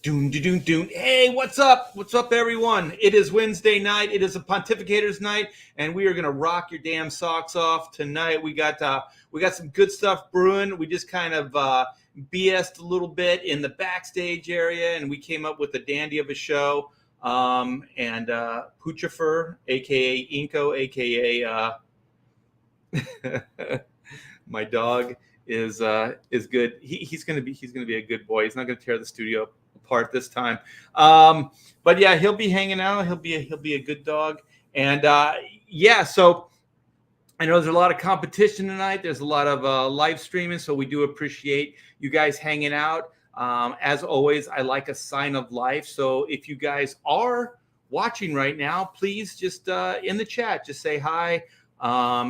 Doom, doom, doom. Hey, what's up? What's up, everyone? It is Wednesday night. It is a Pontificators night, and we are gonna rock your damn socks off tonight. We got some good stuff brewing. We just kind of BS'd a little bit in the backstage area, and we came up with a dandy of a show. And Poochifer, aka Inko, aka my dog, is good. He's gonna be a good boy. He's not gonna tear the studio apart this time. But yeah, he'll be hanging out. He'll be a good dog. And yeah, so I know there's a lot of competition tonight. There's a lot of live streaming, so we do appreciate you guys hanging out. As always, I like a sign of life. So if you guys are watching right now, please just in the chat, just say hi,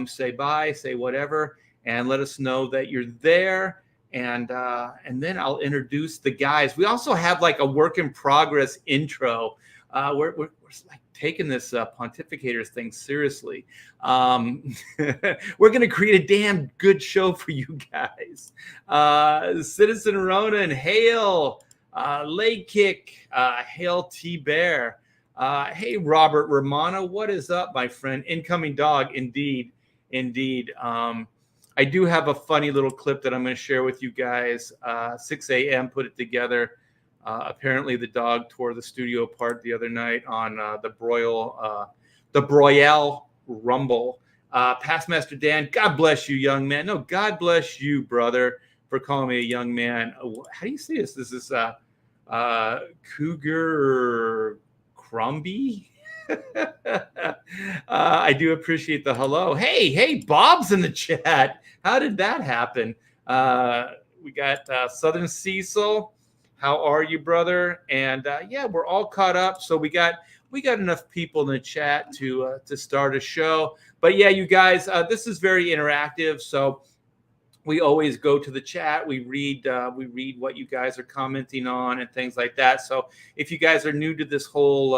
say bye, say whatever, and let us know that you're there. And then I'll introduce the guys. We also have like a work in progress intro. We're like taking this Pontificators thing seriously. We're going to create a damn good show for you guys. Citizen Ronan, hail. Leg Kick, hail T-Bear. Hey, Robert Romano, what is up, my friend? Incoming dog, indeed. I do have a funny little clip that I'm going to share with you guys. 6 a.m. put it together. Apparently, the dog tore the studio apart the other night on the Broyale Rumble. Pastmaster Dan, God bless you, young man. No, God bless you, brother, for calling me a young man. How do you say this? This is Cougar Crumby. I do appreciate the hello. Hey, Bob's in the chat. How did that happen? We got Southern Cecil. How are you, brother? And yeah, we're all caught up. So we got enough people in the chat to start a show. But yeah, you guys, this is very interactive. So we always go to the chat. We read what you guys are commenting on and things like that. So if you guys are new to this whole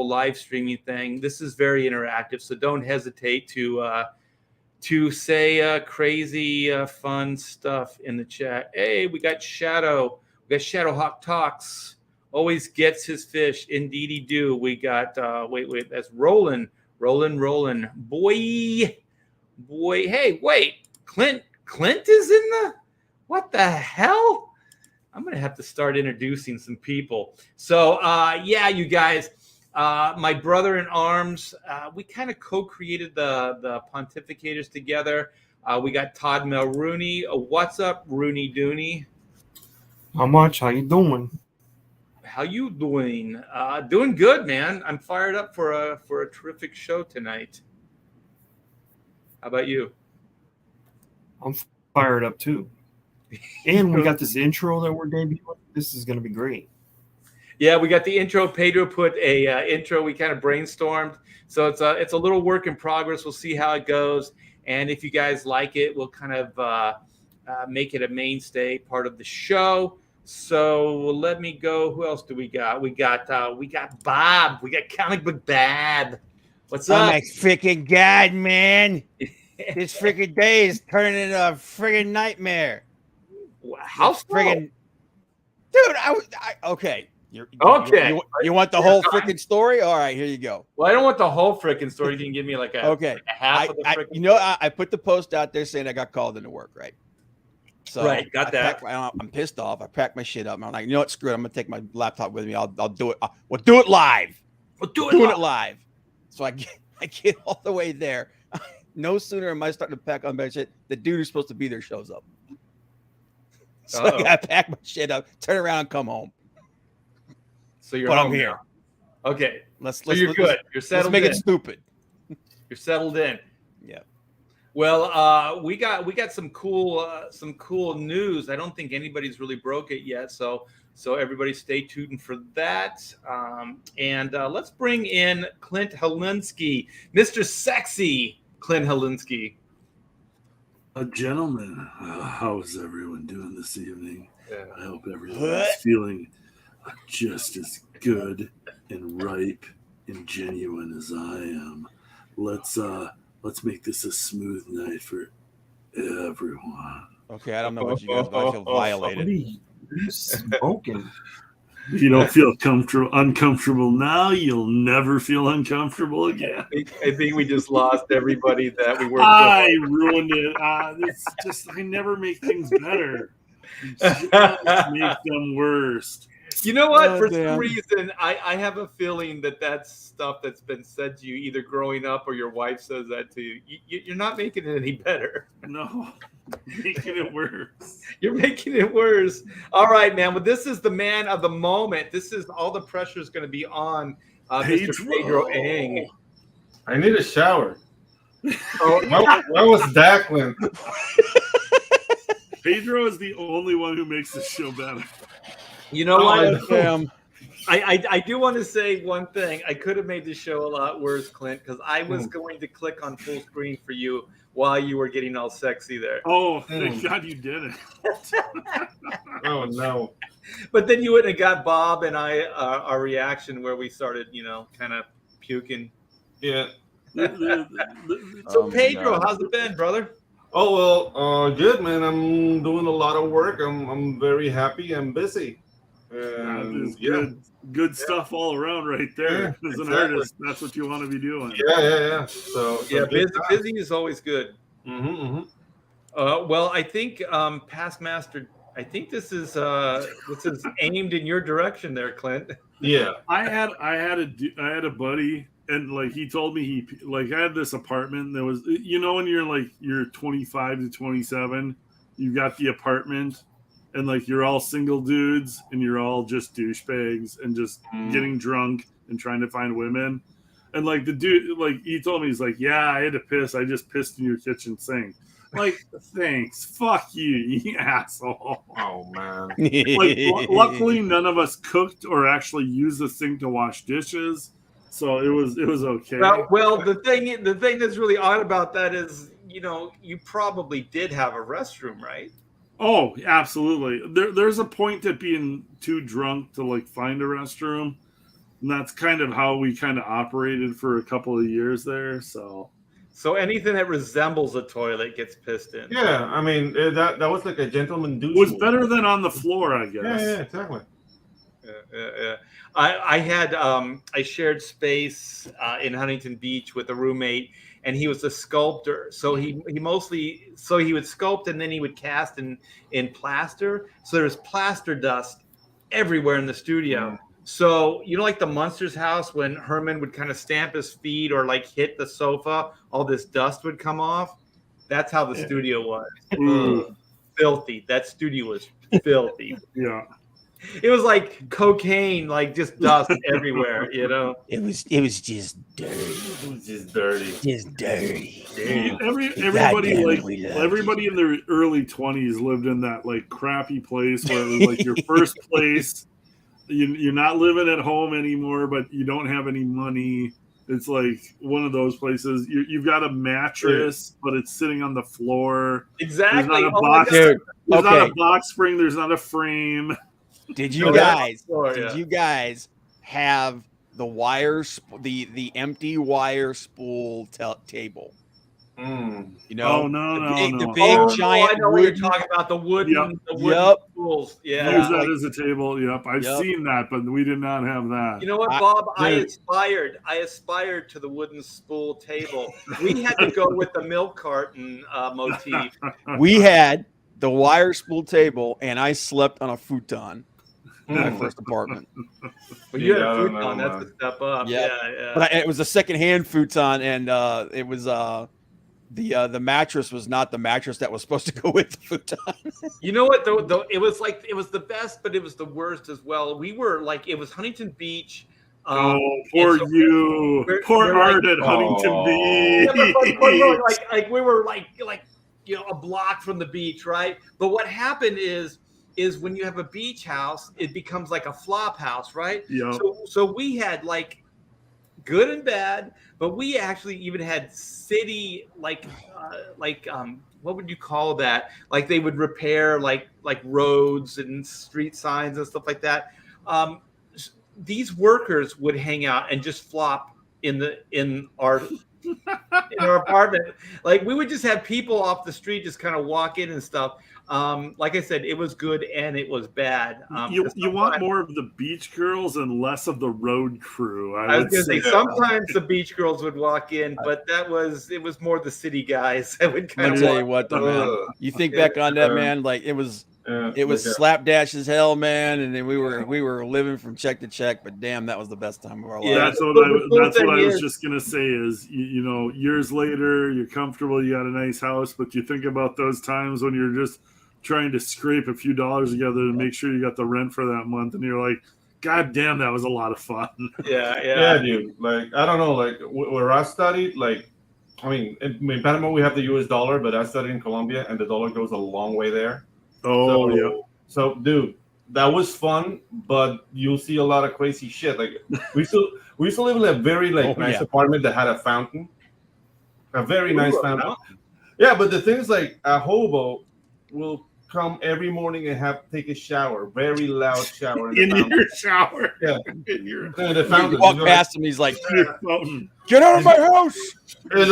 live streaming thing, this is very interactive. So don't hesitate to say crazy fun stuff in the chat. Hey, we got Shadow. We got Shadow Hawk Talks. Always gets his fish. Indeed he do. We got wait. That's Roland. Boy. Hey, wait. Clint is in the. What the hell? I'm gonna have to start introducing some people. So yeah, you guys. My brother in arms, we kind of co-created the Pontificators together. We got Todd Mulrooney. What's up, Rooney Dooney? How much? How you doing? How you doing? Doing good, man. I'm fired up for a terrific show tonight. How about you? I'm fired up too. And we got this intro that we're debuting. This is going to be great. Yeah, we got the intro. Pedro put a intro. We kind of brainstormed, so it's a little work in progress. We'll see how it goes, and if you guys like it, we'll kind of make it a mainstay part of the show. So let me go. Who else do we got? We got Bob. We got Comic Book Bab. What's up? Oh my freaking god, man! This freaking day is turning into a freaking nightmare. How freaking, dude? Okay. Okay. You want the whole freaking story? All right, here you go. Well, I don't want the whole freaking story. You can give me like a half of the freaking. I put the post out there saying I got called into work, right? So right, got that. I'm pissed off. I packed my shit up. And I'm like, you know what? Screw it. I'm gonna take my laptop with me. I'll do it. We'll do it live. Doing it live. So I get all the way there. No sooner am I starting to pack on my shit, the dude who's supposed to be there shows up. So I gotta pack my shit up, turn around, and come home. So you're. But I'm here. Okay. You're good. You're settled. Let's make it stupid. You're settled in. Yeah. Well, we got some cool news. I don't think anybody's really broke it yet. So everybody stay tuned for that. And let's bring in Clint Helinski, Mr. Sexy Clint Helinski. Gentlemen, how is everyone doing this evening? Yeah. I hope everyone is feeling just as good and ripe and genuine as I am. Let's make this a smooth night for everyone. Okay, I don't know what you guys, but I feel violated. You're smoking. If you don't feel uncomfortable now, you'll never feel uncomfortable again. I think we just lost everybody that we worked I ruined it. It's just I never make things better. Just make them worse. You know what? Oh, For damn. some reason, I have a feeling that that's stuff that's been said to you either growing up or your wife says that to you. You're not making it any better. No, making it worse. You're making it worse. All right, man. Well, this is the man of the moment. This is all the pressure is going to be on Mr. Pedro Ang. I need a shower. Oh, Where was Declan? Pedro is the only one who makes the show better. you know what? Damn. I do want to say one thing. I could have made the show a lot worse, Clint, because I was going to click on full screen for you while you were getting all sexy there. Oh, thank God you did it. Oh no. But then you wouldn't have got Bob and I our reaction where we started, kind of puking. Yeah. So Pedro, how's it been, brother? Oh well, good man. I'm doing a lot of work. I'm very happy. I'm busy. There's good stuff all around right there. Yeah, As an exactly. artist, that's what you want to be doing. Yeah. So Yeah, good busy is always good. Mm-hmm. Well, I think Past Master. I think this is aimed in your direction there, Clint. Yeah. I had a buddy, and like he told me I had this apartment that was, when you're 25 to 27, you got the apartment, and like you're all single dudes and you're all just douchebags and just getting drunk and trying to find women. And like the dude, like he told me, he's like, yeah, I had to piss. I just pissed in your kitchen sink. Like, thanks. Fuck you, you asshole. Oh man. Like, luckily none of us cooked or actually used the sink to wash dishes. So it was okay. Well, the thing that's really odd about that is, you probably did have a restroom, right? Oh, absolutely. There's a point at being too drunk to like find a restroom. And that's kind of how we kind of operated for a couple of years there. So anything that resembles a toilet gets pissed in. Yeah, I mean that was like a gentleman douche. it was move. better than on the floor, I guess. Yeah, exactly. Yeah. I shared space in Huntington Beach with a roommate, and he was a sculptor. So he would sculpt and then he would cast in plaster. So there's plaster dust everywhere in the studio. So like the Munsters house, when Herman would kind of stamp his feet or like hit the sofa, all this dust would come off. That's how the studio was. Filthy. That studio was filthy. Yeah. It was like cocaine, like just dust everywhere, you know. It was just dirty. It was just dirty. Just dirty. Everybody Goddamn, like we loved everybody in their early 20s lived in that like crappy place where it was like your first place. You're not living at home anymore, but you don't have any money. It's like one of those places. You've got a mattress, but it's sitting on the floor. Exactly. There's not a Oh my box. God. Dude, There's not okay. a box spring. There's not a frame. Did you Oh, guys? yeah. Did you guys have the the empty wire spool table? You know, Oh no, the no, big, no. the big Oh, giant I know what you're wooden. talking about. The wooden, Yep. the wooden Yep. stools. Use Yeah. that as a table. Yep, I've Yep. seen that, but we did not have that. You know what, Bob? I Dude. aspired to the wooden spool table. We had to go with the milk carton motif. We had the wire spool table, and I slept on a futon in my first apartment. But you had Yeah, I a don't futon. know, That's man. a step up. Yep. Yeah. But it was a secondhand futon, and it was the mattress was not the mattress that was supposed to go with the futon. You know what? Though it was the best, but it was the worst as well. We were like, it was Huntington Beach. Oh, poor so you. Poor we're Art like- at Huntington Oh. Beach. Yeah, but we were like a block from the beach, right? But what happened is when you have a beach house, it becomes like a flop house, right? Yep. So we had like good and bad, but we actually even had city what would you call that? Like they would repair like roads and street signs and stuff like that. These workers would hang out and just flop in our apartment. Like we would just have people off the street just kind of walk in and stuff. Like I said, it was good and it was bad. You want more of the beach girls and less of the road crew. I was going to say sometimes the beach girls would walk in, but it was more the city guys that would kind I'll of. tell you what, though, man. You think back on that, man? Like it was slapdash as hell, man. And then we were living from check to check. But damn, that was the best time of our life. That's what I was just gonna say. Is you know, years later, you're comfortable, you got a nice house, but you think about those times when you're just trying to scrape a few dollars together to make sure you got the rent for that month, and you're like, God damn, that was a lot of fun. Yeah, dude. Like, I don't know, like where I studied, like, I mean, in Panama we have the US dollar, but I studied in Colombia, and the dollar goes a long way there. So, dude, that was fun, but you'll see a lot of crazy shit. Like, we used to live in a very nice apartment that had a fountain, a very nice fountain. Yeah, but the thing is, like, a hobo will come every morning and take a shower, very loud shower in your shower. Yeah, the fountain. You walk past him, he's like, "Get out of my house!" It's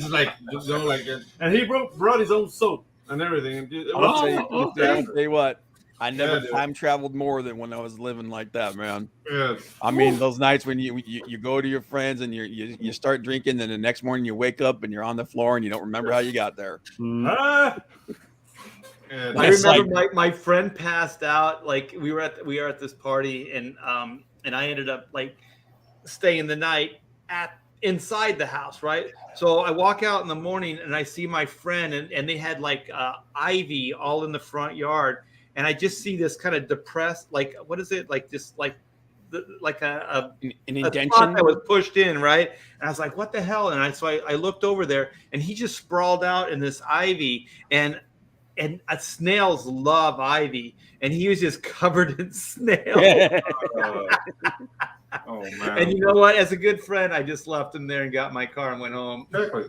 like, it's like, and he brought his own soap and everything. And dude, I'll tell you what. I never time traveled more than when I was living like that, man. Yeah. I mean, those nights when you go to your friends and you start drinking, then the next morning you wake up and you're on the floor and you don't remember how you got there. I remember my friend passed out. Like we were at this party and I ended up like staying the night inside the house, right? So I walk out in the morning and I see my friend and they had like ivy all in the front yard. And I just see this kind of depressed, like, what is it? Like just like an indentation that was pushed in, right? And I was like, what the hell? And I looked over there and he just sprawled out in this ivy and snails love ivy. And he was just covered in snails. Oh, man. And you know what? As a good friend, I just left him there and got my car and went home. Exactly.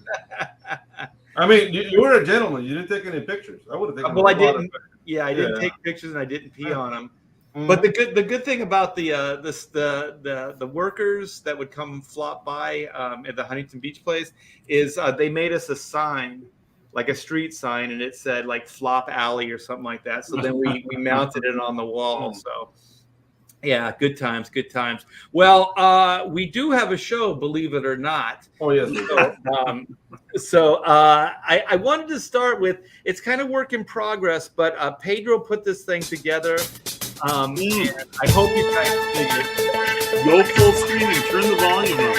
I mean, you were a gentleman. You didn't take any pictures. I would have taken. Well, I didn't. Yeah, I didn't take pictures and I didn't pee on them. Mm-hmm. But the good thing about the workers that would come flop by at the Huntington Beach place is they made us a sign, like a street sign, and it said like Flop Alley or something like that. So then we mounted it on the wall. So. Yeah, good times. Well, we do have a show, believe it or not. Oh, yes. So I wanted to start with, it's kind of work in progress, but Pedro put this thing together. And I hope you guys dig it. Go full screen and turn the volume up.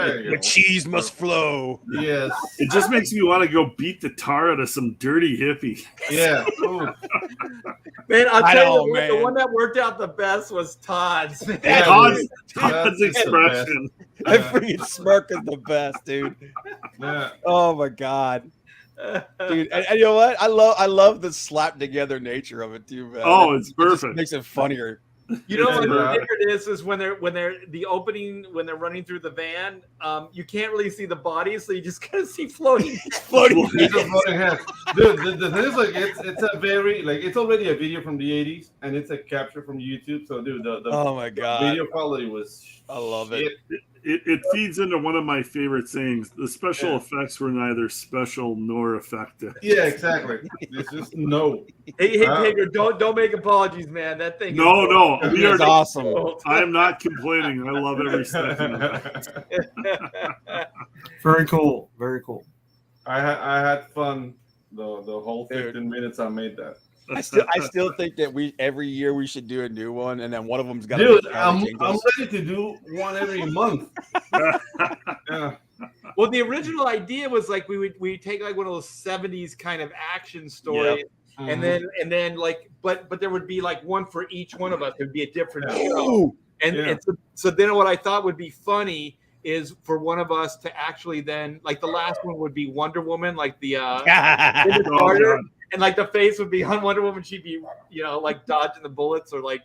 The cheese must flow. Yes. It just makes me want to go beat the tar out of some dirty hippie. Yeah. Man, I'll tell you, the one that worked out the best was Todd's. Todd's expression. That freaking smirk is the best, dude. Yeah. Oh my God. Dude, and you know what? I love the slap together nature of it too, man. Oh, it's perfect. It makes it funnier. You know what the favorite is when they're the opening when they're running through the van, you can't really see the body, so you just kind of see floating. Dude, the thing is, like, it's a very, like, it's already a video from the 80s and it's a capture from YouTube. So dude, the oh my God, video quality was I love it. it feeds into one of my favorite sayings. The special effects were neither special nor effective. Yeah, exactly. It's just no. Hey, Pedro, don't make apologies, man. That thing. No, we are awesome. I am not complaining. I love every second of it. Very cool. Very cool. I had fun the whole 15 minutes I made that. I still think that every year we should do a new one, and then one of them's got to. Dude, I'm ready to do one every month. Yeah. Well, the original idea was like we take like one of those 70s kind of action stories, and then like but there would be like one for each one of us. There'd be a different show, and so then what I thought would be funny is for one of us to actually then like the last one would be Wonder Woman, like the Carter, and like the face would be on Wonder Woman. She'd be like dodging the bullets or like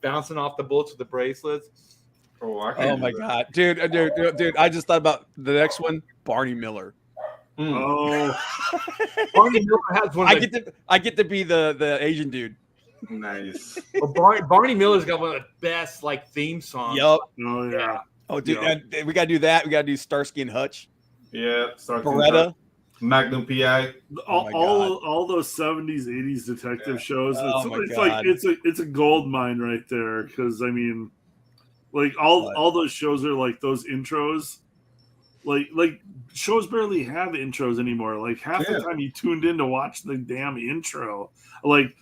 bouncing off the bullets with the bracelets. Oh my god, dude! I just thought about the next one, Barney Miller. Oh, Barney Miller has one. I get to be the Asian dude. Nice. Well, Barney Miller's got one of the best like theme songs. Yup. Oh yeah. Oh, dude, we gotta do that. We gotta do Starsky and Hutch. Yeah, Beretta. Magnum PI. All those 70s, 80s detective shows. It's a gold mine right there. Because I mean, like all those shows are like those intros. Like shows barely have intros anymore. Like half the time you tuned in to watch the damn intro. Like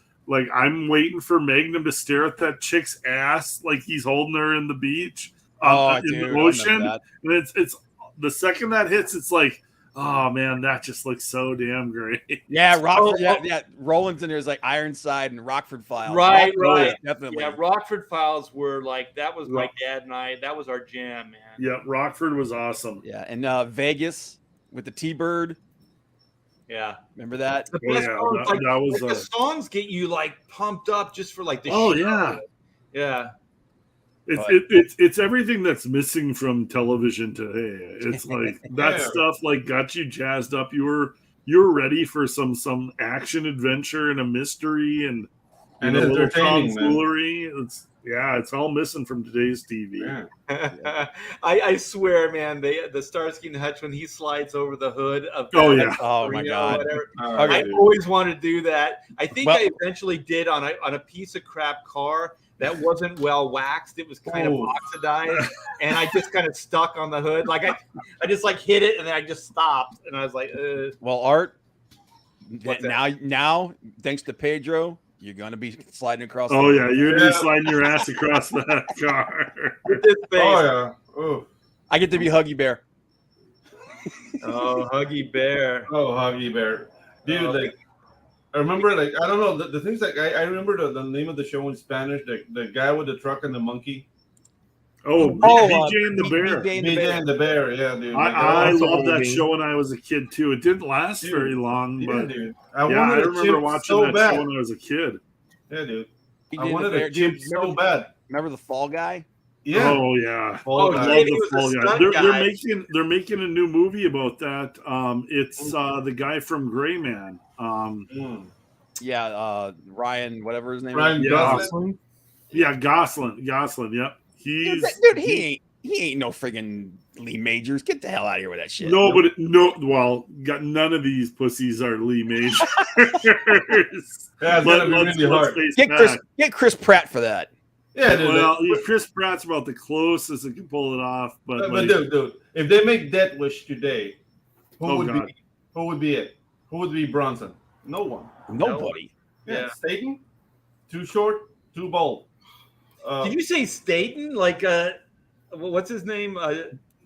I'm waiting for Magnum to stare at that chick's ass like he's holding her in the beach. In the ocean, and it's the second that hits, it's like, oh man, that just looks so damn great. Yeah, Rockford. Roland's in there is like Ironside and Rockford Files. Right, definitely. Yeah, Rockford Files were like that was my dad and I. That was our jam, man. Yeah, Rockford was awesome. Yeah, and Vegas with the T-Bird. Yeah, remember that? The best songs, that was the songs get you like pumped up just for like the show. Yeah. It's everything that's missing from television today. It's like that stuff like got you jazzed up. You were ready for some action adventure and a mystery and a little tomfoolery. It's all missing from today's TV. Yeah. I swear, man, the Starsky and Hutch when he slides over the hood of oh my god, I always wanted to do that. I think I eventually did on a piece of crap car that wasn't well waxed. It was kind of oxidized, and I just kind of stuck on the hood. Like I just like hit it, and then I just stopped, and I was like, Well, Art, now thanks to Pedro, you're gonna be sliding across. Oh yeah, you're gonna be sliding your ass across that car. With this face. Oh yeah. Oh. I get to be Huggy Bear. Oh, Huggy Bear. Oh, Huggy Bear, dude. Like I remember, like I don't know the things like I remember the name of the show in Spanish. The guy with the truck and the monkey. BJ and the Bear. BJ and the Bear, yeah, dude. I loved that show when I was a kid too. It didn't last very long, but dude. I remember watching that show when I was a kid. Yeah, dude. I wanted a chimp so bad. Remember the Fall Guy? Yeah. Oh yeah. Fall Guy. I love the Fall Guy. They're making a new movie about that. It's the guy from Gray Man. Ryan, whatever his name is. Gosling. Yeah, Gosling. Yep. He ain't no friggin' Lee Majors. Get the hell out of here with that shit. None of these pussies are Lee Majors. Get Chris Pratt for that. Yeah, dude. Chris Pratt's about the closest that can pull it off. But dude, if they make Death Wish today, who would be it? Who would be Bronson? No one. Nobody. Yeah. Staten? Too short, too bold. Did you say Staten? Like, what's his name?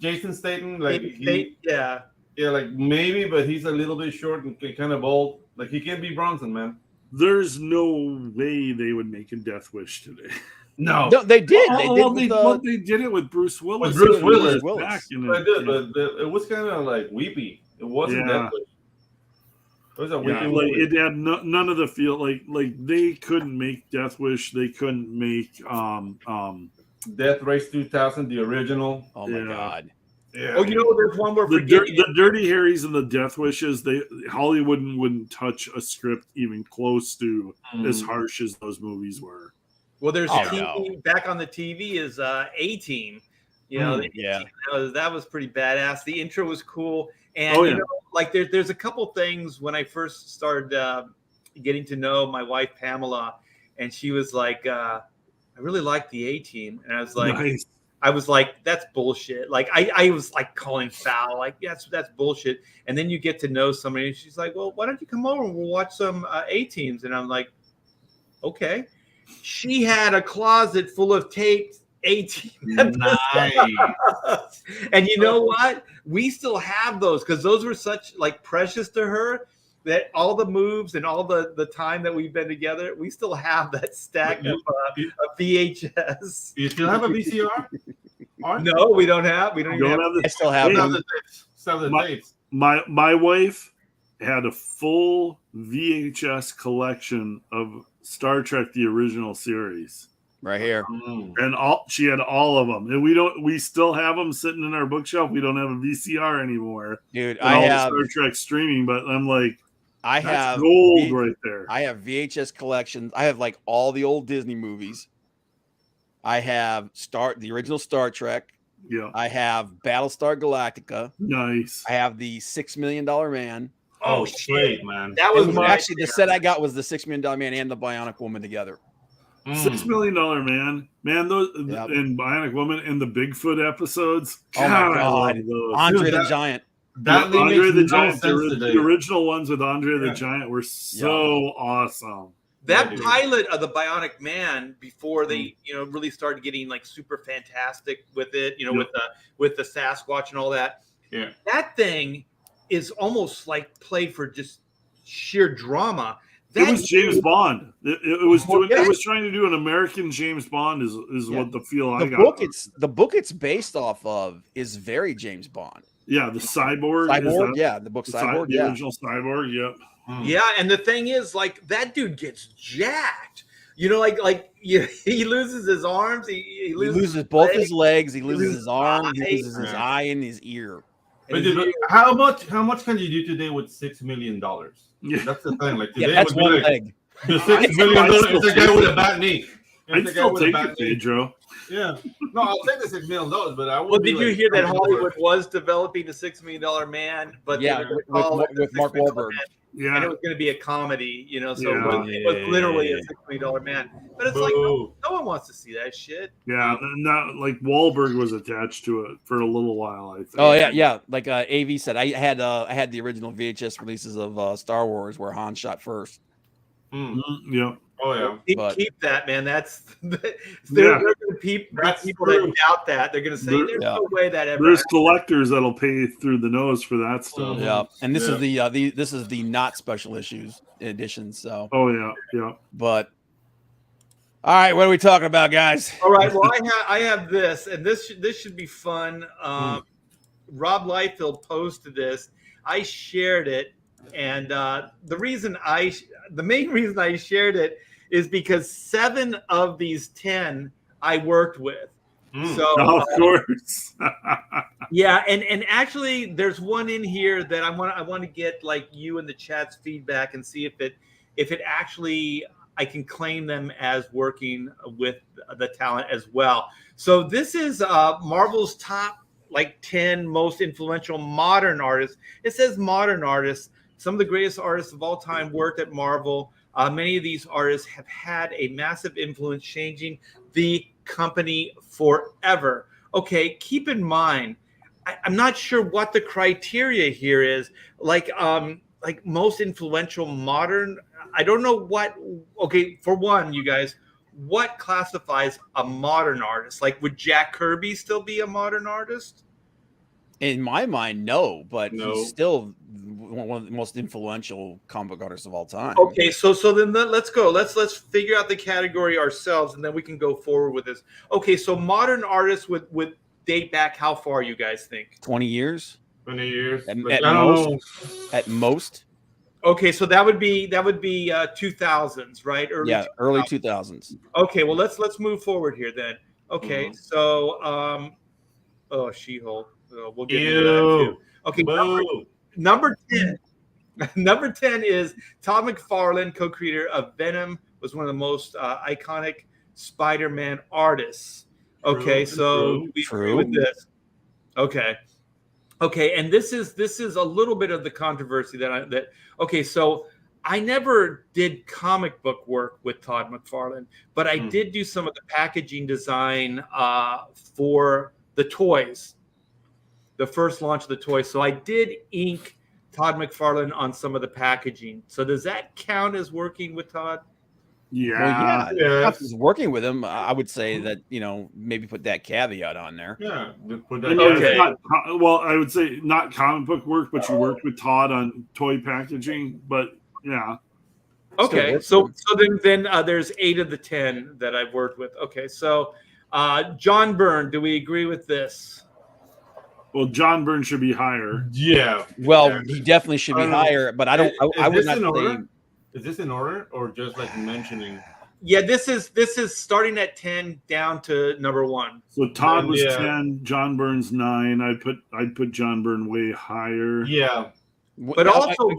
Jason Staten. Yeah, like maybe, but he's a little bit short and kind of bold. Like he can't be Bronson, man. There's no way they would make a Death Wish today. No, they did. They did it with Bruce Willis. With Bruce Willis. But it was kind of like weepy. It wasn't Death Wish. It was a weepy movie. It had none of the feel. Like they couldn't make Death Wish. They couldn't make Death Race 2000, the original. Oh my god. Yeah. Oh, there's one more. The Dirty Harrys and the Death Wishes. Hollywood wouldn't touch a script even close to as harsh as those movies were. Well, there's TV back on the TV is A-Team. You know, that was pretty badass. The intro was cool, and you know, like there's a couple things when I first started getting to know my wife Pamela, and she was like, "I really like the A-Team," and I was like, Nice. I was like, that's bullshit. Like I was like calling foul, like that's bullshit. And then you get to know somebody, and she's like, well, why don't you come over and we'll watch some A-Teams? And I'm like, okay. She had a closet full of taped A-Team. Nice. And you know what? We still have those because those were such like precious to her that all the moves and all the time that we've been together, we still have that stack of VHS. You still have a VCR? No, we don't have. We don't even have. I still have them. My wife had a full VHS collection of Star Trek: The Original Series. Right here. And she had all of them. And we still have them sitting in our bookshelf. We don't have a VCR anymore. Dude, I have Star Trek streaming, but I'm like, I have gold right there. I have VHS collections. I have like all the old Disney movies. I have the original Star Trek. Yeah. I have Battlestar Galactica. Nice. I have the $6 Million Man. Oh shit, man! That was actually the set I got was the $6 Million Man and the Bionic Woman together. $6 Million Man, those and Bionic Woman and the Bigfoot episodes. Oh my God, Andre the Giant. That Andre the makes no Giant. sense The original ones with Andre the Giant were so awesome. That pilot of the Bionic Man before they, really started getting like super fantastic with it, with the Sasquatch and all that. Yeah, that thing is almost like played for just sheer drama. It was James Bond. It was trying to do an American James Bond. Is what the feel I got. The book it's based off of is very James Bond. Yeah, the Cyborg. The book Cyborg. The original Cyborg. Yep. Yeah, and the thing is, like that dude gets jacked. He loses his arms. He loses both his legs. He loses his arm. He loses his eye and his ear. But how much can you do today with $6 million? Yeah, that's the thing. Like today, that's one leg. The $6 million is the guy with a bad knee. I'd still take it, Pedro. Yeah, no, I'll take the $6 million, but I would. Well, did you hear that Hollywood was developing a $6 million Man? But with Mark Wahlberg. Yeah, and it was going to be a comedy, so it was literally a $6 million Man. But it's like no one wants to see that shit. Yeah, not like Wahlberg was attached to it for a little while. I think. Oh yeah. Like AV said, I had the original VHS releases of Star Wars where Han shot first. Yeah. Oh yeah. Keep that, man. That's there are people that doubt that. They're going to say there's no way that ever. There's collectors that'll pay through the nose for that stuff. Yeah, and this is the not special issues edition. So. Oh yeah. But. All right, what are we talking about, guys? All right, well, I have this, and this should be fun. Rob Liefeld posted this. I shared it, and the main reason I shared it is because 7 of these 10 I worked with. So of course. Yeah, and actually there's one in here that I want to get like you and the chat's feedback and see if it actually I can claim them as working with the talent as well. So this is Marvel's top 10 most influential modern artists. It says modern artists. Some of the greatest artists of all time worked at Marvel. Many of these artists have had a massive influence changing the company forever. Okay, keep in mind, I'm not sure what the criteria here is. Like most influential modern, I don't know what. Okay, for one, you guys, what classifies a modern artist? Like, would Jack Kirby still be a modern artist? In my mind, no, but he's still one of the most influential comic book artists of all time. Okay, so then let's go. Let's figure out the category ourselves, and then we can go forward with this. Okay, so modern artists would date back how far, you guys think? 20 years. 20 years. At most. Okay, so that would be 2000s, right? Early 2000s. Okay, well let's move forward here then. Okay, so She-Hulk. We'll get into that too. Okay, number 10. Number 10 is Todd McFarlane, co-creator of Venom, was one of the most iconic Spider-Man artists. Okay, so we agree with this. Okay, and this is a little bit of the controversy okay, so I never did comic book work with Todd McFarlane, but I did do some of the packaging design for the toys, the first launch of the toys. So I did ink Todd McFarlane on some of the packaging. So does that count as working with Todd? Yeah. Well, yeah. If he's working with him, I would say that, maybe put that caveat on there. Yeah. Okay. I would say not comic book work, but you worked with Todd on toy packaging. But yeah. Okay. So then there's 8 of the 10 that I've worked with. Okay. So John Byrne, do we agree with this? Well, John Byrne should be higher. Yeah. Well, he definitely should be higher, but I don't. I would not say. Is this in order or just like mentioning? Yeah, this is starting at 10 down to number 1. So Todd was 10, John Byrne's 9. I'd put John Byrne way higher. Yeah. But also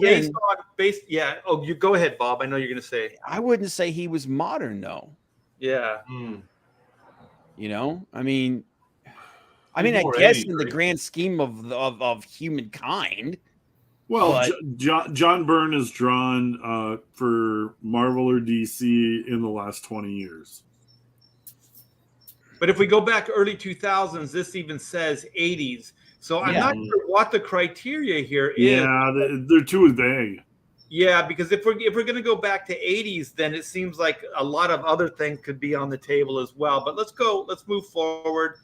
based. Yeah. Oh, you go ahead, Bob. I know you're going to say. I wouldn't say he was modern though. Yeah. I mean, I guess in the grand scheme of humankind. Well, John Byrne is drawn for Marvel or DC in the last 20 years. But if we go back early 2000s, this even says 80s. So I'm not sure what the criteria here is. Yeah, they're too vague. Yeah, because if we're going to go back to 80s, then it seems like a lot of other things could be on the table as well. But let's move forward.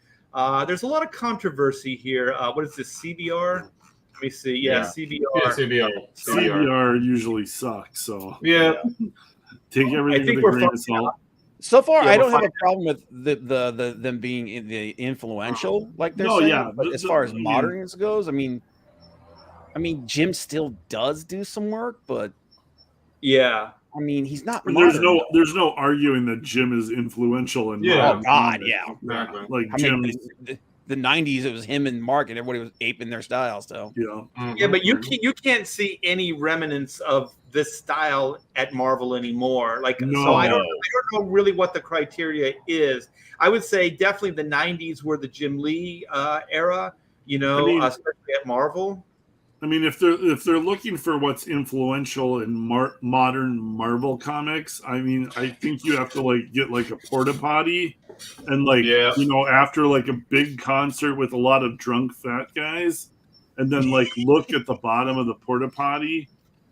There's a lot of controversy here. What is this, CBR? Let me see. Yeah. CBR. Yeah, CBR usually sucks. So yeah, take everything with a grain of salt. So far, I don't have a problem with them being the influential, like they're saying. Yeah. But as far as moderns goes, I mean, Jim still does do some work, but yeah. I mean, he's not. There's no arguing that Jim is influential in. Oh God, yeah. Exactly. Like Jim. The 90s, it was him and Mark, and everybody was aping their style still. Yeah. Yeah, but you can't see any remnants of this style at Marvel anymore. So I don't know really what the criteria is. I would say definitely the 90s were the Jim Lee era, especially at Marvel. I mean, if they're looking for what's influential in modern Marvel comics, I mean, I think you have to get a porta potty, and after a big concert with a lot of drunk fat guys, and then look at the bottom of the porta potty,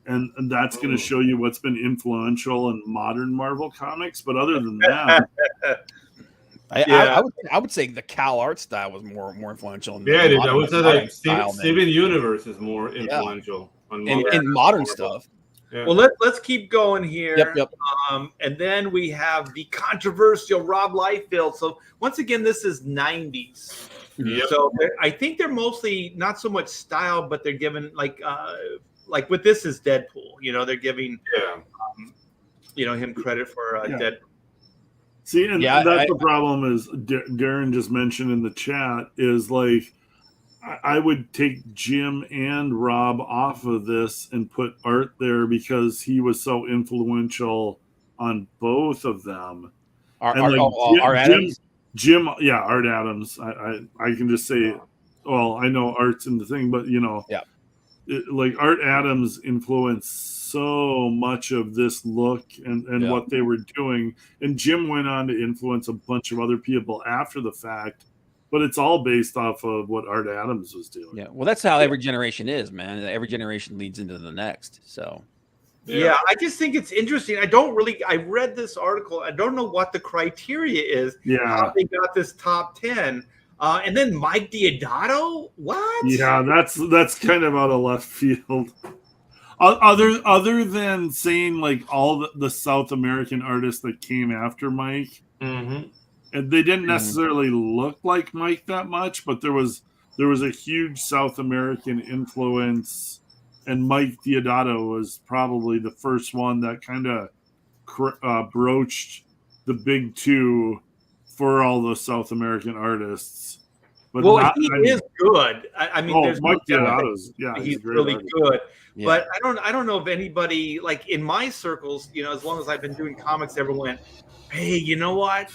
and that's going to show you what's been influential in modern Marvel comics. But other than that. I would say the Cal art style was more influential. I would say Steven Universe is more influential in modern stuff. Yeah. Well, let's keep going here. Yep. And then we have the controversial Rob Liefeld. So once again, this is 90s. Yep. So I think they're mostly not so much style, but they're given like with this is Deadpool. They're giving him credit for Deadpool. See, and that's the problem is Darren just mentioned in the chat is I would take Jim and Rob off of this and put Art there because he was so influential on both of them. Art Adams? Jim, Art Adams. I can just say, well, I know Art's in the thing, but Art Adams influenced so much of this look and what they were doing. And Jim went on to influence a bunch of other people after the fact, but it's all based off of what Art Adams was doing. Yeah. Well, that's how every generation is, man. Every generation leads into the next. So yeah, I just think it's interesting. I read this article. I don't know what the criteria is. Yeah. How they got this top 10. And then Mike Deodato? What? Yeah, that's kind of out of left field. Other than saying all the South American artists that came after Mike, and they didn't necessarily look like Mike that much, but there was a huge South American influence, and Mike Deodato was probably the first one that kind of broached the big two for all those South American artists. But he is good. I mean, there's Mike no doubt Deodato's, he's a great really artist. good. Yeah. But I don't know if anybody, like in my circles, as long as I've been doing comics, ever went, hey, you know what,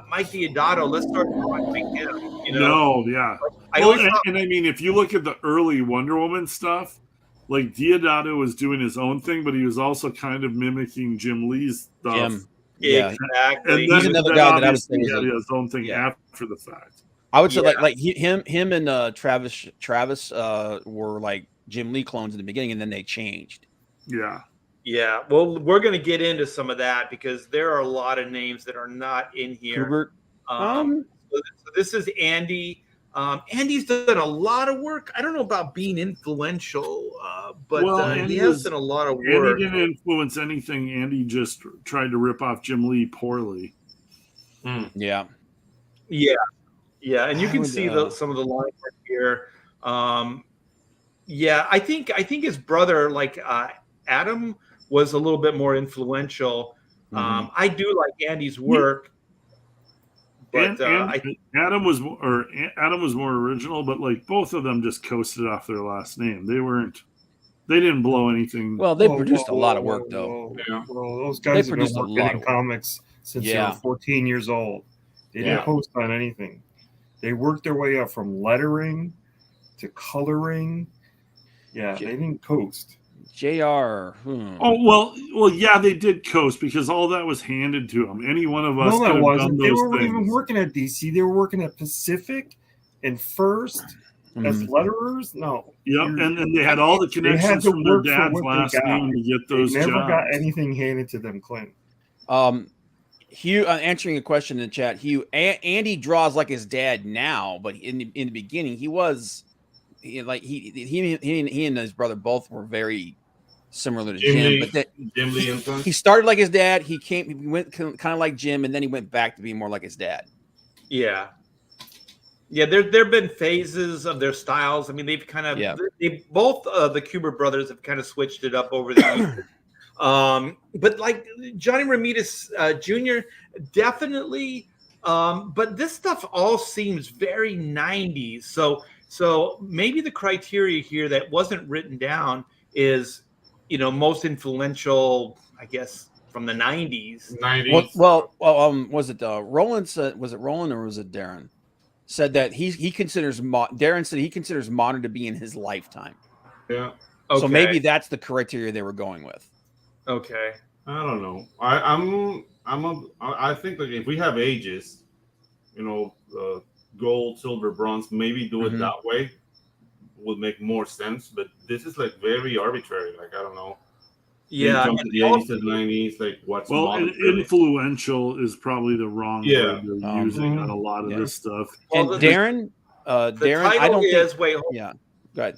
Mike Deodato, let's start drawing him. No, yeah. I always thought, and I mean, if you look at the early Wonder Woman stuff, like Deodato was doing his own thing, but he was also kind of mimicking Jim Lee's stuff. Jim. Yeah, exactly. And then, he's another guy that I would say he had his own thing after the fact. I would say like him and Travis were like Jim Lee clones in the beginning, and then they changed. Yeah. Yeah. Well, we're going to get into some of that because there are a lot of names that are not in here. Hubert. So this is Andy. Andy's done a lot of work. I don't know about being influential, but he has done a lot of work. Andy didn't influence anything. Andy just tried to rip off Jim Lee poorly. Yeah. Yeah, and you can see some of the line work here. I think his brother, like Adam, was a little bit more influential. I do like Andy's work, but Adam was more original. But like both of them just coasted off their last name. They didn't blow anything. Well, they produced a lot of work though. Well, those guys have been working in comics since they were 14 years old. They didn't post on anything. They worked their way up from lettering to coloring. Yeah, they didn't coast. JR. Oh, well, yeah, they did coast because all that was handed to them. Any one of us could have done those They weren't things. even working at DC. They were working at Pacific and First as letterers. No. Yep, and they had all the connections from their dad's last name to get those jobs. They never got anything handed to them, Clint. Hugh, answering a question in the chat, Hugh, Andy draws like his dad now, but in the beginning, he and his brother both were very similar to Jim. But Jim Lee influence. He started like his dad. He went kind of like Jim, and then he went back to being more like his dad. Yeah. There've been phases of their styles. I mean, they've kind of they both the Kubert brothers have kind of switched it up over the years. But like Johnny Ramita Jr. definitely, but this stuff all seems very 90s. So maybe the criteria here that wasn't written down is, most influential, I guess, from the 90s. Was it Roland said? Was it Roland or was it Darren? Said that he considers Darren said he considers modern to be in his lifetime. Yeah. Okay. So maybe that's the criteria they were going with. Okay. I don't know. I think that if we have ages, gold, silver, bronze, maybe do it that way would make more sense. But this is like very arbitrary. Like I don't know. Yeah. Jump to the 80s to the 90s. Like what's influential is probably the wrong word they're using on a lot of this stuff. And Darren, I don't think. Wait, yeah. Go ahead.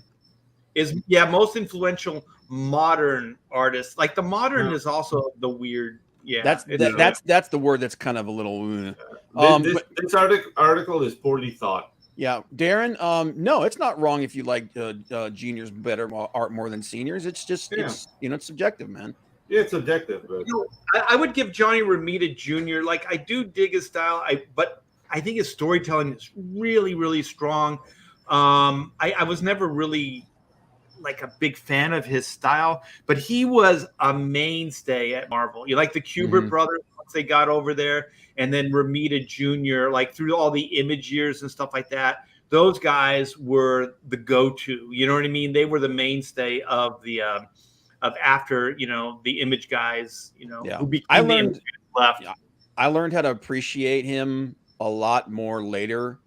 Is most influential modern artists. Like the modern is also the weird. Yeah, that's the word that's kind of a little. This article is poorly thought. Yeah, Darren. No, it's not wrong if you like juniors better art more than seniors. It's just it's subjective, man. Yeah, it's subjective. But... I would give Johnny Ramita Jr. Like I do dig his style. But I think his storytelling is really, really strong. I was never really like a big fan of his style, but he was a mainstay at Marvel. You like the Kubert brothers once they got over there, and then Ramita Jr. like through all the Image years and stuff like that. Those guys were the go-to. You know what I mean? They were the mainstay of the of after the Image guys. Who became left. I learned how to appreciate him a lot more later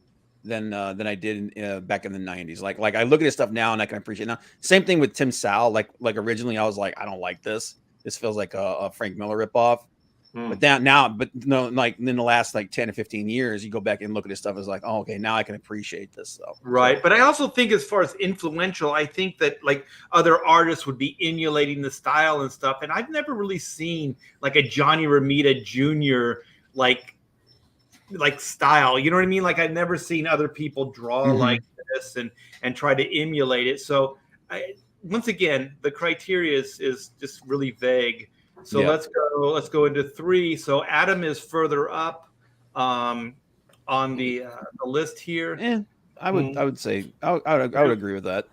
than I did back in the 90s. Like I look at his stuff now and I can appreciate it now. Same thing with Tim Sal. Like originally I was like, I don't like this. This feels like a Frank Miller ripoff. But like in the last like 10 or 15 years, you go back and look at his stuff. It's like, oh, okay, now I can appreciate this stuff. Right. But I also think as far as influential, I think that like other artists would be emulating the style and stuff. And I've never really seen like a Johnny Ramita Jr. like style, you know what I mean? Like I've never seen other people draw like this and try to emulate it. So once again, the criteria is just really vague. So let's go into 3. So Adam is further up on the list here. I would say I would agree with that.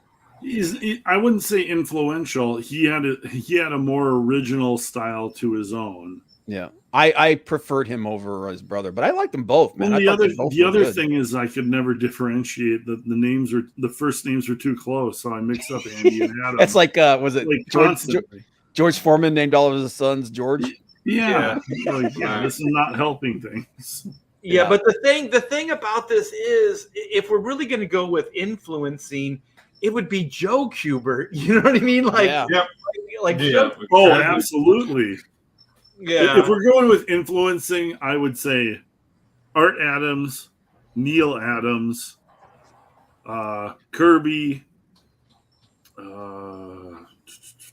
I wouldn't say influential. He had a more original style to his own. Yeah, I preferred him over his brother, but I liked them both, man. Well, the other thing is I could never differentiate the names or the first names were too close, so I mixed up Andy and Adam. It's like was it George Foreman named all of his sons George? Yeah. This is not helping things. Yeah, but the thing about this is, if we're really going to go with influencing, it would be Joe Kubert. You know what I mean? Like, Oh, absolutely. Yeah. If we're going with influencing, I would say Art Adams, Neil Adams, Kirby,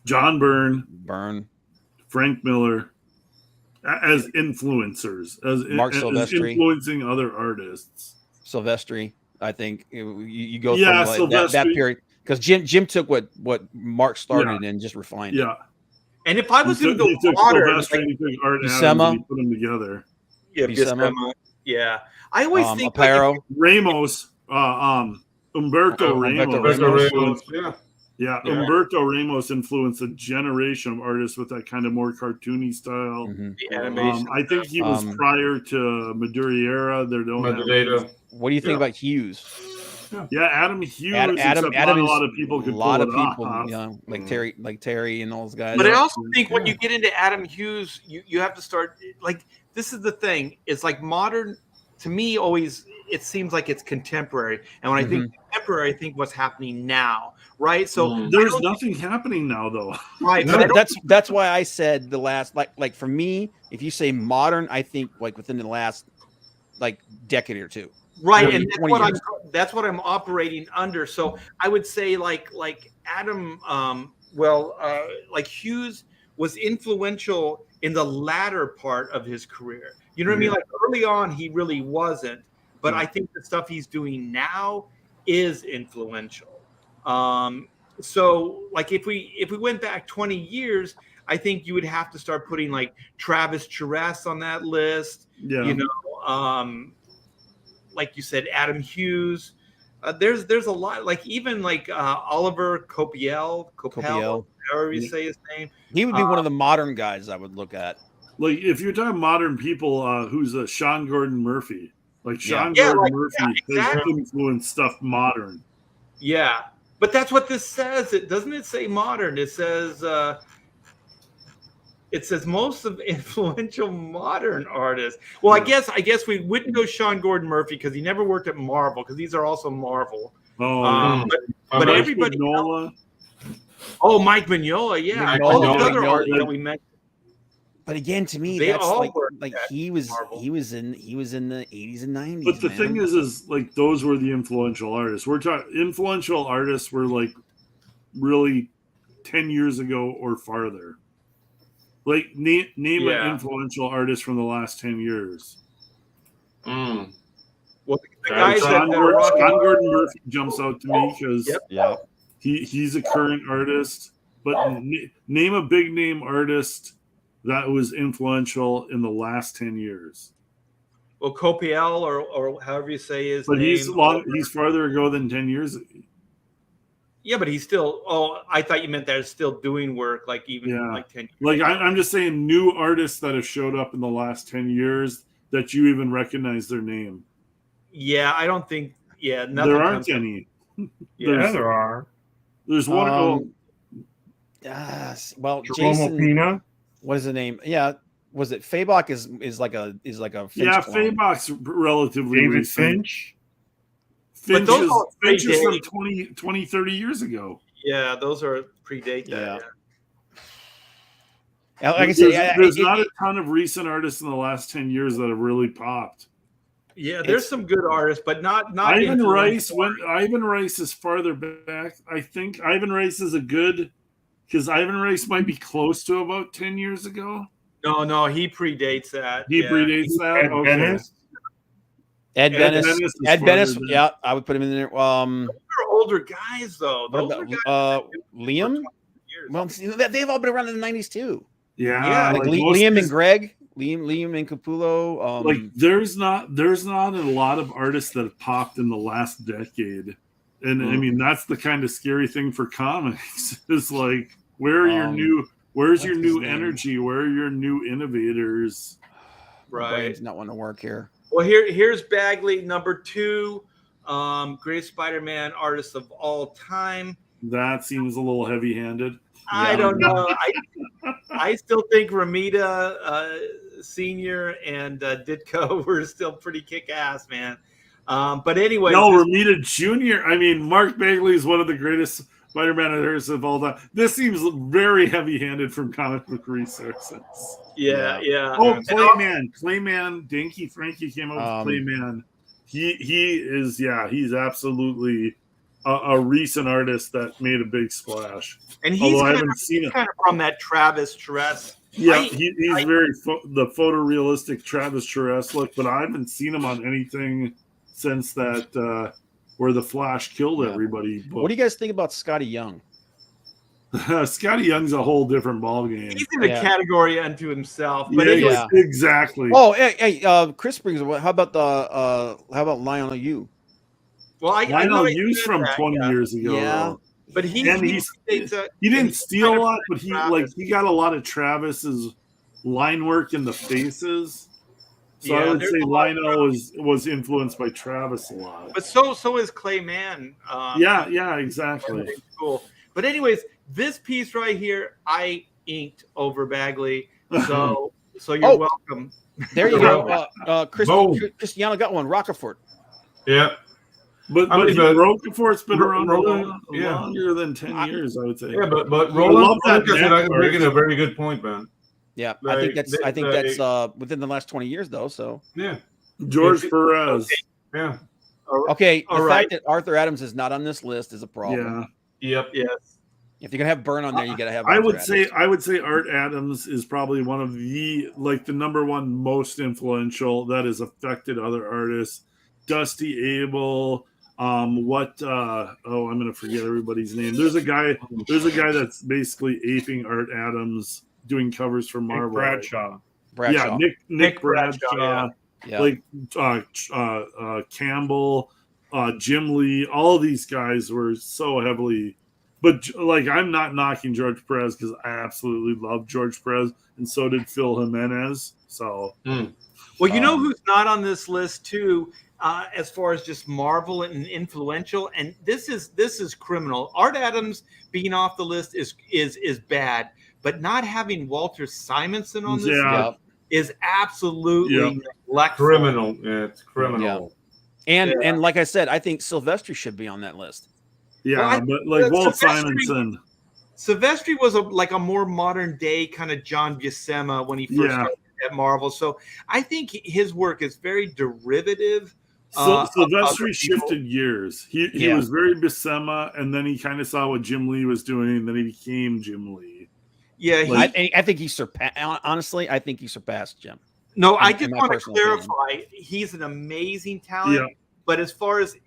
John Byrne, Frank Miller, as influencers, as influencing other artists. Silvestri, I think you go from that period, because Jim took what Mark started and just refined it. Yeah. And if I was going to go modern, Art Adams and he put them together. Yeah, Buscema. Yeah. I always think Ramos, Umberto Ramos. Yeah, Umberto Ramos influenced a generation of artists with that kind of more cartoony style. The animation. I think he was prior to Maduriera. What do you think about Hughes? Yeah, Adam Hughes. Adam a lot of people could pull it off. You know, like Terry and all those guys. But I also think when you get into Adam Hughes, you have to start this is the thing. It's like modern. To me, always it seems like it's contemporary, and when I think contemporary, I think what's happening now, right? So there's nothing happening now, though. Right. No, that's why I said the last like for me, if you say modern, I think like within the last decade or two. Right, and that's what I'm operating under. So I would say like Adam, like Hughes was influential in the latter part of his career. You know what I mean? Like early on, he really wasn't. But I think the stuff he's doing now is influential. So like if we went back 20 years, I think you would have to start putting like Travis Charest on that list. Yeah. You know, like you said, Adam Hughes. There's a lot, like even like Oliver Copiel, however you say his name. He would be one of the modern guys I would look at. Like if you're talking modern people, who's Sean Gordon Murphy? Like Sean Gordon Murphy has influenced stuff modern. Yeah, but that's what this says. It doesn't it say modern? It says most of influential modern artists. Well, I guess we wouldn't go Sean Gordon Murphy because he never worked at Marvel, because these are also Marvel. But everybody. Mignola. Oh, Mike Mignola, yeah. All those other artists that we mentioned. But again, to me, that's like he was in the 80s and 90s. But the thing is like those were the influential artists. We're talking influential artists were like really 10 years ago or farther. Like name an influential artist from the last 10 years. Well, the guys Sean Gordon Murphy jumps out to me because he's a current artist. But name a big name artist that was influential in the last 10 years. Well, Copiel or however you say his name. He's farther ago than 10 years. Yeah, but he's still. Oh, I thought you meant that he's still doing work, like even like 10 years. Like I'm just saying, new artists that have showed up in the last 10 years that you even recognize their name. Yeah, I don't think. Yeah, nothing. There aren't any. Yeah, there are. There's one. Well, Jason Pina. What is the name? Yeah, was it Fabok? Is like a Finch clone. Fabok's relatively David recent. Finch. Finch is from 20, 30 years ago. Yeah, those are predate that. Yeah. Like I said, there's not a ton of recent artists in the last 10 years that have really popped. Yeah, there's some good artists, but not Ivan Rice. Ivan Rice is farther back. I think Ivan Rice is because Ivan Rice might be close to about 10 years ago. No, he predates that. He predates that. Ed Bennis. Yeah, I would put him in there. They're older guys, though. Liam. Well, they've all been around in the 90s too. Yeah, like Liam and Greg. Liam and Capullo. Like there's not a lot of artists that have popped in the last decade, and I mean that's the kind of scary thing for comics is like where's your new energy? Where are your new innovators? Right, does not want to work here. Well, here's Bagley, number 2, greatest Spider-Man artist of all time. That seems a little heavy-handed. I don't know. I still think Ramita Sr. and Ditko were still pretty kick-ass, man. But anyway. No, Ramita Jr. I mean, Mark Bagley is one of the greatest Spider-Man artists of all time. This seems very heavy-handed from comic book resources. Yeah. Oh, Clayman. Dinky Frankie came up with Clayman. He's absolutely a recent artist that made a big splash. And he's kind of from that Travis Charest. Yeah, he's very the photorealistic Travis Charest look, but I haven't seen him on anything since that where the Flash killed everybody. But what do you guys think about Scotty Young? Scotty Young's a whole different ballgame. He's in a category unto himself. But exactly. Oh, hey, Chris brings. How about Lionel Yu? Well, Lionel Yu's from 20 years ago. Yeah, but he didn't steal a lot, but he got a lot of Travis's line work in the faces. So I would say Lionel was influenced by Travis a lot. But so is Clayman. Yeah, exactly. Cool. But anyways, this piece right here, I inked over Bagley. So you're welcome. There you go. Cristiano got one. Rocafort. Yeah. But Rocafort's been around longer than 10 years, I would say. Yeah, but Roland is making a very good point, man. Yeah, I think that's within the last 20 years, though. So yeah, George Perez. Yeah. Okay. The fact that Arthur Adams is not on this list is a problem. Yeah. Yep. Yes. If you're gonna have Byrne on there, you gotta have. I would say Art Adams is probably one of the number one most influential that has affected other artists. Dusty Abel. I'm gonna forget everybody's name. There's a guy that's basically aping Art Adams doing covers for Marvel. Bradshaw. Yeah, Nick Bradshaw. Yeah. Like Campbell, Jim Lee, all of these guys were so heavily. But like, I'm not knocking George Perez because I absolutely love George Perez, and so did Phil Jimenez. So, well, you know who's not on this list too, as far as just Marvel and influential, and this is criminal. Art Adams being off the list is bad, but not having Walter Simonson on this list is absolutely criminal. Yeah, it's criminal. Yeah. And like I said, I think Silvestri should be on that list. Yeah, but like Walt Simonson. Silvestri was a more modern day kind of John Buscema when he first started at Marvel. So I think his work is very derivative. So Silvestri shifted gears. He was very Buscema, and then he kind of saw what Jim Lee was doing, and then he became Jim Lee. Yeah, I think he surpassed. Honestly, I think he surpassed Jim. No, I just want to clarify. He's an amazing talent. Yeah. But as far as,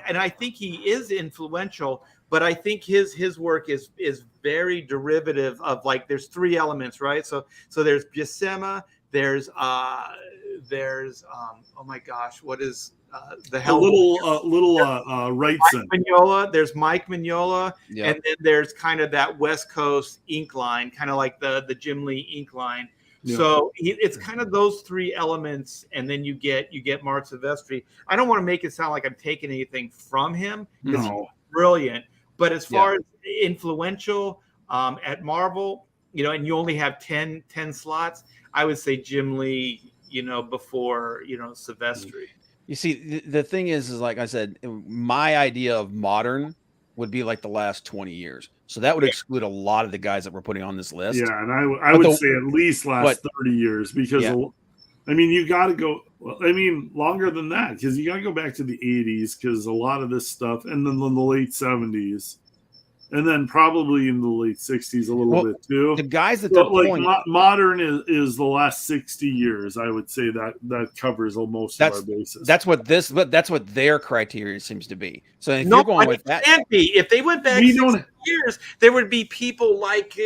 and I think he is influential, but I think his work is very derivative of, like, there's three elements, right? So there's Buscema, there's oh my gosh, what is the hell? Wrightson. Mignola. There's Mike Mignola, and then there's kind of that West Coast ink line, kind of like the Jim Lee ink line. Yeah. So it's kind of those three elements, and then you get Mark Silvestri. I don't want to make it sound like I'm taking anything from him. He's brilliant, but as far as influential at Marvel, and you only have 10 slots, I would say Jim Lee, before Silvestri. You see, the thing is like I said, my idea of modern would be like the last 20 years. So that would exclude a lot of the guys that we're putting on this list. Yeah, and I would say at least last 30 years because, I mean, you got to go, longer than that because you got to go back to the 80s because a lot of this stuff, and then the late 70s, and then probably in the late 60s a little bit too. The guys that modern is the last 60 years. I would say that covers most of our bases. That's what their criteria seems to be. So if you're going with that, can't be. If they went back 60 years, there would be people like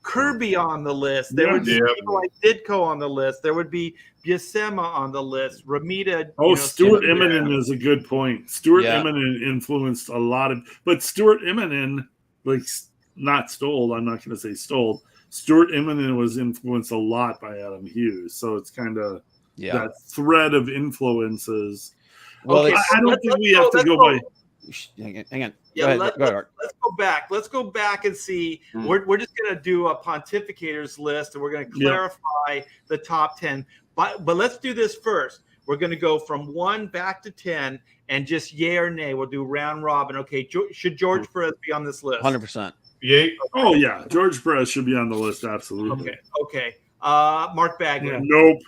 Kirby on the list. There would be people like Ditko on the list. There would be Biasema on the list. Ramita. Stuart Immonen is a good point. Stuart Immonen influenced a lot of, but Stuart Immonen, like not Stoll. I'm not going to say Stoll. Stuart Immonen was influenced a lot by Adam Hughes, so it's kind of that thread of influences. Well, I don't think we have to go by. Hang on. Yeah, let's go back. Let's go back and see. We're just going to do a Pontificators list, and we're going to clarify the top 10. But let's do this first. We're going to go from 1 back to 10, and just yay or nay. We'll do round robin. Okay, should George Perez be on this list? 100%. Yay. Oh yeah, George Perez should be on the list. Absolutely. Okay. Mark Bagley. Nope.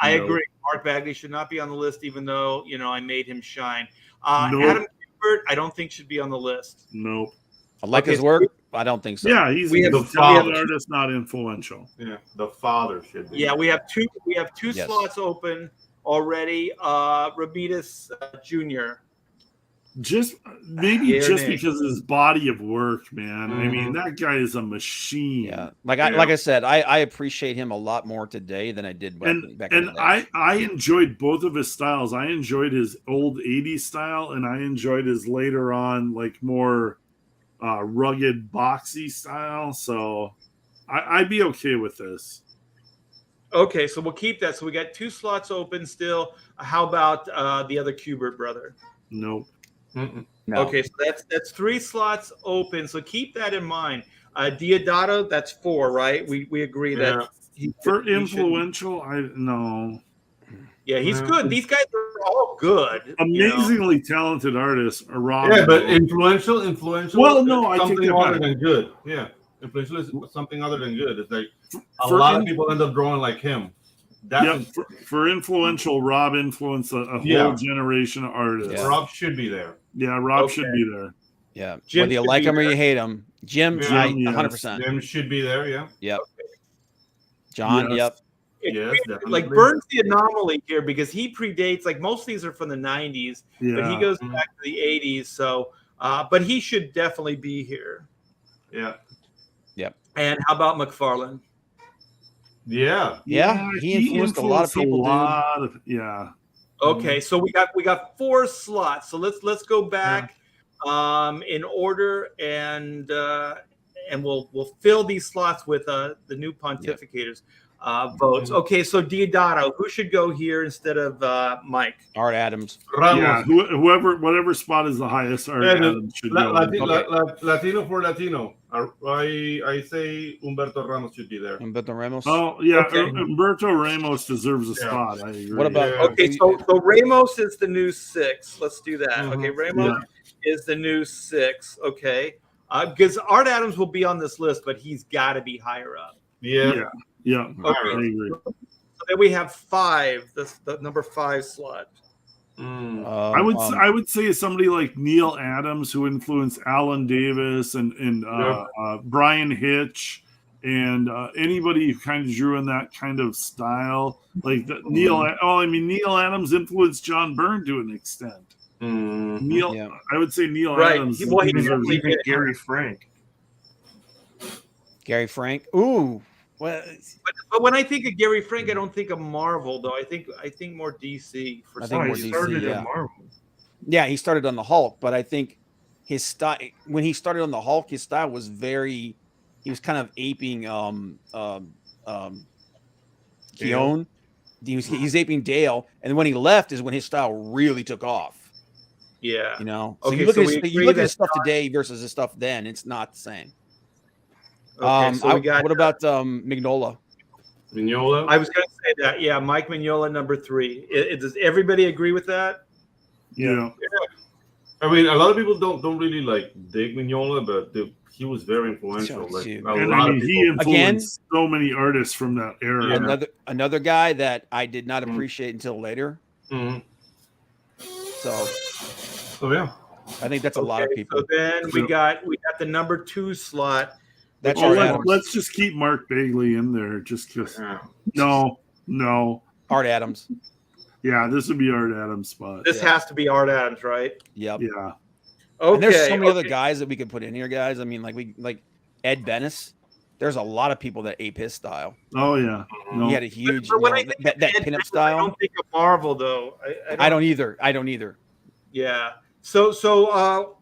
I agree. Mark Bagley should not be on the list, even though I made him shine. Nope. Adam Kubert, I don't think should be on the list. Nope. I like his work. I don't think so. Yeah, he's a talented artist, not influential. Yeah, the father should be. Yeah, we have two slots open already. Ramita Jr. Just because of his body of work, man. I mean, that guy is a machine. Yeah, like I said, I appreciate him a lot more today than I did back in the day. I enjoyed both of his styles. I enjoyed his old 80s style, and I enjoyed his later on, like more rugged, boxy style. So I'd be okay with this. Okay, so we'll keep that. So we got 2 slots open still. How about the other Kubert brother? Nope. No. Okay, so that's 3 slots open. So keep that in mind. Diodato, that's 4, right? We agree that for influential. No. Yeah, he's good. These guys are all good. Amazingly talented artists. Yeah, but influential. Well, no, I think something other than good. Yeah, influential is something other than good. It's like a lot of people end up drawing like him. For influential, Rob influenced a whole generation of artists. Yeah. Rob should be there. Yeah, Rob should be there. Yeah, Jim, whether you like him or you hate him, Jim, 100%. Jim should be there. Yeah. Yep. John. Yes. Yep. Yes, definitely. Like Burns the anomaly here because he predates. Like most of these are from the 90s, but he goes back to the 80s. So, but he should definitely be here. Yeah. Yep. And how about McFarlane? Yeah, he influenced a lot of people. Okay, so we got 4 slots. So let's go back in order, and we'll fill these slots with the new Pontificators votes. Okay, so Diodato, who should go here instead of Mike? Art Adams. Yeah, whatever spot is the highest, Art Adams should go. Latino for Latino. I say Humberto Ramos should be there. Humberto Ramos. Oh yeah, Humberto Ramos deserves a spot. I agree. What about? Okay, so Ramos is the new 6. Let's do that. Okay, Ramos is the new 6. Okay, because Art Adams will be on this list, but he's got to be higher up. Yeah. Okay. I agree. So then we have 5. The number 5 slot. I would say somebody like Neil Adams, who influenced Alan Davis and Brian Hitch, and anybody who kind of drew in that kind of style. Like Neil Adams influenced John Byrne to an extent. I would say Neil Adams. Even Gary Frank. Gary Frank. Ooh. Well, but when I think of Gary Frank, I don't think of Marvel though. I think more DC. I think more DC. Started in Marvel. Yeah, he started on the Hulk, but I think his style when he started on the Hulk, his style was very. He was kind of aping Keown. He's aping Dale, and when he left is when his style really took off. Yeah, So you look at his stuff today versus his stuff then; it's not the same. Okay, so what about Mignola? Mignola? I was going to say that. Yeah, Mike Mignola, number 3. Does everybody agree with that? Yeah. I mean, a lot of people don't really like dig Mignola, but he was very influential. He influenced so many artists from that era. Yeah. Another guy that I did not appreciate until later. Mm-hmm. So, yeah, I think that's a lot of people. So then we got the number 2 slot. Let's just keep Mark Bagley in there, just because. No. Art Adams. Yeah, this would be Art Adams' spot. This has to be Art Adams, right? Yep. Yeah. Okay. And there's so many other guys that we could put in here, guys. I mean, Ed Bennis. There's a lot of people that ape his style. Oh yeah, no. He had a huge that pinup Bennis, style. I don't think of Marvel though. I don't either. Yeah. So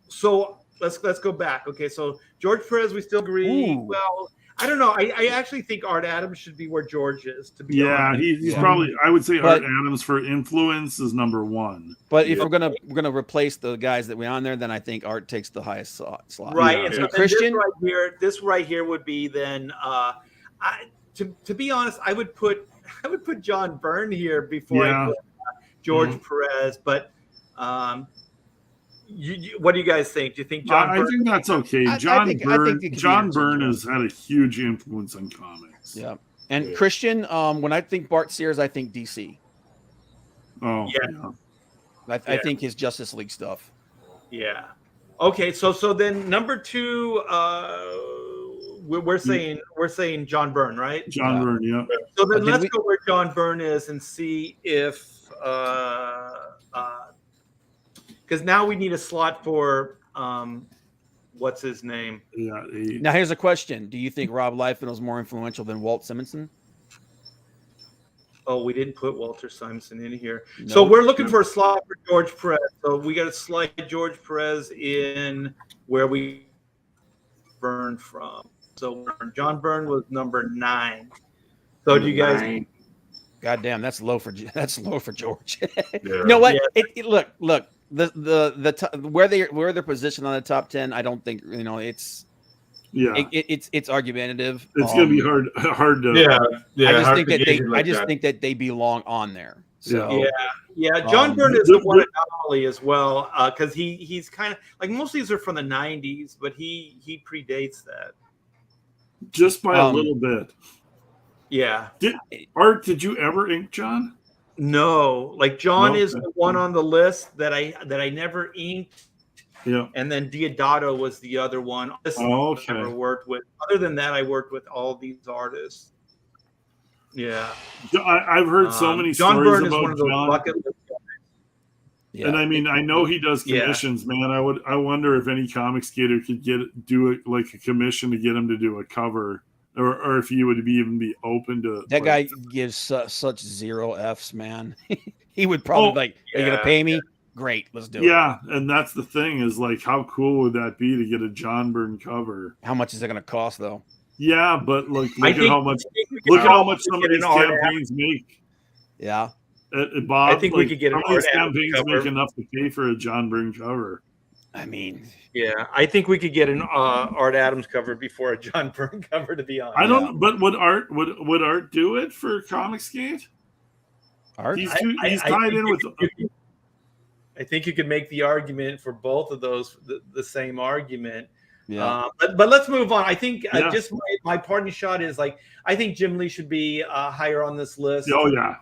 let's go back. Okay, so George Perez, we still agree. Ooh. Well, I don't know. I actually think Art Adams should be where George is. To be honest. He's probably. I would say Art Adams for influence is number one. But if we're gonna replace the guys that we on there, then I think Art takes the highest slot. Right. Yeah. And so Christian this right here would be then. To be honest, I would put John Byrne here before I put George Perez. But what do you guys think? Do you think John? I think that's okay. John Byrne has had a huge influence on comics. Yeah, and Christian. When I think Bart Sears, I think DC. Oh yeah. I think his Justice League stuff. Yeah. Okay. So then number 2, we're saying John Byrne, right? John Byrne. Yeah. So then let's go where John Byrne is and see if. Because now we need a slot for what's his name? Yeah. Now here's a question: do you think Rob Liefeld was more influential than Walt Simonson? Oh, we didn't put Walter Simonson in here. No. So we're looking for a slot for George Perez. So we got to slide George Perez in where we Byrne from. So John Byrne was number 9. So do you guys? God damn, that's low for George. You know what? Yeah. Look. Where they're positioned on the top 10, I don't think it's it's argumentative. It's gonna be hard to I just think that they belong on there. So John Byrne is the one anomaly as well because he's kind of like most of these are from the 90s, but he predates that just by a little bit. Yeah. Did you ever ink John? No, like John is the one on the list that I never inked. Yeah. And then Diodato was the other one. I never worked with. Other than that, I worked with all these artists. Yeah. I've heard so many John stories Byrne about is one of those John. bucket list guys. Yeah. And I mean, I know he does commissions, man. I wonder if any comic skater could do it like a commission to get him to do a cover. Or if you would even be open to that guy gives such 0 Fs, man. He would probably are you gonna pay me? Great, let's do it. Yeah, and that's the thing is like, how cool would that be to get a John Byrne cover? How much is it gonna cost though? Yeah, but look at how much some of these campaigns make. Yeah, Bob, I think we could get some of these campaigns make enough to pay for a John Byrne cover. I mean, yeah, I think we could get an Art Adams cover before a John Byrne cover. To be honest, I don't. But would Art do it for Comicsgate? Art, he's tied in with. I think you could make the argument for both of those, the same argument. Yeah. But let's move on. I think just my parting shot is like I think Jim Lee should be higher on this list. Oh yeah,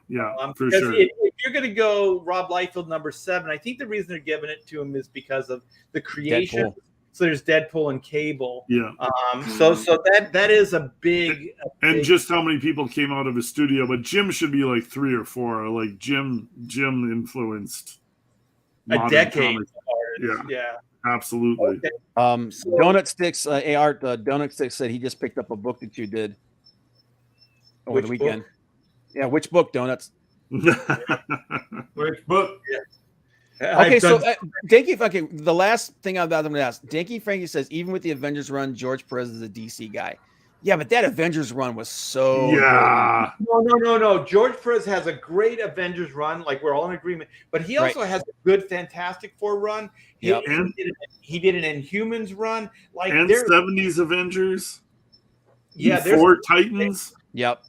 for sure. If you're going to go Rob Liefeld number 7, I think the reason they're giving it to him is because of the creation. Deadpool. So there's Deadpool and Cable. Yeah. So that is a big. Just how many people came out of his studio, but Jim should be like 3 or 4. Like Jim influenced a decade. Yeah. Absolutely. Okay. Donut Sticks, Art, Donut Sticks said he just picked up a book that you did over the weekend. Book? Yeah, which book, Donuts? Which book? Yeah. Okay, so Dinky Frankie, the last thing I'm going to ask, Dinky Frankie says, even with the Avengers run, George Perez is a DC guy. Yeah, but that Avengers run was so good. No. George Perez has a great Avengers run, like we're all in agreement. But he also has a good Fantastic Four run. He did an Inhumans run, like and 70s Avengers. Yeah, Four Titans. Yep,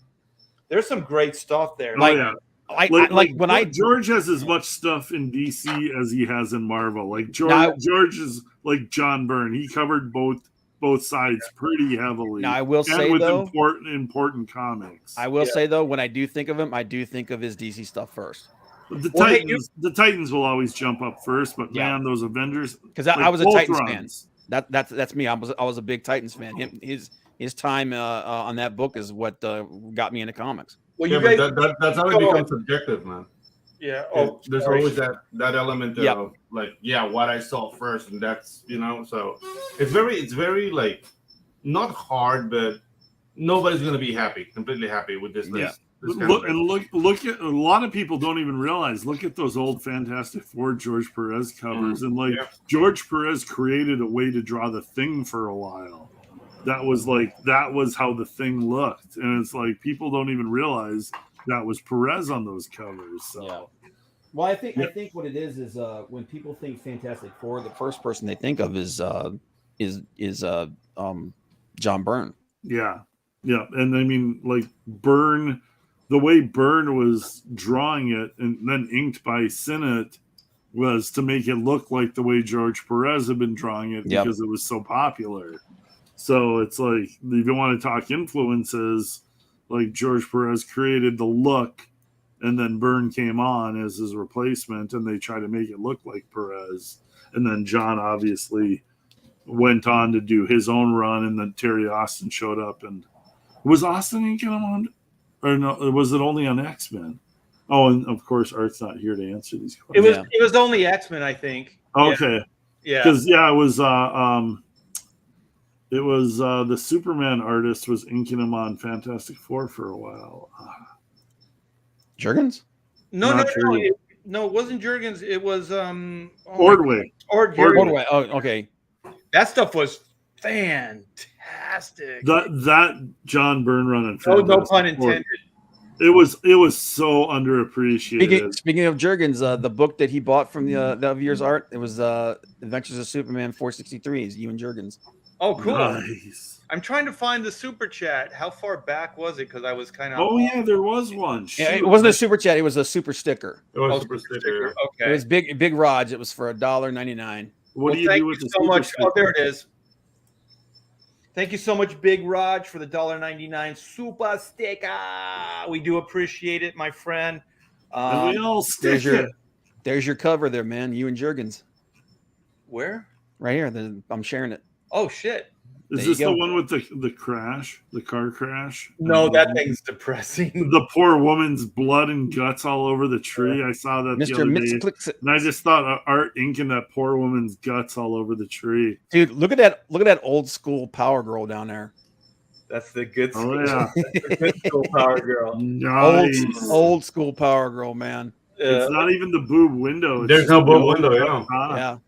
there's some great stuff there. George has as much stuff in DC as he has in Marvel. Like George is like John Byrne. He covered both sides pretty heavily. Now I will say with though, important comics. I will say though, when I do think of him, I do think of his DC stuff first. The Titans will always jump up first, but man, those Avengers. Because I was a Titans fan. That's me. I was a big Titans fan. His time on that book is what got me into comics. Well, that's how it becomes subjective, man. Yeah. There's always that element of what I saw first, and that's so it's very like not hard, but nobody's going to be completely happy with this. Yeah. Look at a lot of people don't even realize. Look at those old Fantastic Four George Perez covers, and George Perez created a way to draw the Thing for a while. That was how the Thing looked, and it's like people don't even realize that was Perez on those covers. So. Yeah. Well, I think what it is when people think Fantastic Four, the first person they think of is John Byrne. Yeah, and I mean, like Byrne, the way Byrne was drawing it and then inked by Sinnott was to make it look like the way George Perez had been drawing it because it was so popular. So it's like, if you want to talk influences, like George Perez created the look, and then Byrne came on as his replacement, and they tried to make it look like Perez. And then John obviously went on to do his own run, and then Terry Austin showed up. And was Austin inking him on, or no? Was it only on X-Men? Oh, and of course, Art's not here to answer these questions. It was only X-Men, I think. Okay, because it was the Superman artist was inking him on Fantastic Four for a while. Jurgens? No, it wasn't Jurgens. It was Ordway. Ordway. Oh, okay. That stuff was fantastic. That John Byrne run and no pun intended. It was so underappreciated. Speaking of Jurgens, the book that he bought from the year's art, it was Adventures of Superman 463. Is Ewan Jurgens. Oh, cool. Nice. I'm trying to find the super chat. How far back was it? Because I was kind of. Oh yeah, there was one. Yeah, it wasn't a super chat. It was a super sticker. It was a super sticker. Okay. It was big Raj. It was for $1.99. What do you do with the so much? sticker? Oh, there it is. Thank you so much, Big Raj, for the $1.99 super sticker. We do appreciate it, my friend. And we all stick it. There's your cover there, man. Ewan Jurgens. Where? Right here. I'm sharing it. Oh shit. Is this the one with the crash, the car crash? No, that thing's depressing. The poor woman's blood and guts all over the tree. I saw that the other day, and I just thought Art inking that poor woman's guts all over the tree. Dude, look at that old school Power Girl down there. That's the good school. Oh yeah, the good school Power Girl. Nice. Old school Power Girl, man. It's not even the boob window. There's no boob window. Yeah.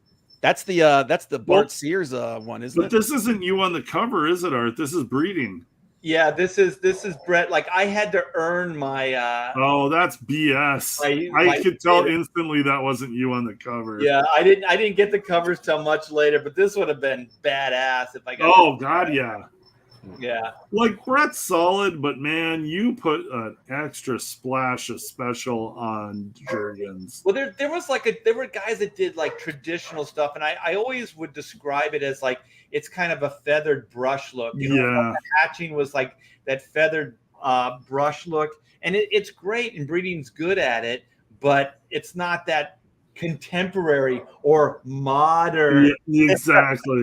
That's the Bart Sears one, isn't it? But this isn't you on the cover, is it, Art? This is breeding. Yeah, this is Brett. Like I had to earn my. Oh, that's BS. I could tell instantly that wasn't you on the cover. Yeah, I didn't get the covers till much later, but this would have been badass if I got. Oh God, yeah. Yeah. Like Brett's solid, but man, you put an extra splash of special on Jurgens. Well, there were guys that did like traditional stuff, and I always would describe it as like it's kind of a feathered brush look. You know, the hatching was like that feathered brush look, and it's great, and breeding's good at it, but it's not that contemporary or modern. Yeah, exactly.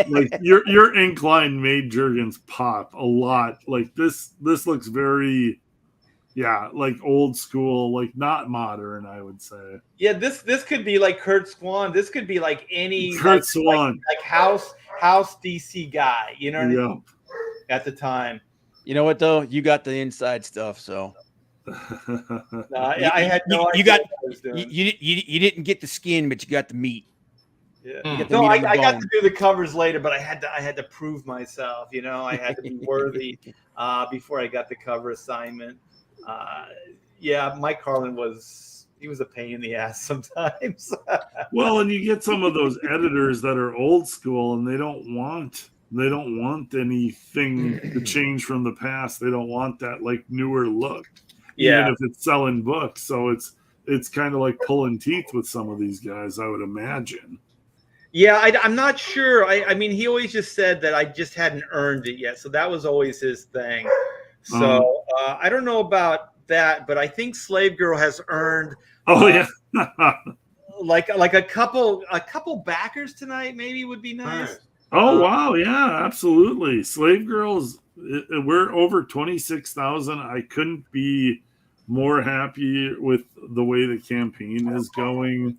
Like your incline made Jurgens pop a lot. Like this looks very like old school, like not modern, I would say. Yeah, this could be like Kurt Swan. This could be like any Kurt Swan, like house DC guy, you know what I mean? At the time. You know what though? You got the inside stuff, so I had no idea. You got you didn't get the skin, but you got the meat. Yeah. No, I got to do the covers later, but I had to prove myself. You know, I had to be worthy before I got the cover assignment. Mike Carlin was a pain in the ass sometimes. Well, and you get some of those editors that are old school, and they don't want anything to change from the past. They don't want that like newer look. Even if it's selling books. So it's kind of like pulling teeth with some of these guys, I would imagine. Yeah, I'm not sure. I mean, he always just said that I just hadn't earned it yet. So that was always his thing. So I don't know about that, but I think Slave Girl has earned like a couple backers tonight maybe would be nice. Oh, wow. Yeah, absolutely. Slave Girls, we're over 26,000. I couldn't be more happy with the way the campaign is going.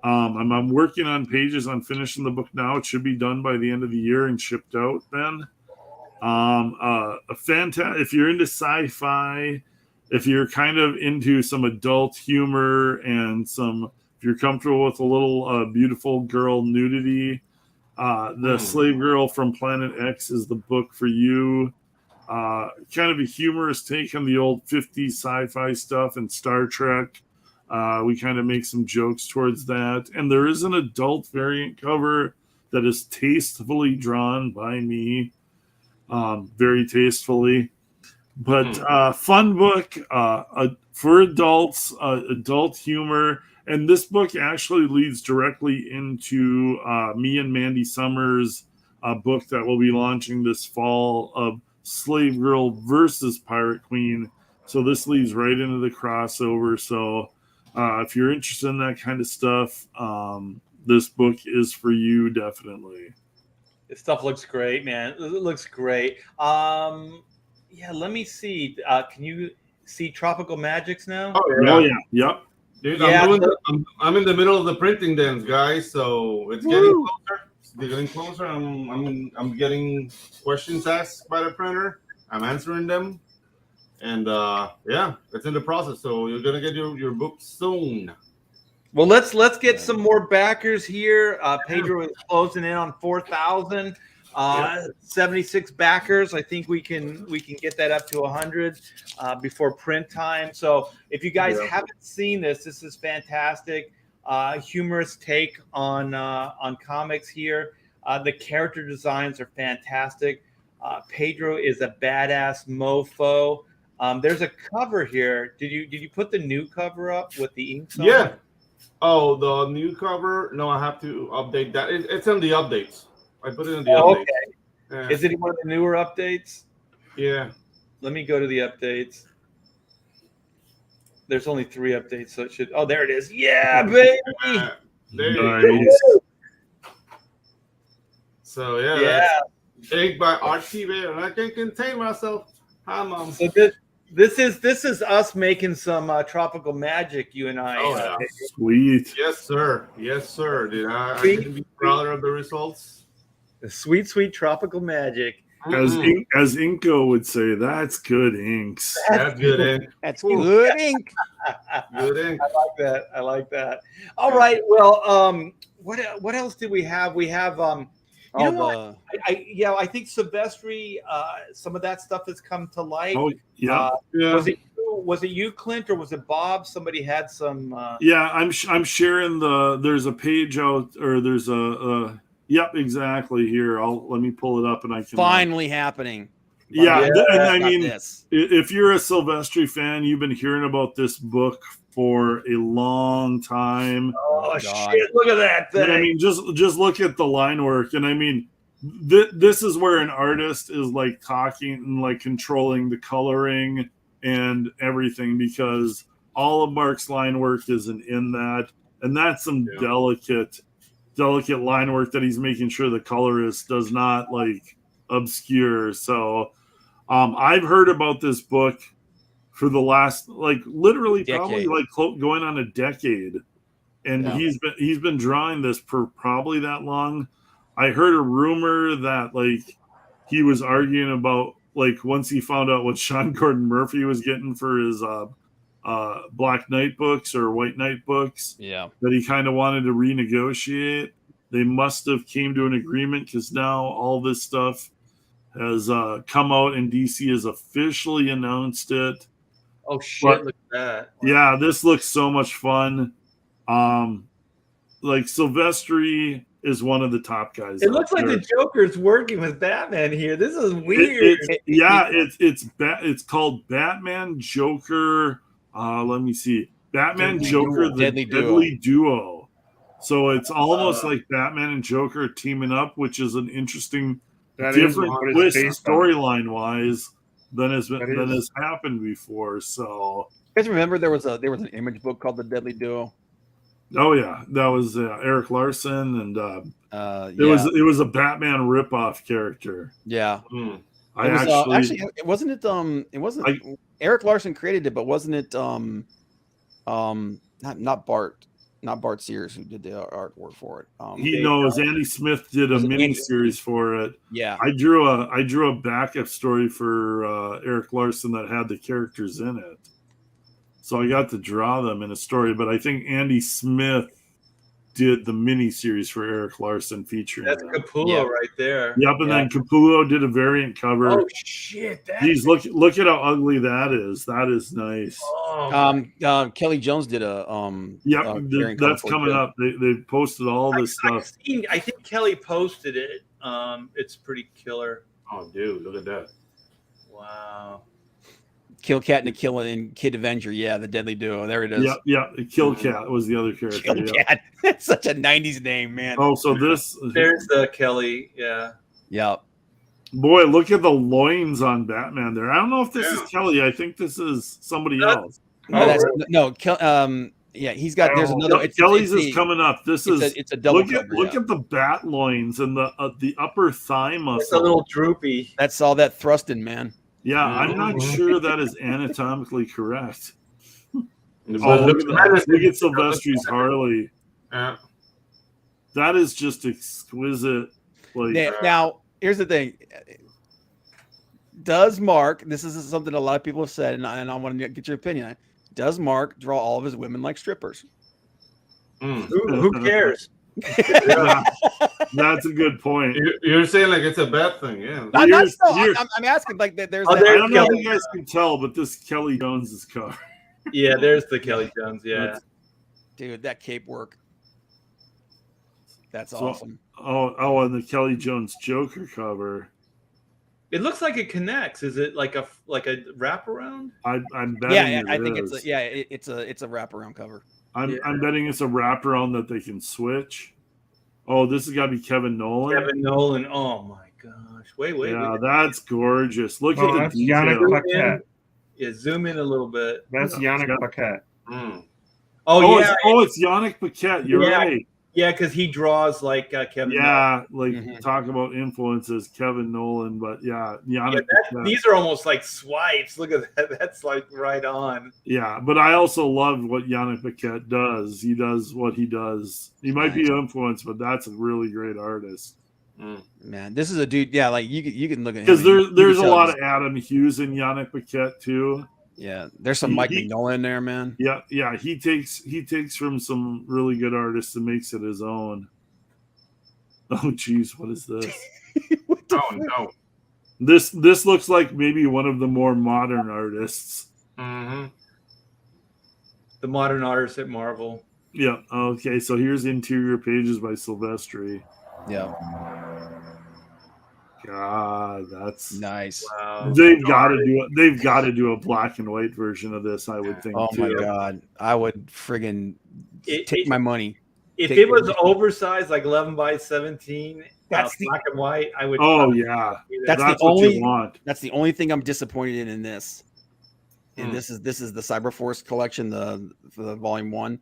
I'm working on pages on finishing the book now. It should be done by the end of the year and shipped out then. If you're into sci-fi, if you're kind of into some adult humor and if you're comfortable with a little beautiful girl nudity, The Slave Girl from Planet X is the book for you. Kind of a humorous take on the old 50s sci-fi stuff and Star Trek. We kind of make some jokes towards that. And there is an adult variant cover that is tastefully drawn by me. Very tastefully. But fun book for adults, adult humor. And this book actually leads directly into me and Mandy Summers' book that we'll be launching this fall of Slave Girl versus Pirate Queen. So this leads right into the crossover. So if you're interested in that kind of stuff, this book is for you, definitely. This stuff looks great, man. It looks great. Yeah, let me see. Can you see Tropical Magics now? Oh yeah. Yep. Dude, Yeah, I'm in the middle of the printing dance, guys. So it's getting closer. It's getting closer. I'm getting questions asked by the printer. I'm answering them, and yeah, it's in the process. So you're gonna get your book soon. Well, let's get some more backers here. Pedro is closing in on 4,000. 76 backers. I think we can get that up to 100 before print time. So if you guys haven't seen this is fantastic. Humorous take on comics here. The character designs are fantastic. Pedro is a badass mofo. There's a cover here. Did you put the new cover up with the inks on it? Oh, the new cover? No, I have to update that. It's in the updates. I put it in the updates. Okay. Yeah. Is it one of the newer updates? Yeah. Let me go to the updates. There's only 3 updates, so it should. Oh, there it is. Yeah, baby. There you go. So yeah. Ink by RT, and I can't contain myself. Hi, Mom. So this is us making some tropical magic. You and I. Oh, yeah. Sweet. Yes, sir. Yes, sir. Dude, I can be prouder of the results. The sweet tropical magic. As Inko would say, that's good inks. That's good ink. That's good ink. Good ink. I like that. All right. Well, what else did we have? We have you know what? I think Silvestri, some of that stuff has come to light. Oh, yeah. Was it you, Clint, or was it Bob? Somebody had some. Yeah, I'm sharing there's a page out, or there's a. Yep, exactly. Here, let me pull it up, and I can finally happening. Yeah, and I mean, if you're a Silvestri fan, you've been hearing about this book for a long time. Oh shit! Look at that thing. And I mean, just look at the line work, and I mean, this is where an artist is like talking and like controlling the coloring and everything, because all of Mark's line work isn't in that, and that's some delicate line work that he's making sure the colorist does not like obscure. So I've heard about this book for the last literally probably going on a decade, and he's been drawing this for probably that long. I heard a rumor that he was arguing about once he found out what Sean Gordon Murphy was getting for his Black Knight books or White Knight books, that he kind of wanted to renegotiate. They must have came to an agreement, because now all this stuff has come out and DC has officially announced it. Oh shit! Look at that. Yeah, this looks so much fun. Silvestri is one of the top guys. It looks like the Joker's working with Batman here. This is weird. It's called Batman Joker. Let me see. Batman Joker, the Deadly Duo. So it's almost like Batman and Joker teaming up, which is an interesting, different twist storyline wise than has happened before. So you guys remember there was an Image book called The Deadly Duo? Oh yeah, that was Eric Larson, and it was a Batman ripoff character. Yeah, it wasn't Eric Larson created it, but wasn't it not Bart? not Bart Sears who did the artwork for it. He knows Andy Smith did a mini series for it. Yeah, I drew a backup story for Eric Larson that had the characters in it, so I got to draw them in a story. But I think Andy Smith did the mini series for Eric Larson featuring. That's Capullo right there. Yep, and then Capullo did a variant cover. Oh shit! Geez, look at how ugly that is. That is nice. Oh, Kelly Jones did a that's coming up. They posted all this stuff. I think Kelly posted it. It's pretty killer. Oh, dude, look at that! Wow. Kill Cat and Kid Avenger. Yeah, the Deadly Duo. There it is. Yeah. Kill Cat was the other character. Kill Cat. That's such a 90s name, man. Oh, so there's the Kelly. Yeah. Yep. Boy, look at the loins on Batman there. I don't know if this is Kelly. I think this is somebody else. He's got. There's another. Kelly's is coming up. It's a double. Look at the bat loins and the upper thigh muscle. It's a little droopy. That's all that thrusting, man. Yeah, I'm not sure that is anatomically correct. Look at Silvestri's Harley. That is just exquisite. Now, here's the thing. Does Mark, this is something a lot of people have said, and I want to get your opinion on it. Does Mark draw all of his women like strippers? Who cares? Yeah, that's a good point. You're saying like it's a bad thing, yeah. I'm asking like that. There's. I don't know if you guys can tell, but this Kelly Jones's cover. Yeah, there's the Kelly Jones. Yeah, dude, that cape work. That's awesome. And the Kelly Jones Joker cover. It looks like it connects. Is it like a wraparound? I'm betting. I think it's a wraparound cover. I'm betting it's a wraparound that they can switch. Oh, this has got to be Kevin Nolan. Kevin Nolan. Oh my gosh! Wait. Yeah, that's gorgeous. Look at the detail. Yeah, zoom in a little bit. That's Yannick Paquette. Oh yeah. It's Yannick Paquette. You're right. Yeah, because he draws like Kevin. Yeah, Nolan. Talk about influences, Kevin Nolan. But yeah, Yannick. These are almost like swipes. Look at that. That's like right on. Yeah, but I also love what Yannick Paquette does. He does what he does. He might be influenced, but that's a really great artist. Man, this is a dude. Yeah, like you can look at him because there's a lot of Adam Hughes in Yannick Paquette too. Yeah, there's some Mike Mignola in there, man. Yeah. He takes from some really good artists and makes it his own. Oh, geez, what is this? No. This looks like maybe one of the more modern artists. Mm-hmm. The modern artists at Marvel. Yeah. Okay. So here's interior pages by Silvestri. Yeah. God, that's nice. Wow. They've got to do a black and white version of this, I would think. Oh my God, I would friggin' take my money. If it was oversized, like 11 by 17, that's black and white, I would. Oh yeah, that's the only. You want. That's the only thing I'm disappointed in this. And this is the Cyberforce collection, the volume 1.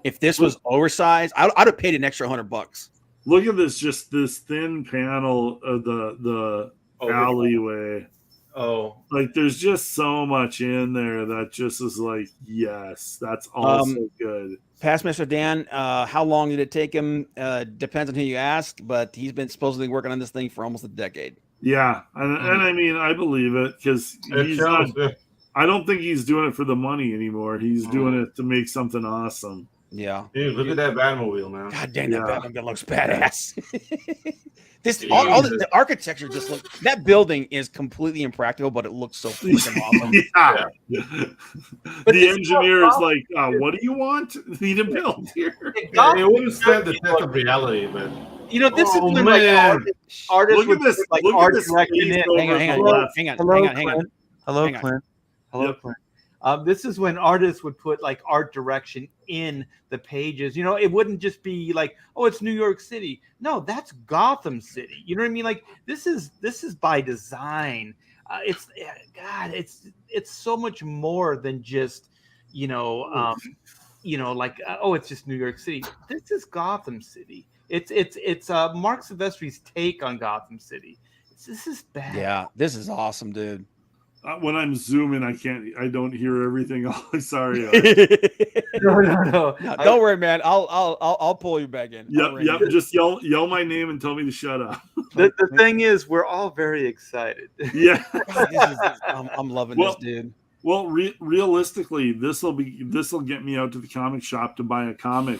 If this was oversized, I'd have paid an extra $100. Look at this, just this thin panel of the alleyway. Oh, like there's just so much in there that just is like, yes, that's also good. Past Mr. Dan, how long did it take him? Depends on who you ask, but he's been supposedly working on this thing for almost a decade. Yeah, and I mean, I believe it because he's not. I don't think he's doing it for the money anymore. He's doing it to make something awesome. Yeah. Dude, look at that Batmobile, man. God dang, that Batmobile looks badass. All the architecture just looks. That building is completely impractical, but it looks so freaking awesome. The engineer is like, "What do you want me to build here?" It wouldn't stand the test of reality, but this is when artists look at this. Like look art at this. Hang on. Hello, Clint. Hello, Clint. This is when artists would put like art direction in the pages. It wouldn't just be like, oh, it's New York City. No, that's Gotham City. You know what I mean? Like this is by design. It's so much more than just like it's just New York City. This is Gotham City. It's Mark Silvestri's take on Gotham City. This is bad. Yeah, this is awesome, dude. When I'm zooming, I don't hear everything. Oh, sorry. No. Don't worry, man. I'll pull you back in. Yep. Just yell my name and tell me to shut up. The thing is, we're all very excited. Yeah. I'm loving this, dude. Well, realistically, this will get me out to the comic shop to buy a comic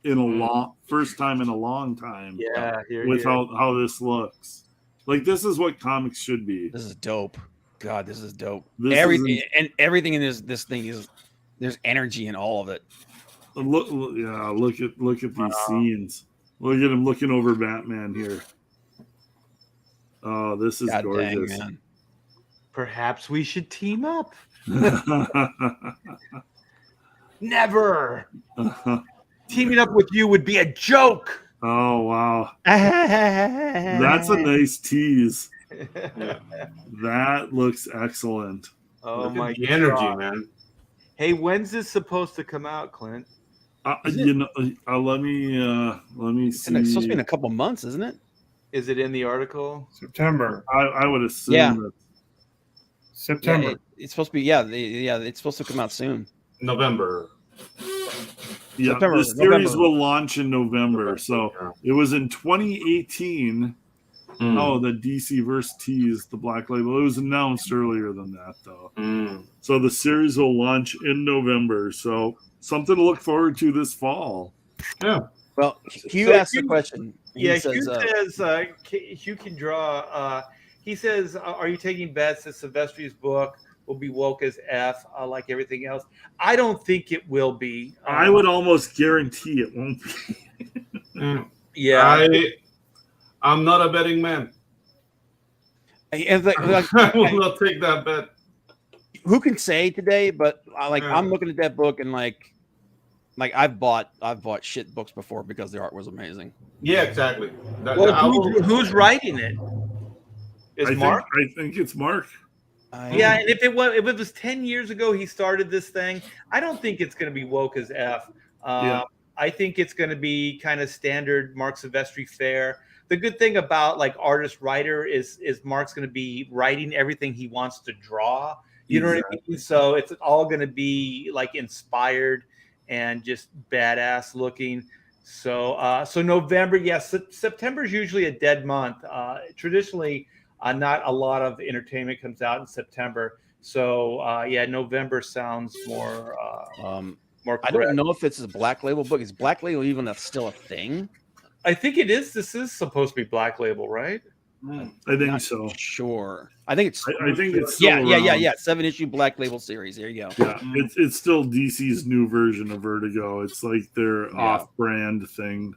in first time in a long time. Yeah, with how this looks. Like, this is what comics should be. This is dope. God, this is dope. Everything in this thing is, there's energy in all of it. Look at these scenes. Look at him looking over Batman here. Oh, this is gorgeous. Dang, man. Perhaps we should team up. Never. Teaming up with you would be a joke. Oh, wow. That's a nice tease. That looks excellent. Oh, my God. Energy, man. Hey, when's this supposed to come out, Clint? Let me see. It's supposed to be in a couple months, isn't it? Is it in the article? September. I would assume. Yeah. September. Yeah, it's supposed to be. Yeah, it's supposed to come out soon. November. Yeah, the series will launch in November. So it was in 2018. Oh, the DC verse teased the Black Label. It was announced earlier than that, though. So the series will launch in November. So something to look forward to this fall. Yeah. Well, Hugh asked the question. Yeah, Hugh says Hugh can draw. He says, "Are you taking bets that Silvestri's book will be woke as F, like everything else?" I don't think it will be. I would almost guarantee it won't be. Yeah. I'm not a betting man. I will not take that bet. Who can say today? But I'm looking at that book and like I've bought shit books before because the art was amazing. Yeah, exactly. Who's writing it? Is Mark? I think it's Mark. Yeah, and if it was 10 years ago he started this thing, I don't think it's going to be woke as F. I think it's going to be kind of standard Mark Silvestri fare. The good thing about like artist writer is Mark's going to be writing everything he wants to draw. You know what I mean? So it's all going to be like inspired and just badass looking. So November, yes, September is usually a dead month. Traditionally, not a lot of entertainment comes out in September. So November sounds more. More. I don't know if it's a Black Label book. Is Black Label even still a thing? I think it is. This is supposed to be Black Label, right? I think so. Sure. I think it's. I think it's. Still around. 7-issue Black Label series. There you go. Yeah, it's still DC's new version of Vertigo. It's like their off-brand thing.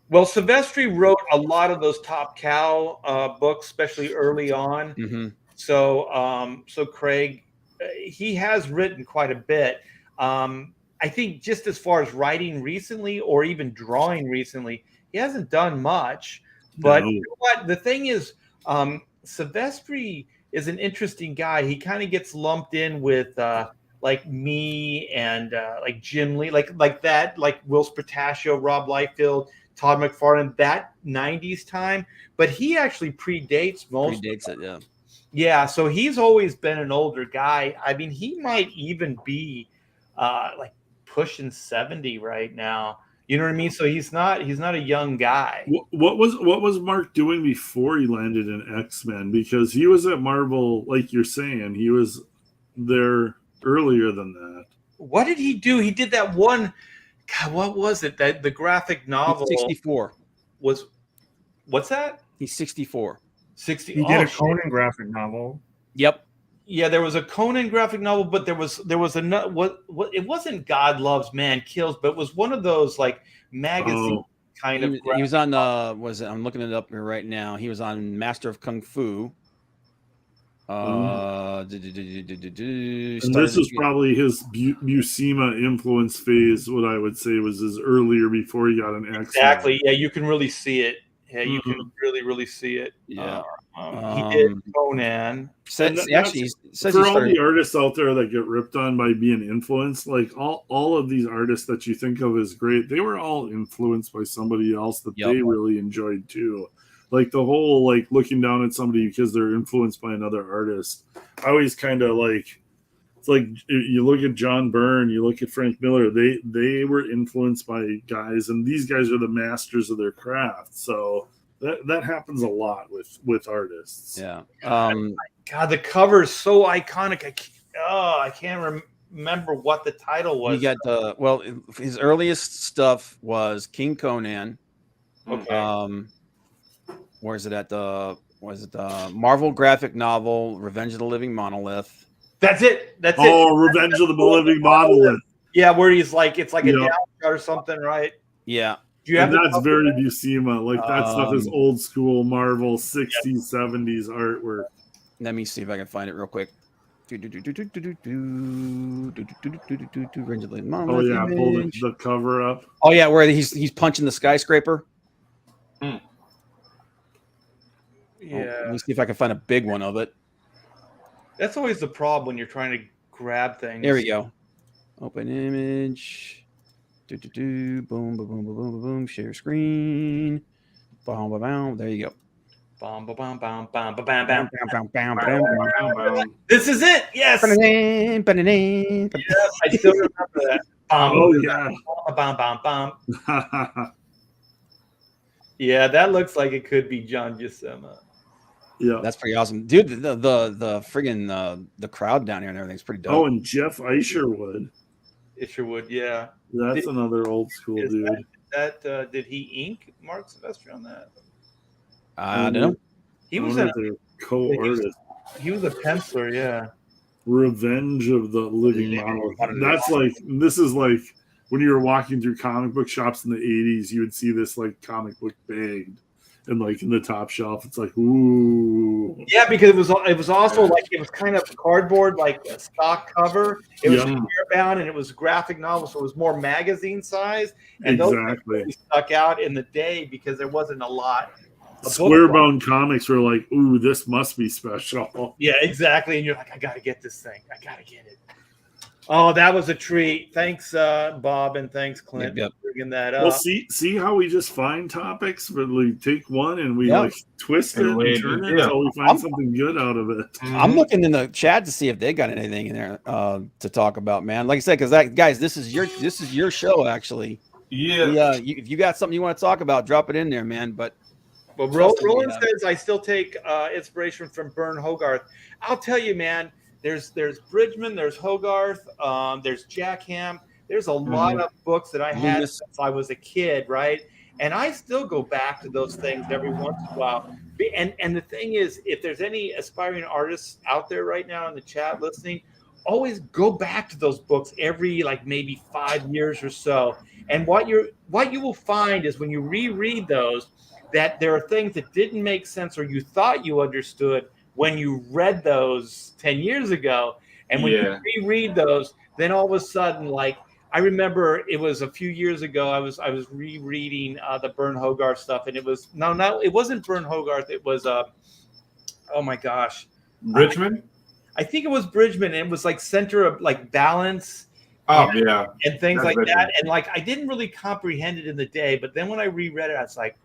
Well, Silvestri wrote a lot of those Top Cow books, especially early on. Mm-hmm. So Craig, he has written quite a bit. I think just as far as writing recently or even drawing recently, he hasn't done much. But you know what? The thing is, Silvestri is an interesting guy. He kind of gets lumped in with like me and like Jim Lee, like that, like Will Preshow, Rob Liefeld, Todd McFarlane, that 90s time. But he actually predates most. Predates it, yeah. Yeah, so he's always been an older guy. I mean, he might even be like pushing 70 right now. You know what I mean? So he's not a young guy. What was Mark doing before he landed in X-Men? Because he was at Marvel, like you're saying, he was there earlier than that. What did he do? He did that one. God, what was it? That the graphic novel. He's 64. What's that? He's 64. 60. He did a Conan graphic novel. Yep. Yeah, there was a Conan graphic novel, but there was what it wasn't God Loves Man Kills, but it was one of those like magazine kind of. He was on I'm looking it up here right now. He was on Master of Kung Fu. And this is probably his Buscema influence phase. What I would say was his earlier before he got an X-Men. Exactly. Yeah, you can really see it. Yeah, you can really see it. Yeah. He did Conan. For all the artists out there that get ripped on by being influenced, like all of these artists that you think of as great, they were all influenced by somebody else that they really enjoyed too. Like the whole like looking down at somebody because they're influenced by another artist. I always kind of like, it's like you look at John Byrne, you look at Frank Miller. They were influenced by guys, and these guys are the masters of their craft. So that happens a lot with artists. Yeah. God, the cover is so iconic. I can't remember what the title was. He got his earliest stuff was King Conan. Okay. Where's it at? Marvel graphic novel Revenge of the Living Monolith. That's it. Revenge of the Living Monolith. Yeah, where he's like, it's like a down or something, right? Yeah. That's very Buscema. Like that stuff is old school Marvel 60s, 70s artwork. Let me see if I can find it real quick. Oh yeah, pull the cover up. Oh yeah, where he's punching the skyscraper. Yeah. Let me see if I can find a big one of it. That's always the problem when you're trying to grab things. There we go. Open image. Boom, boom, boom, boom, boom, boom. Share screen. Boom, boom, boom. There you go. Bam, bam, bam, bam, bam, bam, bam, Bam, bam, bam. This is it. Yes. Yes, I still remember that. Oh yeah. Bam, bam, bam. Yeah, that looks like it could be John Buscema. Yeah, that's pretty awesome, dude. The friggin' the crowd down here and everything's pretty dope. Oh, and Jeff Isherwood. Isherwood, yeah. That's another old school dude. Did he ink Mark Silvestri on that? I don't know. He was a co-artist. He was a penciler, yeah. Revenge of the Living Monolith. This is like when you were walking through comic book shops in the 80s, you would see this like comic book bagged. And like in the top shelf, it's like, ooh. Yeah, because it was also like it was kind of cardboard, like a stock cover. It was bound and it was graphic novel, so it was more magazine size. And those really stuck out in the day because there wasn't a lot. Square-bound comics were like, ooh, this must be special. Yeah, exactly. And you're like, I gotta get this thing. I gotta get it. Oh, that was a treat. Thanks, Bob, and thanks, Clint, for bringing that up. Well, see how we just find topics, but we take one and we like twist it and turn it until we find something good out of it. I'm looking in the chat to see if they got anything in there to talk about, man. Like I said, because guys, this is your show, actually. Yeah. If you got something you want to talk about, drop it in there, man. But Roland says I still take inspiration from Byrne Hogarth. I'll tell you, man. There's Bridgman, there's Hogarth, there's Jack Ham. There's a lot of books that I had since I was a kid, right? And I still go back to those things every once in a while. And the thing is, if there's any aspiring artists out there right now in the chat listening, always go back to those books every like maybe 5 years or so. And what you will find is when you reread those, that there are things that didn't make sense or you thought you understood when you read those 10 years ago. And when you reread those, then all of a sudden, like I remember it was a few years ago, I was rereading the Byrne Hogarth stuff, and it was it wasn't Byrne Hogarth, it was oh my gosh, Bridgman. I think it was Bridgman, and it was like center of like balance. And things like that. And like I didn't really comprehend it in the day, but then when I reread it, I was like,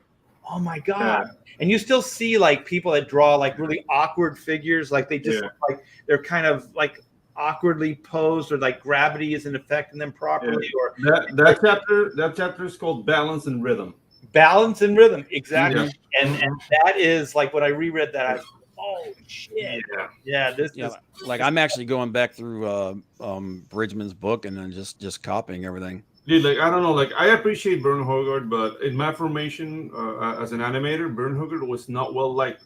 oh my God. And you still see like people that draw like really awkward figures, like they just look like they're kind of like awkwardly posed, or like gravity isn't affecting them properly. Or that chapter is called Balance and Rhythm. Balance and Rhythm, exactly. And that is like when I reread that, I was, oh shit. This is like I'm actually going back through Bridgman's book and then just copying everything. Dude, like I don't know, like I appreciate Byrne Hogarth, but in my formation as an animator, Byrne Hogarth was not well liked.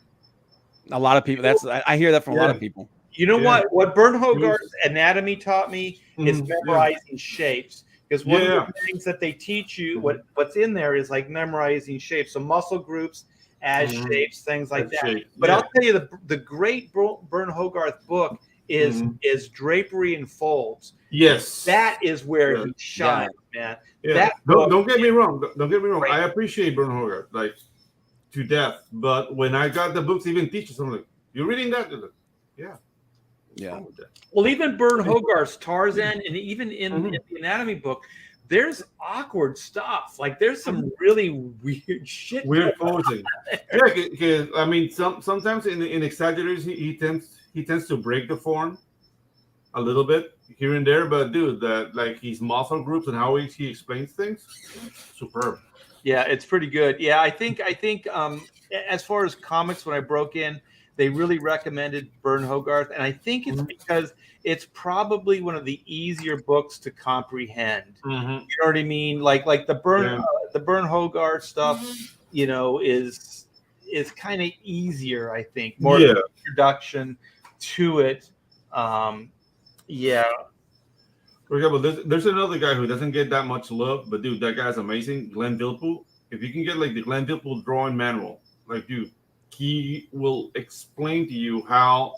A lot of people. I hear that from a lot of people. You know what Byrne Hogarth's anatomy taught me is memorizing shapes. Because one of the things that they teach you, what's in there is like memorizing shapes. So muscle groups, as shapes, things like that. But I'll tell you, the great Byrne Hogarth book is Drapery and Folds. Yes, that is where he shines, man. Yeah. Don't get me wrong. Don't get me wrong. I appreciate Byrne Hogarth like to death. But when I got the books, even teachers, I'm like, "You're reading that?" Like, yeah. Well, even Byrne Hogarth's Tarzan, and even in the anatomy book, there's awkward stuff. Like there's some really weird shit. Weird posing. Yeah, because I mean, sometimes in Exaggerators he tends to break the form a little bit here and there, but dude, that like his muscle groups and how he explains things, superb. Yeah, it's pretty good. Yeah, I think as far as comics, when I broke in, they really recommended Bern Hogarth, and I think it's because it's probably one of the easier books to comprehend. Mm-hmm. You know what I mean? Like the Bern Hogarth stuff, you know, is kind of easier. I think more of an introduction to it. Yeah. For example, there's another guy who doesn't get that much love, but dude, that guy's amazing. Glenn Vilpool. If you can get like the Glenn Vilpool drawing manual, like dude, he will explain to you how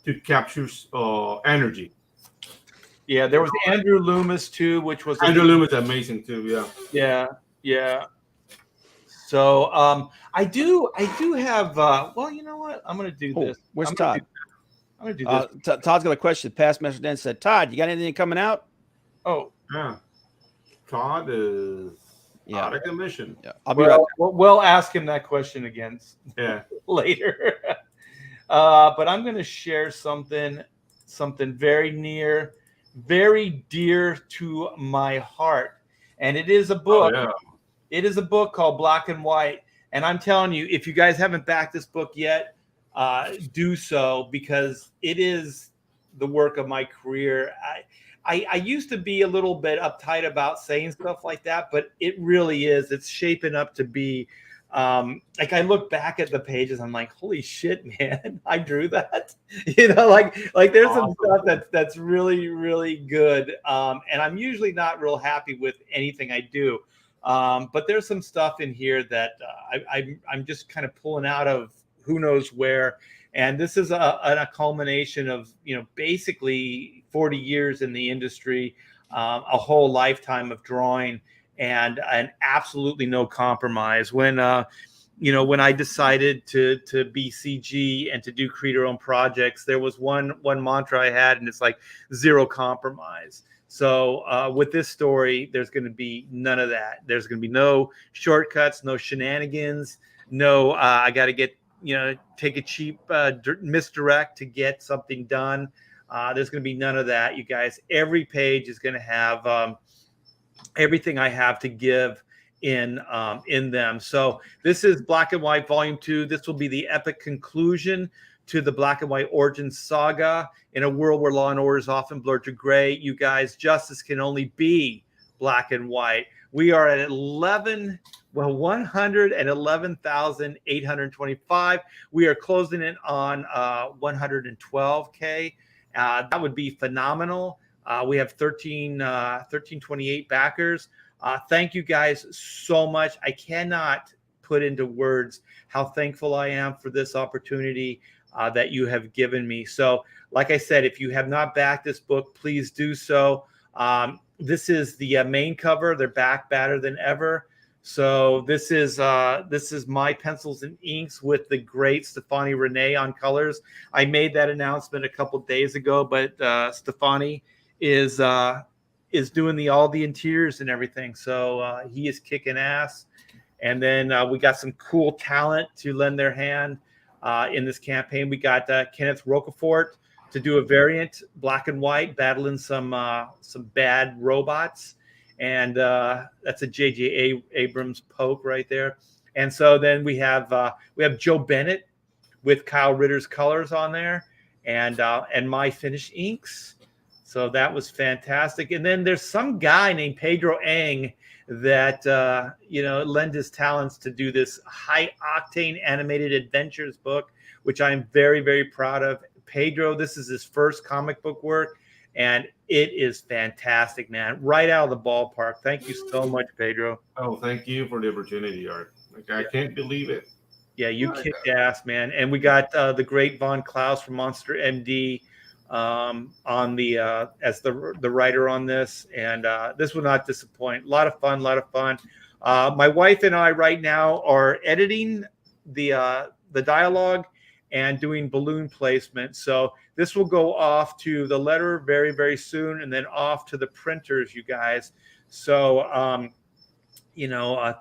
to capture energy. Yeah, there was Andrew Loomis too, which was Andrew Loomis amazing too. Yeah. So I do have. Well, you know what? I'm gonna do this. Where's Todd? I'm gonna do this. Todd's got a question. Past Master Dan said, "Todd, you got anything coming out?" Oh, yeah. Todd is out of commission. Yeah, I'll be right back. We'll ask him that question again. Yeah, later. But I'm gonna share something very dear to my heart, and it is a book. Oh, yeah. It is a book called Black and White, and I'm telling you, if you guys haven't backed this book yet, do so, because it is the work of my career. I used to be a little bit uptight about saying stuff like that, but it really is. It's shaping up to be like, I look back at the pages, I'm like, holy shit, man, I drew that. You know, like there's some stuff that's really, really good. And I'm usually not real happy with anything I do. But there's some stuff in here that I'm just kind of pulling out of who knows where. And this is a culmination of, you know, basically 40 years in the industry, a whole lifetime of drawing, and absolutely no compromise. When I decided to be CG and to do creator-owned projects, there was one mantra I had, and it's like zero compromise. So with this story, there's going to be none of that. There's going to be no shortcuts, no shenanigans, no I got to get, take a cheap misdirect to get something done. There's going to be none of that, you guys. Every page is going to have everything I have to give in them. So this is Black and White Volume 2. This will be the epic conclusion to the Black and White origin saga. In a world where law and order is often blurred to gray, you guys, justice can only be black and white. We are at 111,825. We are closing in on 112K. That would be phenomenal. We have 1328 backers. Thank you guys so much. I cannot put into words how thankful I am for this opportunity that you have given me. So, like I said, if you have not backed this book, please do so. This is the main cover. They're back badder than ever. So this is my pencils and inks with the great Stefani Renee on colors. I made that announcement a couple days ago, but Stefani is doing all the interiors and everything. So he is kicking ass. And then we got some cool talent to lend their hand in this campaign. We got Kenneth Rocafort to do a variant, black and white, battling some bad robots. And that's a J.J. Abrams poke right there. And so then we have Joe Bennett with Kyle Ritter's colors on there, and my finished inks. So that was fantastic. And then there's some guy named Pedro Ang that lent his talents to do this high octane animated adventures book, which I'm very, very proud of. Pedro, this is his first comic book work, and it is fantastic, man. Right out of the ballpark. Thank you so much, Pedro. Oh, thank you for the opportunity, Art. I can't believe it. Yeah, you kicked ass, man. And we got the great Von Klaus from Monster MD on the as the writer on this, and this will not disappoint. A lot of fun. My wife and I right now are editing the dialogue and doing balloon placement. So this will go off to the letter very, very soon, and then off to the printers, you guys. So,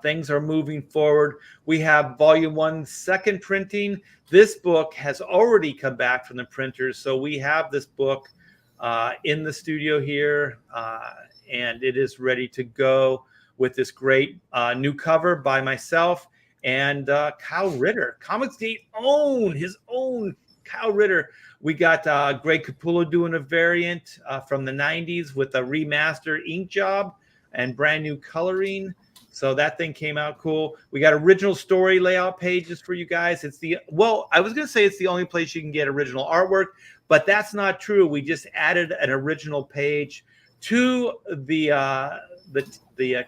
things are moving forward. We have Volume 1 second printing. This book has already come back from the printers. So we have this book in the studio here, and it is ready to go with this great new cover by myself and Kyle Ritter. Comics Gate his own Kyle Ritter. We got Greg Capullo doing a variant from the 90s with a remaster ink job and brand new coloring. So that thing came out cool. We got original story layout pages for you guys. I was going to say it's the only place you can get original artwork, but that's not true. We just added an original page to the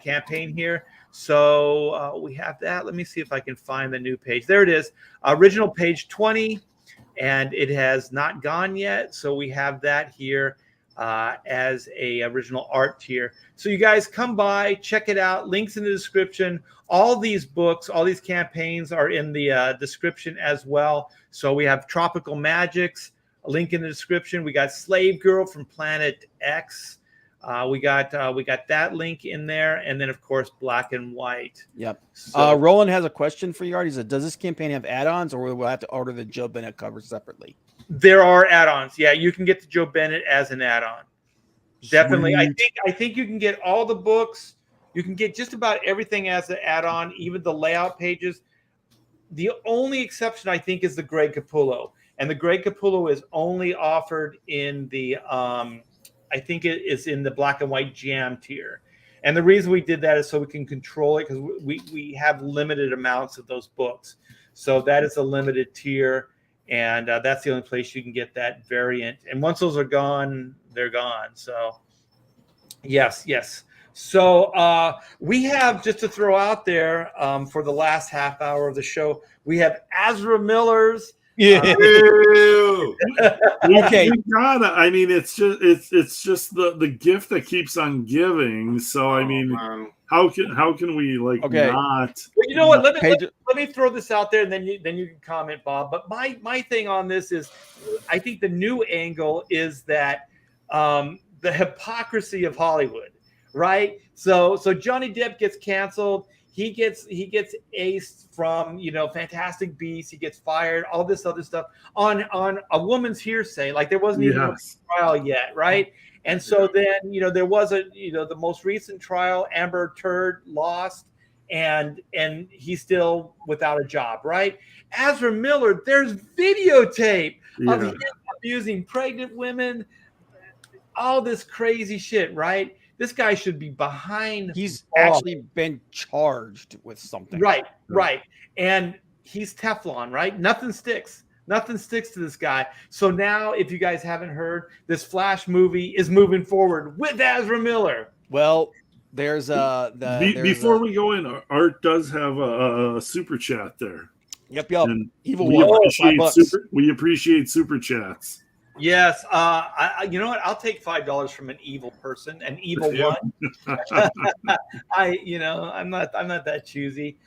campaign here. So we have that. Let me see if I can find the new page. There it is. Original page 20, and it has not gone yet. So we have that here as a original art tier. So you guys come by, check it out. Links in the description. All these books, all these campaigns are in the description as well. So we have Tropical Magics, a link in the description. We got Slave Girl from Planet X. We got that link in there, and then of course Black and White. Yep. So, Roland has a question for you, Art. He said, "Does this campaign have add-ons, or will I have to order the Joe Bennett cover separately?" there are add-ons. Yeah, you can get the Joe Bennett as an add-on. Definitely. I think you can get all the books. You can get just about everything as an add-on, even the layout pages. The only exception, I think, is the Greg Capullo. And the Greg Capullo is only offered in the I think it is in the Black and White Jam tier. And the reason we did that is so we can control it, because we have limited amounts of those books. So that is a limited tier, and that's the only place you can get that variant. And once those are gone, they're gone. So yes. So we have, just to throw out there for the last half hour of the show, we have Ezra Miller's. Yeah. Okay. You gotta. I mean, it's just the gift that keeps on giving. So I mean, how can we not? Well, you know what? Let me throw this out there, and then you can comment, Bob. But my thing on this is, I think the new angle is that the hypocrisy of Hollywood, right? So Johnny Depp gets canceled. He gets aced from Fantastic Beasts. He gets fired. All this other stuff on a woman's hearsay. Like there wasn't even a trial yet, right? And so then there was the most recent trial. Amber Turd lost, and he's still without a job, right? Ezra Miller, there's videotape of him abusing pregnant women. All this crazy shit, right? This guy should be behind. He's actually been charged with something. Right. And he's Teflon, right? Nothing sticks to this guy. So now, if you guys haven't heard, this Flash movie is moving forward with Ezra Miller. Well, there's before we go in, Art does have a super chat there. Yep. And Evil we appreciate super chats. Yes, you know what? I'll take $5 from an evil person, an evil one. I'm not that choosy.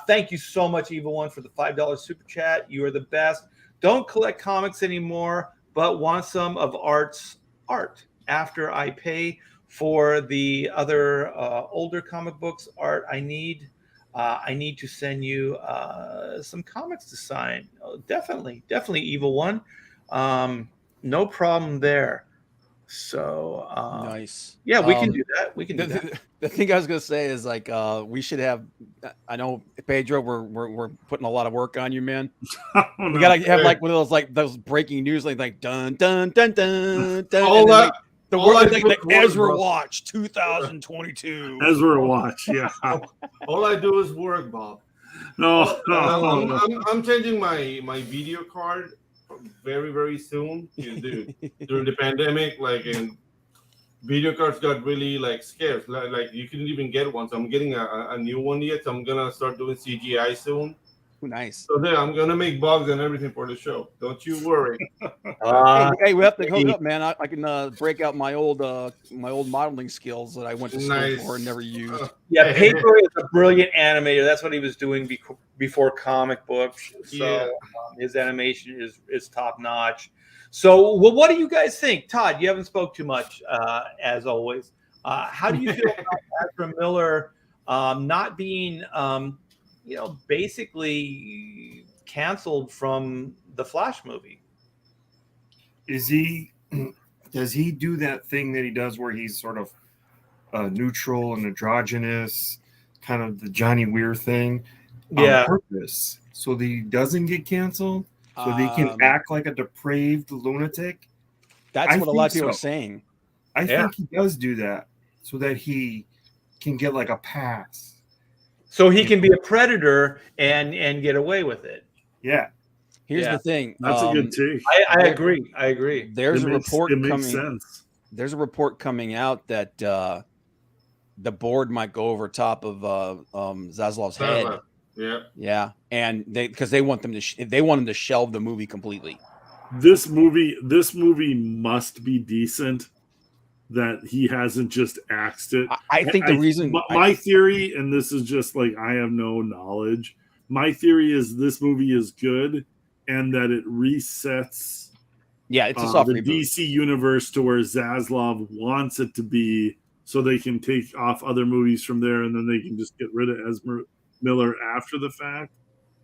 Thank you so much, Evil One, for the $5 super chat. You are the best. Don't collect comics anymore, but want some of Art's art after I pay for the other older comic books. Art, I need to send you some comics to sign. Oh, definitely, Evil One. No problem there. So nice. Yeah, we can do that. We can do that. The thing I was gonna say is we should have. I know, Pedro, we're putting a lot of work on you, man. We gotta have one of those breaking news like dun dun dun dun dun. All that. The word like Ezra Watch 2022. Ezra Watch, yeah. All I do is work, Bob. No. I'm changing my video card very, very soon. Dude, during the pandemic, and video cards got really scarce. Like you couldn't even get one. So I'm getting a new one yet. So I'm gonna start doing CGI soon. Nice. So there, I'm gonna make bugs and everything for the show. Don't you worry. Hey, we have to hook up, man. I can break out my old modeling skills that I went to school for and never used. Yeah, Pedro is a brilliant animator. That's what he was doing before comic books. So his animation is top notch. So, well, what do you guys think, Todd? You haven't spoke too much, as always. How do you feel about Ezra Miller not being, basically canceled from the Flash movie? Does he do that thing that he does where he's sort of neutral and androgynous, kind of the Johnny Weir thing, on purpose, so that he doesn't get canceled, so that he can act like a depraved lunatic? That's what a lot of people are saying. I think he does do that so that he can get like a pass. So he can be a predator and get away with it. Yeah. Here's the thing. That's a good take. I agree. There's a report coming. It makes sense. There's a report coming out that the board might go over top of Zaslav's head. Yeah, and they want them to they want him to shelve the movie completely. This movie must be decent. That he hasn't just axed it. I think the reason my theory, and this is just like I have no knowledge. My theory is this movie is good, and that it resets. Yeah, it's a soft the reboot. DC universe to where Zaslav wants it to be, so they can take off other movies from there, and then they can just get rid of Ezra Miller after the fact.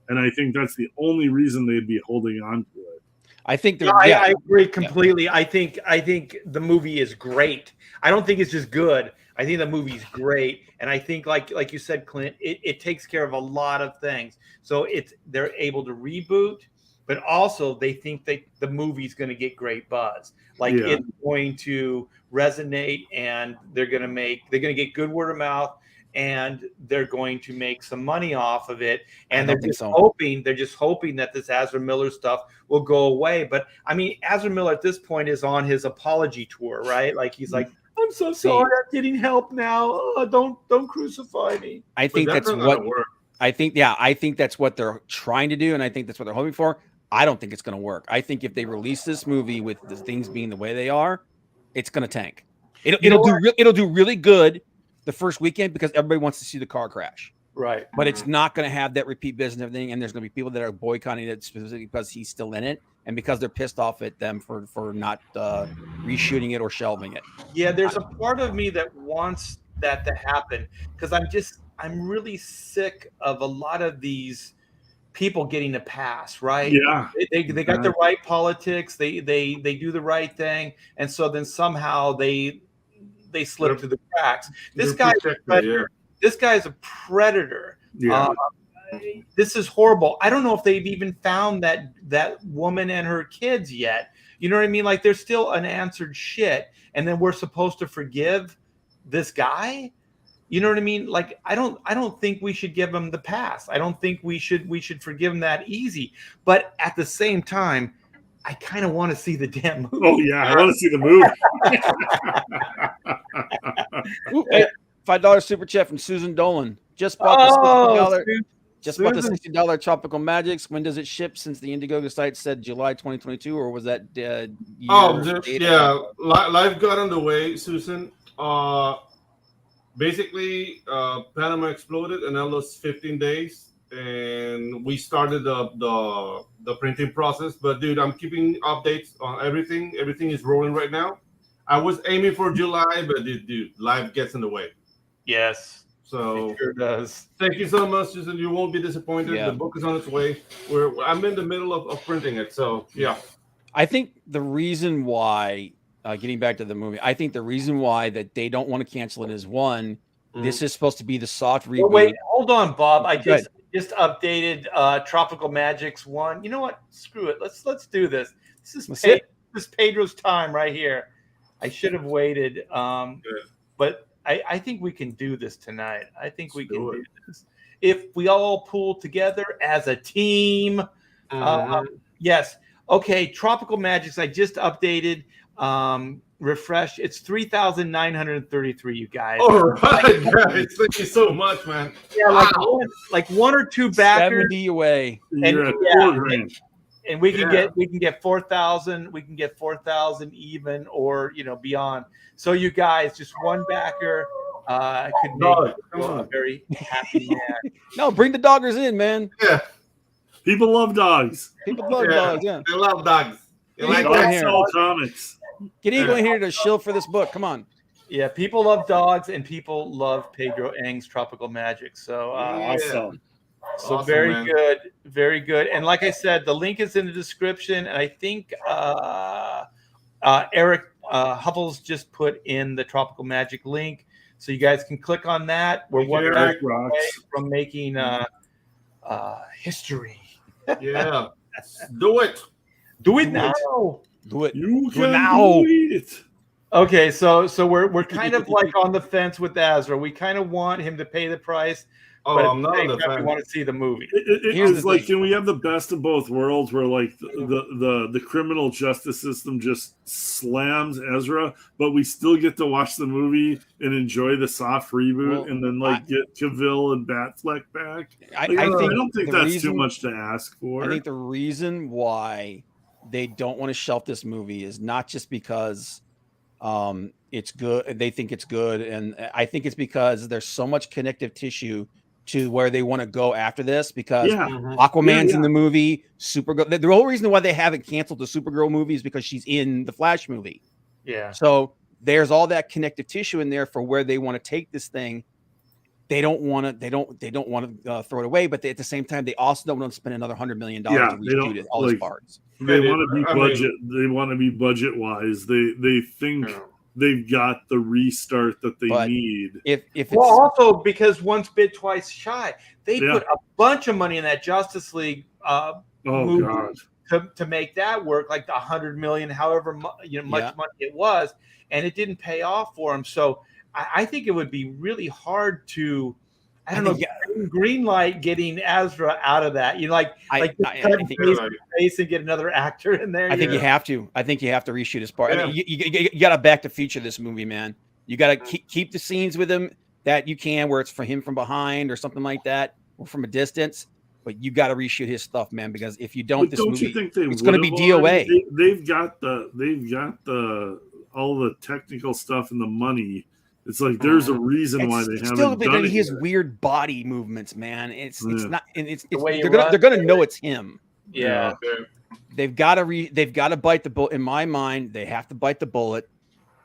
And I think that's the only reason they'd be holding on to it. I think I agree completely. Yeah. I think the movie is great. I don't think it's just good. I think the movie's great, and I think like you said, Clint, it takes care of a lot of things. So they're able to reboot, but also they think the movie's going to get great buzz. It's going to resonate, and they're going to get good word of mouth, and they're going to make some money off of it. And they're just hoping that this Ezra Miller stuff will go away. But I mean, Ezra Miller at this point is on his apology tour, right? Like he's like, I'm so sorry, I'm getting help now. Oh, don't crucify me. I think that's what I think that's what they're trying to do, and I think that's what they're hoping for. I don't think it's going to work. I think if they release this movie with the things being the way they are, it's going to tank. It'll do really good the first weekend because everybody wants to see the car crash. Right. But it's not going to have that repeat business and everything. And there's going to be people that are boycotting it specifically because he's still in it and because they're pissed off at them for not reshooting it or shelving it. Yeah, there's a part of me that wants that to happen because I'm really sick of a lot of these people getting a pass, right? Yeah. They got the right politics. They do the right thing. And so then somehow they slip through the cracks. This guy's a predator. Yeah. This is horrible. I don't know if they've even found that woman and her kids yet. You know what I mean? Like there's still unanswered shit, and then we're supposed to forgive this guy. You know what I mean? Like I don't think we should give him the pass. I don't think we should forgive him that easy. But at the same time, I kind of want to see the damn movie. Oh yeah, I want to see the movie. Hey, $5 super chat from Susan Dolan. Just bought the $60. Just bought the $60 Tropical Magics. When does it ship? Since the Indiegogo site said July 2022, or was that? Life got underway, Susan. Basically, Panama exploded in almost 15 days, and we started the printing process. But dude, I'm keeping updates on everything. Everything is rolling right now. I was aiming for July, but dude, life gets in the way. Yes. So it sure does. Thank you so much, Susan. You won't be disappointed. Yeah. The book is on its way. I'm in the middle of printing it. So yeah. I think the reason why, getting back to the movie, I think the reason why that they don't want to cancel it is one, this is supposed to be the soft reboot. Wait, hold on, Bob. I just updated Tropical Magics 1. You know what? Screw it. Let's do this. This is Pedro's time right here. I should have waited. But I think we can do this tonight. I think we can do this. If we all pull together as a team. Yes. Okay, Tropical Magics, I just updated. Refresh. It's 3,933, you guys. All right, guys. Thank you so much, man. Yeah, like one or two backers. 70 away. And we can get 4,000. We can get 4,000 even, or beyond. So you guys, just one backer could make a very happy man. No, bring the doggers in, man. Yeah. People love dogs. People love dogs. Yeah, they love dogs. They like sell comics. Get Eagle in here to shill for this book. Come on. Yeah, people love dogs and people love Pedro Ng's Tropical Magic. So awesome. So Awesome, very man. good, very good. And like I said, the link is in the description. And I think Eric Huffles just put in the Tropical Magic link, so you guys can click on that. We're one back away from making history. Yeah, do it. Do it now. Do it. You Do it can now. do it. Okay, so we're kind of like on the fence with Azra. We kind of want him to pay the price. Oh, but I'm not on the we fence. want to see the movie. It's like, can we have the best of both worlds, where like the criminal justice system just slams Ezra, but we still get to watch the movie and enjoy the soft reboot, and then like get Cavill and Batfleck back? I don't think that's too much to ask for. I think the reason why they don't want to shelf this movie is not just because it's good, they think it's good, and I think it's because there's so much connective tissue to where they want to go after this, because Aquaman's in the movie, Supergirl. The whole reason why they haven't canceled the Supergirl movie is because she's in the Flash movie. Yeah. So there's all that connective tissue in there for where they want to take this thing. They don't want to. They don't want to throw it away, but at the same time, they also don't want to spend another $100 million to reshoot it, all these parts. They want to be budget. They want to be budget wise. They think they've got the restart that they need. If it's, also because once bit twice shy, they put a bunch of money in that Justice League movie to make that work, like the $100 million, however much money it was, and it didn't pay off for them. So I think it would be really hard to, green light getting Azra out of that. Face and get another actor in there. I think you have to. I think you have to reshoot his part. I mean, you got to Back to Future this movie, man. You got to keep the scenes with him that you can, where it's for him from behind or something like that, or from a distance. But you got to reshoot his stuff, man, because if you don't, this movie, it's going to be DOA. They've got all the technical stuff and the money. It's like there's a reason why they haven't done it. He has weird body movements, man. It's not, and it's they're gonna know it's him. Yeah. They've got to bite the bullet. In my mind, they have to bite the bullet.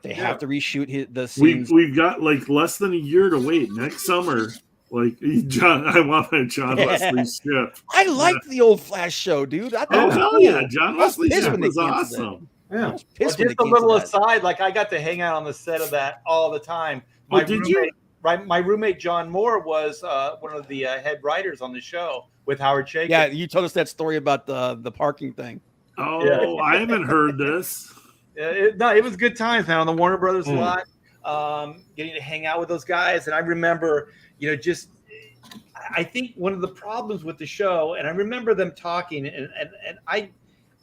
They have to reshoot the scenes. We've got like less than a year to wait. Next summer, like I want my John Wesley ship. I liked the old Flash show, dude. Hell yeah, John Wesley ship was awesome. Yeah. Just a little aside, like I got to hang out on the set of that all the time. My roommate John Moore was one of the head writers on the show with Howard Chaykin. Yeah, you told us that story about the parking thing. Oh, I haven't heard this. It was good times, man, on the Warner Brothers lot. Getting to hang out with those guys, and I remember, I think one of the problems with the show, and I remember them talking, and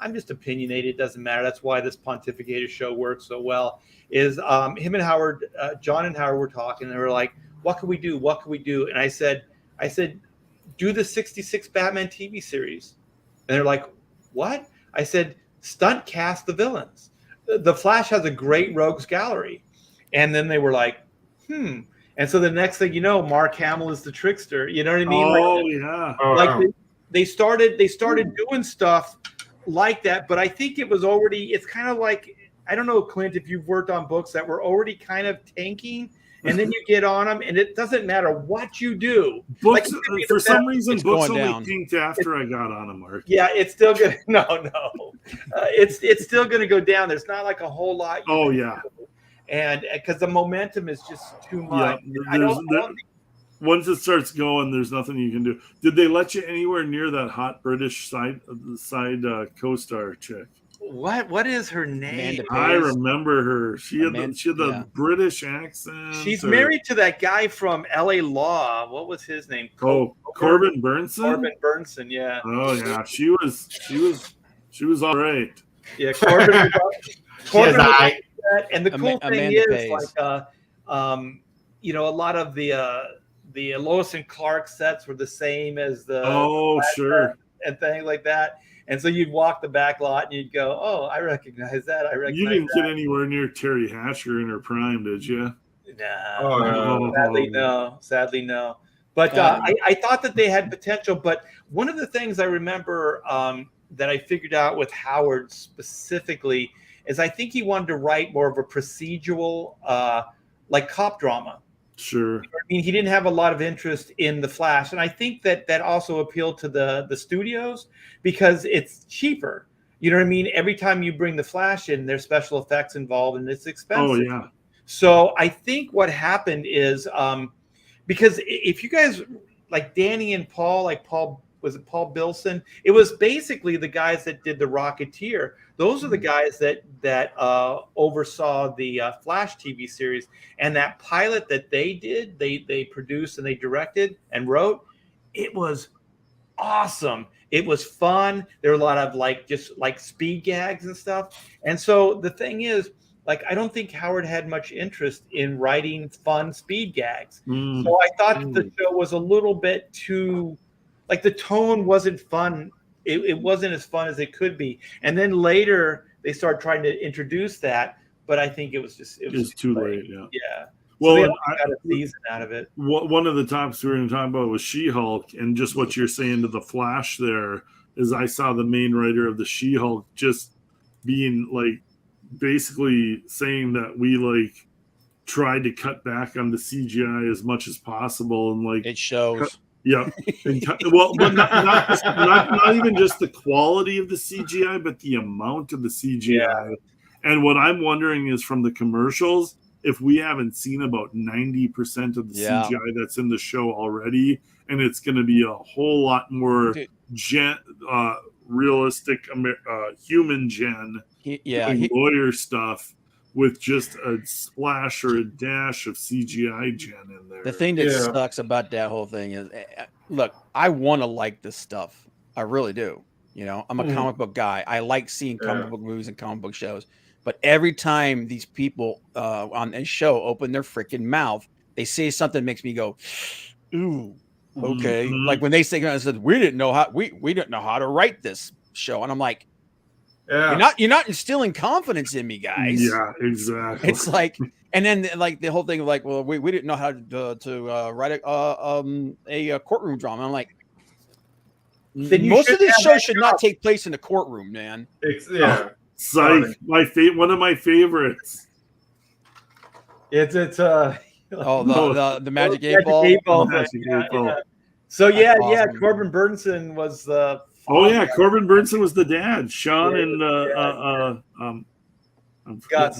I'm just opinionated. It doesn't matter. That's why this Pontificators show works so well. Is him and Howard, John and Howard were talking. And they were like, "What can we do? What can we do?" And I said, "Do the '66 Batman TV series." And they're like, "What?" I said, "Stunt cast the villains. The Flash has a great rogues gallery." And then they were like, "Hmm." And so the next thing you know, Mark Hamill is the trickster. You know what I mean? They started doing stuff like that, but I think it was already, it's kind of like, I don't know, Clint, if you've worked on books that were already kind of tanking, and then you get on them, and it doesn't matter what you do. Books, for some reason, books only tanked after I got on them, Mark. Yeah, it's still good. It's still going to go down. There's not like a whole lot. And because the momentum is just too much. Once it starts going, there's nothing you can do. Did they let you anywhere near that hot British side co-star chick? What is her name? I remember her. She had the British accent. She's married to that guy from LA Law. What was his name? Corbin Burnson. Corbin Burnson, yeah. Oh yeah, she was all right. Yeah, Corbin. And the cool thing is, like, a lot of the Lois and Clark sets were the same as the and things like that. And so you'd walk the back lot and you'd go, "Oh, I recognize that. You didn't get anywhere near Terry Hatcher in her prime, did you?" No. Sadly, no. But I thought that they had potential. But one of the things I remember that I figured out with Howard specifically is I think he wanted to write more of a procedural like cop drama. Sure. I mean, he didn't have a lot of interest in the Flash, and I think that also appealed to the studios because it's cheaper. You know what I mean? Every time you bring the Flash in, there's special effects involved, and it's expensive. Oh yeah. So I think what happened is because if you guys like Danny and Paul, like Paul, was it Paul Bilson? It was basically the guys that did the Rocketeer. Those are the guys that oversaw the Flash TV series, and that pilot that they did, they produced and they directed and wrote. It was awesome. It was fun. There were a lot of just speed gags and stuff. And so the thing is, like, I don't think Howard had much interest in writing fun speed gags. So I thought that the show was a little bit too, like, the tone wasn't fun. It wasn't as fun as it could be. And then later they started trying to introduce that, but I think it was too late. Yeah. Yeah. Well, so I got a season out of it. One of the topics we were going to talk about was She-Hulk, and just what you're saying to the Flash there is I saw the main writer of the She-Hulk just being like basically saying that we like tried to cut back on the CGI as much as possible, and like it shows. Yeah. Well, but not even just the quality of the CGI, but the amount of the CGI. Yeah. And what I'm wondering is from the commercials, if we haven't seen about 90% of the CGI that's in the show already, and it's going to be a whole lot more realistic human lawyer stuff with just a splash or a dash of CGI gen in there. The thing that sucks about that whole thing is, look, I want to like this stuff. I really do. You know, I'm a comic book guy. I like seeing comic book movies and comic book shows. But every time these people on a show open their freaking mouth, they say something that makes me go, ooh, okay. Like when they say, I said, we didn't know how to write this show. And I'm like, you're not instilling confidence in me, guys. Yeah, exactly. It's like, and then like the whole thing of like, well, we didn't know how to write a courtroom drama. I'm like, most of these shows should not take place in a courtroom, man. Psych, one of my favorites. It's the Magic 8 Ball. So awesome. Corbin Burnson was the. Corbin Burnson was the dad. Sean and Gus.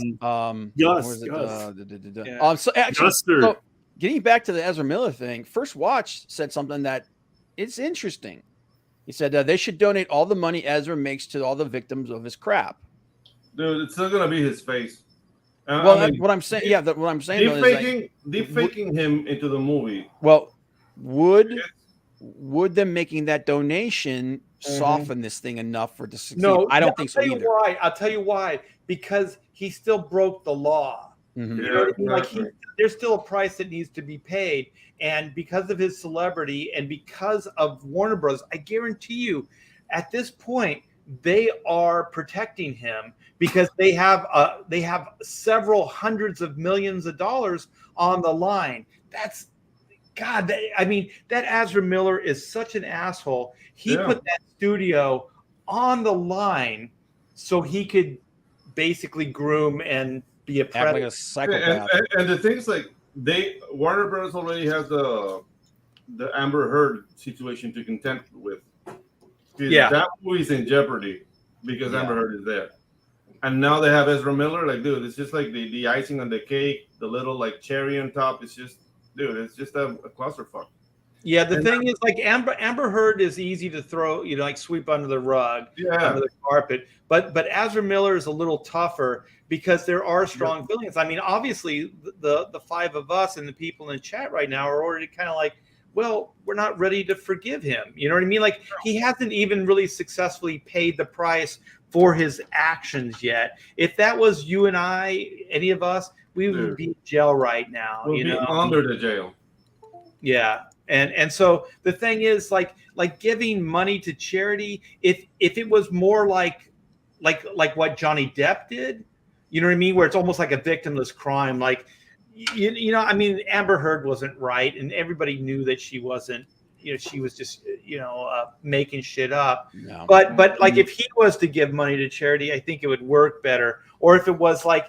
So actually, so getting back to the Ezra Miller thing, First Watch said something that it's interesting. He said they should donate all the money Ezra makes to all the victims of his crap. Dude, it's still gonna be his face. Well, I mean, what I'm saying, what I'm saying, deep faking him into the movie. Well, would them making that donation soften this thing enough for it to succeed? No, I don't think so either. I'll tell you why. Because he still broke the law. Mm-hmm. You know what I mean? Like there's still a price that needs to be paid, and because of his celebrity and because of Warner Bros., I guarantee you, at this point, they are protecting him because they have several hundreds of millions of dollars on the line. That's God. I mean, that Ezra Miller is such an asshole. He put that studio on the line so he could basically groom and be a predator. Like a psychopath. And the things like Warner Bros. Already has the Amber Heard situation to contend with. That movie's in jeopardy because Amber Heard is there. And now they have Ezra Miller. Like, dude, it's just like the icing on the cake, the little like cherry on top. It's just, dude, it's just a clusterfuck. Yeah, the thing is, like Amber Heard is easy to throw, like sweep under the rug, under the carpet. But Ezra Miller is a little tougher because there are strong feelings. I mean, obviously, the five of us and the people in the chat right now are already kind of like, well, we're not ready to forgive him. You know what I mean? Like, he hasn't even really successfully paid the price for his actions yet. If that was you and I, any of us, we would be in jail right now. We'll be under the jail. Yeah. And so the thing is, like giving money to charity, if it was more like what Johnny Depp did, you know what I mean, where it's almost like a victimless crime, like I mean, Amber Heard wasn't right, and everybody knew that she wasn't. She was just making shit up. No. But like if he was to give money to charity, I think it would work better. Or if it was like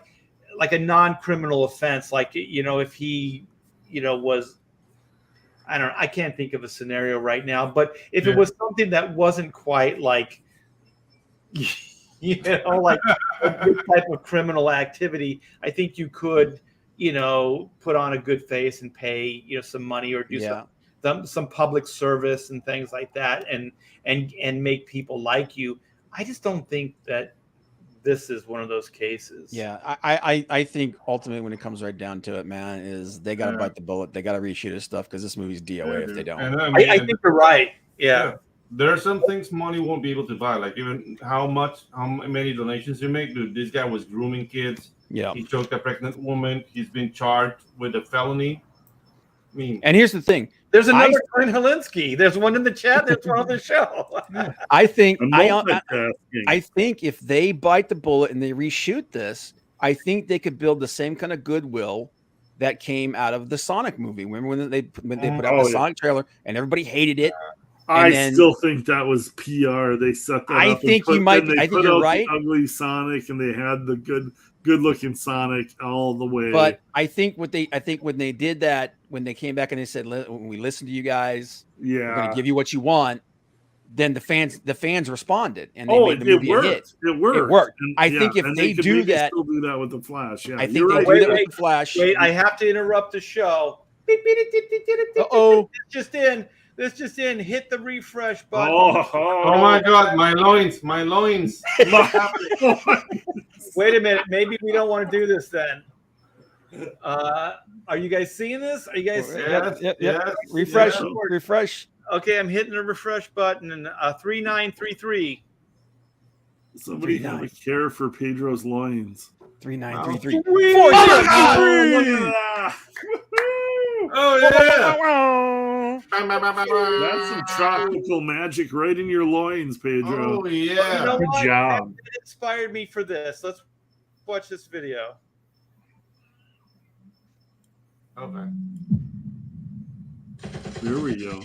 like a non-criminal offense, like, you know, if he, you know, was, I don't know, I can't think of a scenario right now, but if it was something that wasn't quite like, you know, like a good type of criminal activity, I think you could, you know, put on a good face and pay, you know, some money or do some public service and things like that, and make people like you. I just don't think that this is one of those cases. Yeah, I think ultimately when it comes right down to it, man, is they got to bite the bullet. They got to reshoot his stuff because this movie's DOA if they don't. And I think you're right. Yeah. There are some things money won't be able to buy, like even how many donations you make. Dude, this guy was grooming kids. Yeah, he choked a pregnant woman. He's been charged with a felony. I mean, and here's the thing. There's another Klein Helinski. There's one in the chat. There's one on the show. I think I think if they bite the bullet and they reshoot this, I think they could build the same kind of goodwill that came out of the Sonic movie. Remember when they put out the Sonic trailer and everybody hated it? I still think that was PR. They set that up. I think you might. I think you're right. The ugly Sonic, and they had the good-looking Sonic all the way. But I think when they did that, when they came back and they said, "When we listen to you guys, we're going to give you what you want," then the fans responded and they made the movie a hit. It worked. And, I think if they do that, still do that with the Flash. Yeah, I think they do that with the Flash. Wait, I have to interrupt the show. Uh-oh. This just in. Hit the refresh button. Oh my God, my loins. Wait a minute. Maybe we don't want to do this then. Are you guys seeing this? Are you guys? Yes. Refresh. Okay, I'm hitting the refresh button and 3933. Somebody have a care for Pedro's loins. 3933. 4033. Oh yeah. That's some tropical magic right in your loins, Pedro. Oh yeah. You know Good what? job. It inspired me for this. Let's watch this video. Okay. There we go.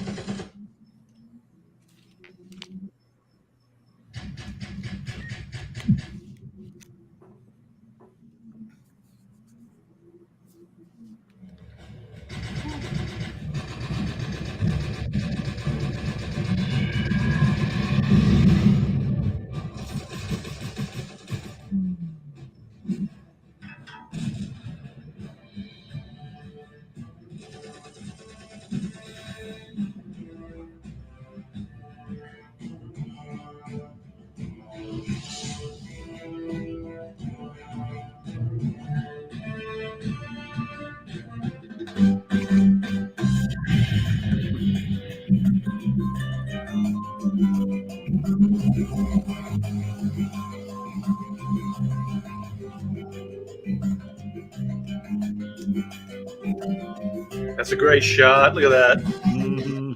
That's a great shot. Look at that. Mm-hmm.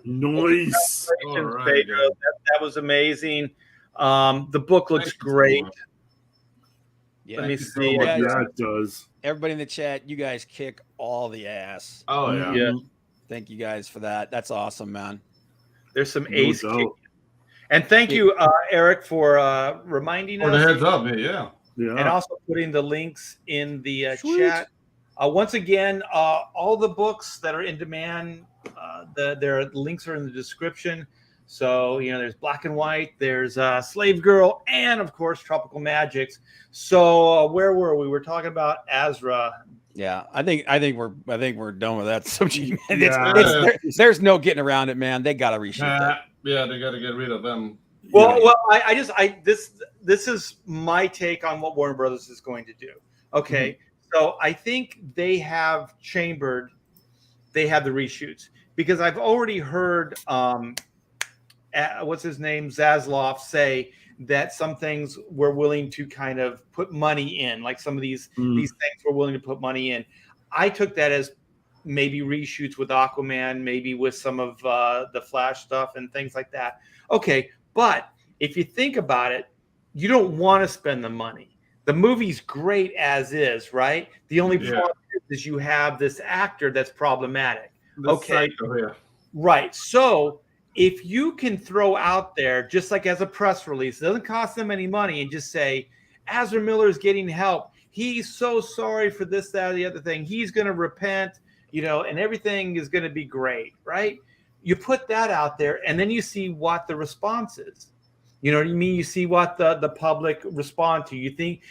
Nice. Congratulations, Pedro. That was amazing. The book looks great. Yeah, Let me see. Yeah, it does. Everybody in the chat, you guys kick all the ass. Oh yeah. Yeah. Thank you guys for that. That's awesome, man. There's some No ace doubt. kick. And thank you, Eric, for reminding For us. the heads up, yeah. And also putting the links in the chat. Once again, all the books that are in demand, their links are in the description. So, you know, there's Black and White, there's Slave Girl, and of course, Tropical Magics. So, where were we? We're talking about Azra. Yeah, I think we're done with that subject. Yeah. There's no getting around it, man. They gotta reshoot that. Yeah, they got to get rid of them. Well, this is my take on what Warner Brothers is going to do. Okay, so I think they have the reshoots, because I've already heard what's his name, Zaslav, say that some things we're willing to kind of put money in, like some of these things we're willing to put money in. I took that as maybe reshoots with Aquaman, maybe with some of the Flash stuff and things like that. Okay, but if you think about it, you don't want to spend the money. The movie's great as is, right? The only problem is you have this actor that's problematic. Right. So if you can throw out there, just like as a press release, it doesn't cost them any money, and just say, Ezra Miller is getting help. He's so sorry for this, that, or the other thing. He's going to repent, and everything is going to be great, right? You put that out there, and then you see what the response is. You know what I mean? You see what the public respond to. You think,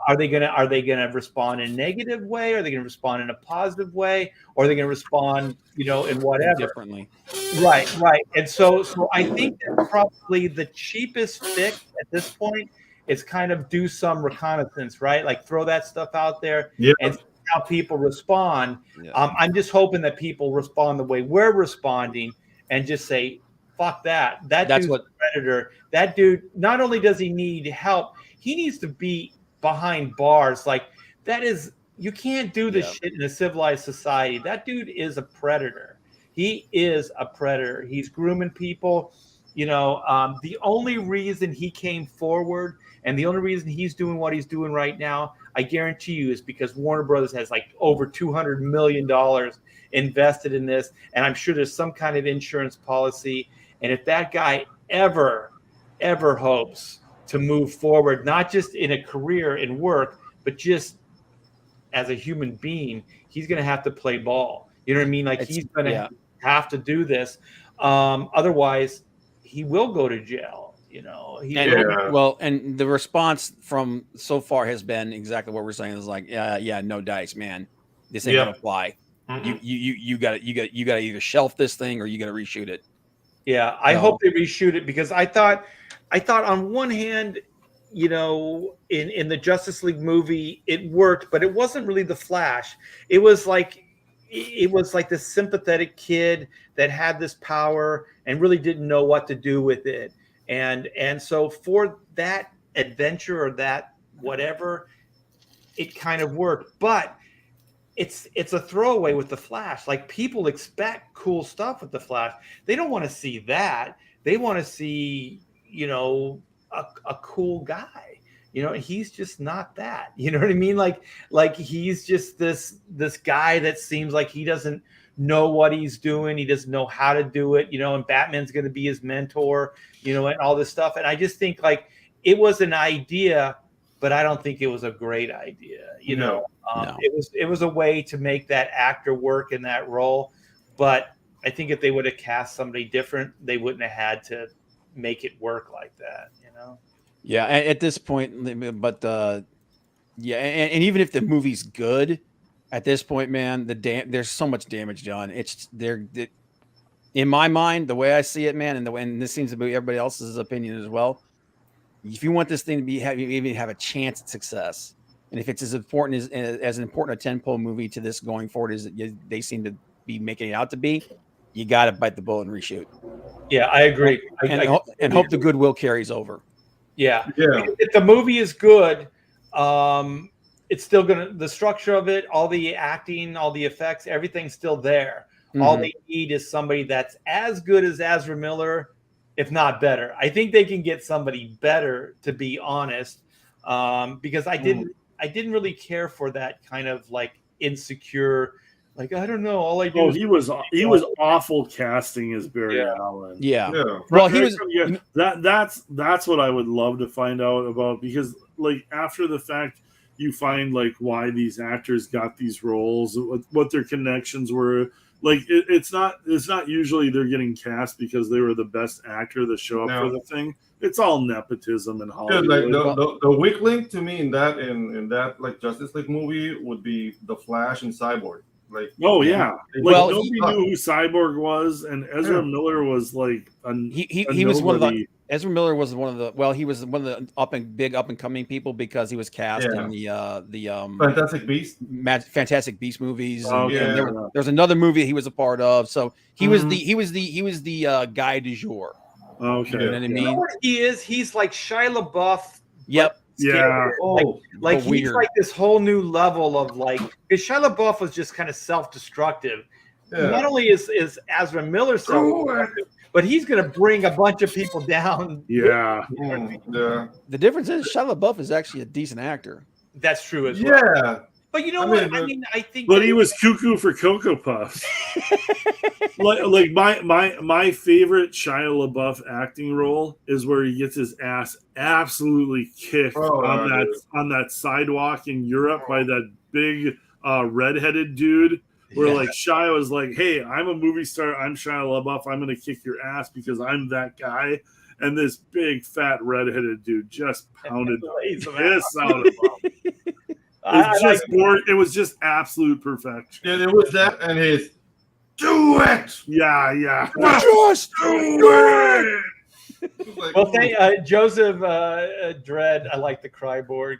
are they gonna respond in a negative way? Are they gonna respond in a positive way? Or are they gonna respond, in whatever differently? Right. And so I think that probably the cheapest fix at this point is kind of do some reconnaissance, right? Like throw that stuff out there and see how people respond. I'm just hoping that people respond the way we're responding and just say, fuck that. That's dude's a predator. That dude, not only does he need help, he needs to be behind bars. Like you can't do this shit in a civilized society. That dude is a predator. He is a predator. He's grooming people. The only reason he came forward and the only reason he's doing what he's doing right now, I guarantee you, is because Warner Brothers has like over $200 million invested in this. And I'm sure there's some kind of insurance policy. And if that guy ever hopes to move forward, not just in a career in work, but just as a human being, he's going to have to play ball. You know what I mean? Like he's going to have to do this. Otherwise, he will go to jail. Well, and the response from so far has been exactly what we're saying. Is like, no dice, man. This ain't gonna fly. Mm-hmm. You got to either shelf this thing or you got to reshoot it. Yeah, I hope they reshoot it, because I thought on one hand, in the Justice League movie it worked, but it wasn't really the Flash. It was like this sympathetic kid that had this power and really didn't know what to do with it. And so for that adventure or that whatever, it kind of worked. But it's a throwaway with the Flash. Like, people expect cool stuff with the Flash. They don't want to see that. They want to see, a cool guy. He's just not that. You know what I mean? Like he's just this guy that seems like he doesn't know what he's doing. He doesn't know how to do it. And Batman's going to be his mentor. And all this stuff. And I just think like it was an idea, but I don't think it was a great idea. No. It was a way to make that actor work in that role, but I think if they would have cast somebody different, they wouldn't have had to make it work like that. Yeah, at this point, but and even if the movie's good, at this point, man, there's so much damage done. In my mind, the way I see it, man, and this seems to be everybody else's opinion as well. If you want this thing to even have a chance at success, and if it's as important as important a tentpole movie to this going forward as they seem to be making it out to be, you got to bite the bullet and reshoot. Yeah, I agree. And hope the goodwill carries over. Yeah. If the movie is good, it's still the structure of it, all the acting, all the effects, everything's still there. Mm-hmm. All they need is somebody that's as good as Ezra Miller, if not better. I think they can get somebody better, to be honest, because I didn't really care for that kind of like insecure, like, I don't know. All I do. He was awful casting as Barry Allen. Yeah. Well, he was. That's what I would love to find out about, because like after the fact, you find like why these actors got these roles, what their connections were. Like it's not usually they're getting cast because they were the best actor to show up for the thing. It's all nepotism and Hollywood. Like the weak link to me in that like Justice League movie would be the Flash and Cyborg. Like, nobody knew who Cyborg was, and Ezra Miller was like he was one of the. Ezra Miller was one of the. Well, he was one of the big up and coming people because he was cast in the Fantastic Beast movies. And there's another movie he was a part of. So he was the guy du jour. Okay, you know what I mean? He is. He's like Shia LaBeouf. Yep. Yeah. Like he's weird. like this whole new level of like, because Shia LaBeouf was just kind of self-destructive. Yeah. Not only is Ezra Miller self-destructive, but he's going to bring a bunch of people down. Yeah. Yeah. The difference is Shia LaBeouf is actually a decent actor. That's true as well. Yeah. But you know what? I think. But he was cuckoo for Cocoa Puffs. like my favorite Shia LaBeouf acting role is where he gets his ass absolutely kicked on that sidewalk in Europe by that big redheaded dude. Where like Shia was like, "Hey, I'm a movie star. I'm Shia LaBeouf. I'm gonna kick your ass because I'm that guy." And this big fat redheaded dude just pounded the piss out of him. It was just absolute perfection. Yeah, it was that and his do it. Yeah. Just do it. Well, thank Joseph Dredd. I like the Cryborg.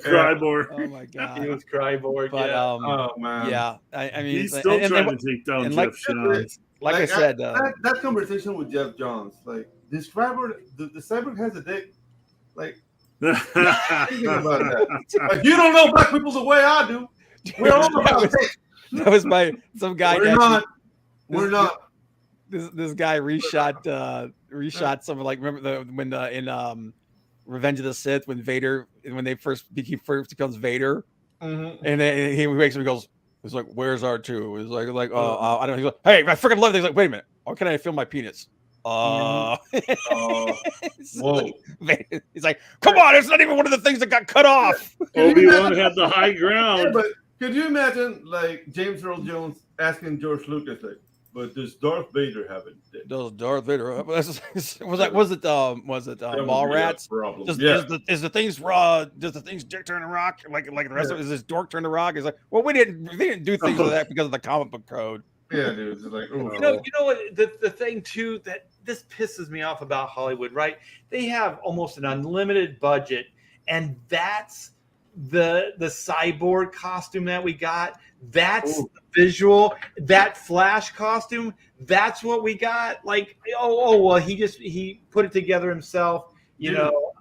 Cryborg. Oh my god, he was Cryborg. But oh man, yeah. I mean, he's still trying to take down Jeff Johns. Like I said, that conversation with Jeff Johns, like this Cryborg, the cyborg has a dick. Like, thinking about that. Like, you don't know black people the way I do. We all know about it. That was some guy. We're not. This guy reshot some, like, remember when in Revenge of the Sith when they first becomes Vader, and then he wakes up and goes, it's like, where's R2? It's like I don't know. He's like, hey, I freaking love it. He's like, wait a minute, how can I feel my penis? Whoa. He's like, come on, it's not even one of the things that got cut off. Obi-Wan had the high ground. Yeah, but could you imagine like James Earl Jones asking George Lucas, like, but does Darth Vader have it? Does Darth Vader? Was it Mallrats? Does the things dick turn to rock like the rest of it? Is this dork turn to rock? It's like, well, we didn't do things like that because of the comic book code. Yeah, dude. It's like, ooh. You know what? The thing too that this pisses me off about Hollywood, right? They have almost an unlimited budget, and that's the cyborg costume that we got. That's the visual. That Flash costume. That's what we got. Like, well, he put it together himself. You know,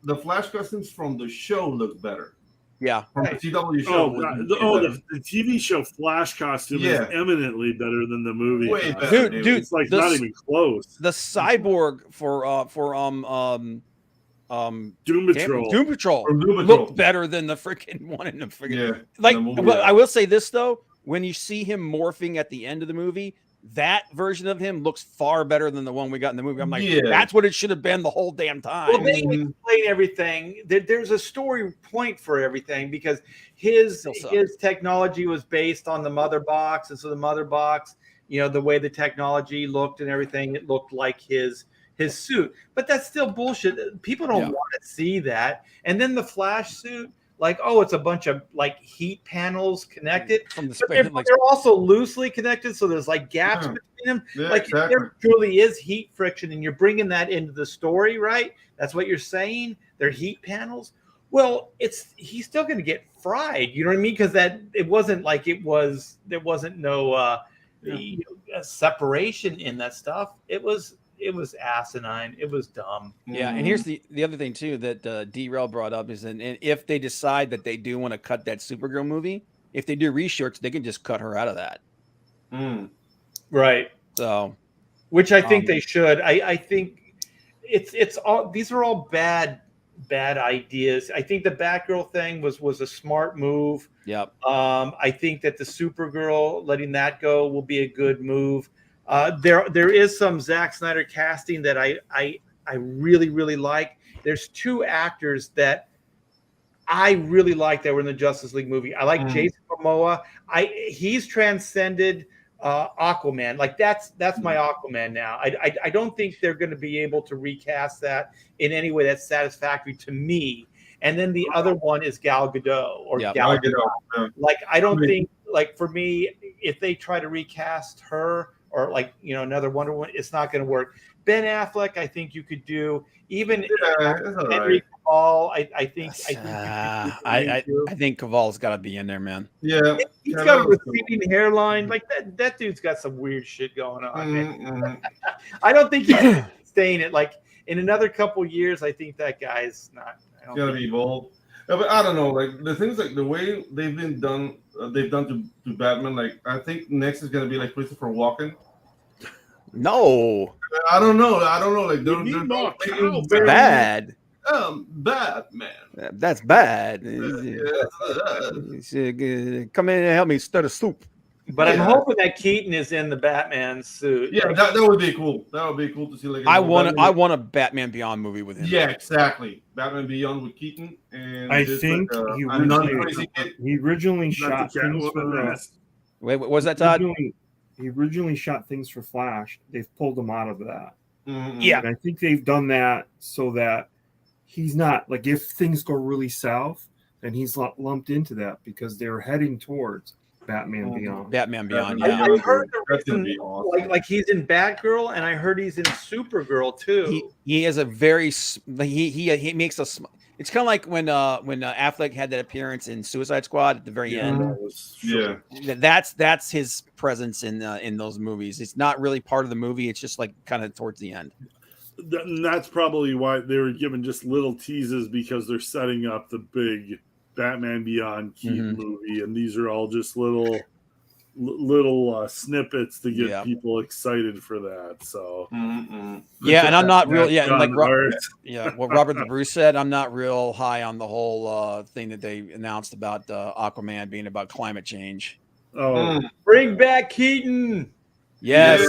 the Flash costumes from the show look better. Yeah, from the CW show. The TV show Flash costume is eminently better than the movie. Way better, dude. It's like not even close. The cyborg for Doom Patrol looked better than the freaking one in the freaking I will say this though, when you see him morphing at the end of the movie, that version of him looks far better than the one we got in the movie. I'm like, that's what it should have been the whole damn time. Well, they explain everything. There's a story point for everything because his technology was based on the mother box, and so the mother box, you know, the way the technology looked and everything, it looked like his suit. But that's still bullshit. People don't want to see that. And then the Flash suit, like, oh, it's a bunch of like heat panels connected, but they're also loosely connected, so there's like gaps between them. Yeah, like if there truly is heat friction, and you're bringing that into the story, right? That's what you're saying. They're heat panels. Well, he's still going to get fried. You know what I mean? Because there wasn't no separation in that stuff. It was asinine. It was dumb. Yeah, and here's the other thing too that D-Rail brought up is, and if they decide that they do want to cut that Supergirl movie, if they do reshoots, they can just cut her out of that. Right. So, which I think they should. I think it's all, these are all bad ideas. I think the Batgirl thing was a smart move. Yep. I think that the Supergirl, letting that go, will be a good move. There is some Zack Snyder casting that I really, really like. There's two actors that I really like that were in the Justice League movie. I like Jason Momoa. He's transcended Aquaman. Like that's my Aquaman now. I don't think they're going to be able to recast that in any way that's satisfactory to me. And then the other one is Gal Gadot Gal Gadot. Like I don't think, like for me, if they try to recast her, or like, you know, another Wonder Woman, it's not going to work. Ben Affleck, I think you could do. Even Henry Cavill, I think Cavill's got to be in there, man. Yeah, he's got a receding hairline. Like that dude's got some weird shit going on. I don't think he's staying it. Like in another couple years, I think that guy's not. It's gonna be bold. But I don't know, like the things like the way they've done to Batman. Like I think next is gonna be like Christopher Walken. No, I don't know. Like they're very bad. Batman. That's bad. Come in and help me stir the soup. But I'm hoping that Keaton is in the Batman suit. Yeah, that would be cool. That would be cool to see. Like I want a Batman Beyond movie with him. Yeah, exactly. Batman Beyond with Keaton, and I think he originally shot things for. Wait, what was that, Todd? He originally shot things for Flash. They've pulled him out of that. Mm-hmm. Yeah, and I think they've done that so that he's not like if things go really south, then he's lumped into that because they're heading towards Batman Beyond. Batman Beyond, yeah. I heard like he's in Batgirl, and I heard he's in Supergirl too. He has a very he makes a. It's kind of like when Affleck had that appearance in Suicide Squad at the very end. Yeah, that's his presence in those movies. It's not really part of the movie. It's just like kind of towards the end. That's probably why they were given just little teases because they're setting up the big Batman Beyond Keaton movie, and these are all just little snippets to get people excited for that. So yeah, and I'm not real. Yeah, like what Robert the Bruce said, I'm not real high on the whole thing that they announced about Aquaman being about climate change. Oh, bring back Keaton. Yes,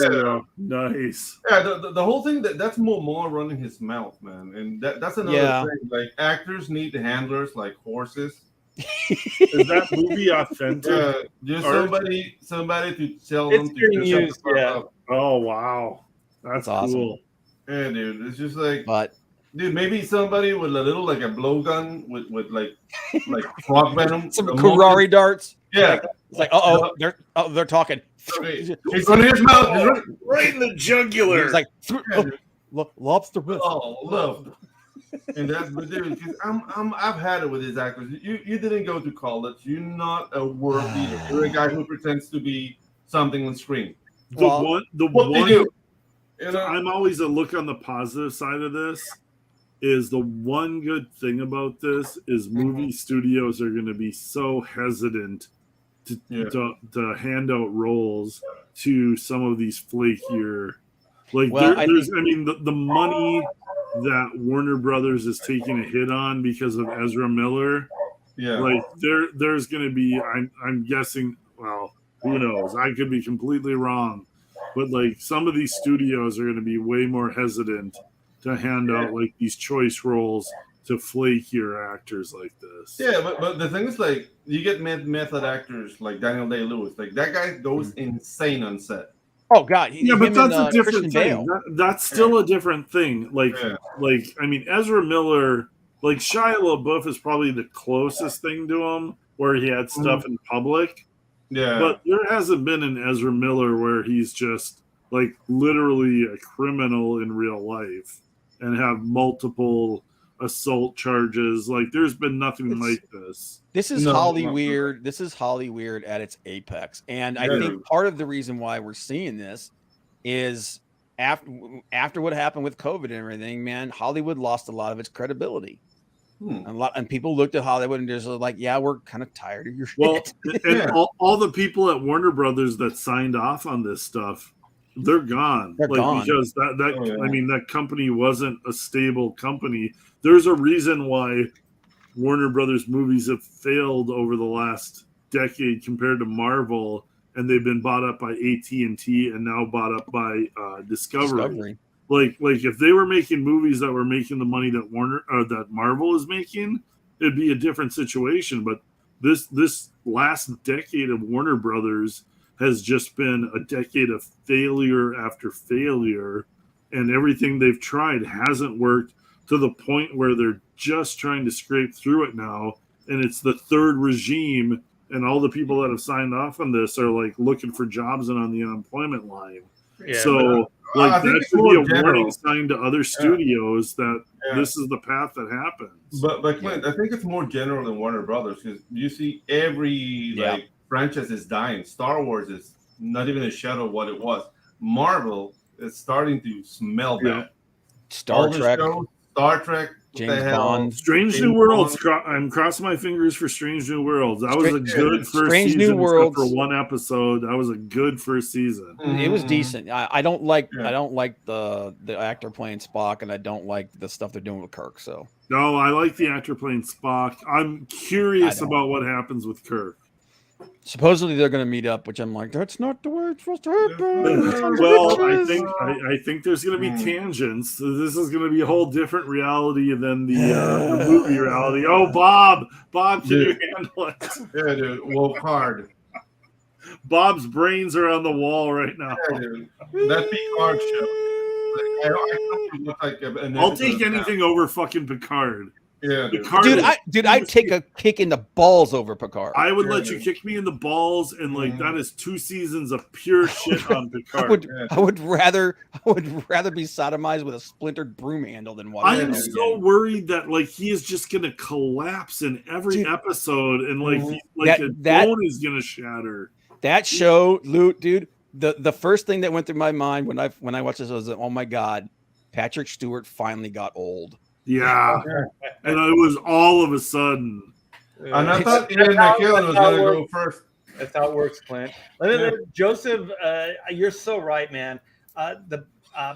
nice. Yeah, the whole thing that's Momoa running his mouth, man, and that's another thing. Like actors need handlers like horses. Is that movie authentic? Just somebody to tell it's them to being used. Yeah. Oh wow, that's awesome. Cool. Yeah, dude, it's just like, but dude, maybe somebody with a little like a blowgun with like frog venom, some Kurari darts. Yeah, it's like they're talking. He's on his mouth, right in the jugular. It's like lobster whip. Oh, love. And that's but dude, because I've had it with these actors. You didn't go to college. You're not a worthy. You're a guy who pretends to be something on screen. What they do. You know? I'm always a look on the positive side of this. Is the one good thing about this is movie studios are going to be so hesitant to hand out roles to some of these flakier, like the money that Warner Brothers is taking a hit on because of Ezra Miller. Yeah, like there's going to be. I'm guessing. Well, who knows? I could be completely wrong, but like some of these studios are going to be way more hesitant to hand out like these choice roles to flakier actors like this. Yeah, but the thing is, like, you get method actors like Daniel Day-Lewis. Like that guy goes insane on set. Oh God! But that's a different thing. That's still a different thing. Like I mean, Ezra Miller, like Shia LaBeouf is probably the closest thing to him where he had stuff in public. Yeah, but there hasn't been an Ezra Miller where he's just like literally a criminal in real life and have multiple assault charges. Like there's been nothing like this. This is Hollyweird. This is Hollyweird at its apex. And I think part of the reason why we're seeing this is after what happened with COVID and everything, man, Hollywood lost a lot of its credibility. And people looked at Hollywood and just like, yeah, we're kind of tired of your shit. And all the people at Warner Brothers that signed off on this stuff, they're gone. They're gone. Because I mean, that company wasn't a stable company. There's a reason why Warner Brothers movies have failed over the last decade compared to Marvel, and they've been bought up by AT&T and now bought up by Discovery. Like if they were making movies that were making the money that that Marvel is making, it'd be a different situation. But this last decade of Warner Brothers has just been a decade of failure after failure, and everything they've tried hasn't worked to the point where they're just trying to scrape through it now. And it's the third regime, and all the people that have signed off on this are like looking for jobs and on the unemployment line. Yeah, so that should be a warning sign to other studios that this is the path that happens. But Clint, I think it's more general than Warner Brothers, because you see every franchise is dying. Star Wars is not even a shadow of what it was. Marvel is starting to smell bad. Star Trek, James Bond. Strange New Worlds. I'm crossing my fingers for Strange New Worlds. That was a good first Strange season. New Worlds for one episode. That was a good first season. It was decent. I don't like the actor playing Spock, and I don't like the stuff they're doing with Kirk. So no, I like the actor playing Spock. I'm curious about what happens with Kirk. Supposedly they're going to meet up, which I'm like, that's not the way it's supposed to happen. Well, I think there's going to be tangents. So this is going to be a whole different reality than the movie reality. Oh, Bob, can you handle it? Yeah, dude. Woke hard. Bob's brains are on the wall right now. Yeah, dude. That Picard show. I'll take anything over fucking Picard. Yeah, dude, I'd take a kick in the balls over Picard. I would let you kick me in the balls, and that is 2 seasons of pure shit on Picard. I would rather be sodomized with a splintered broom handle than watch. I am so worried that he is just gonna collapse in every episode, and a bone is gonna shatter. That show, Loot, dude. The first thing that went through my mind when I watched this was, oh my god, Patrick Stewart finally got old. Yeah, and it was all of a sudden. And I thought Ian McKellen was going to go first. That's how it works, Clint. Joseph, you're so right, man. The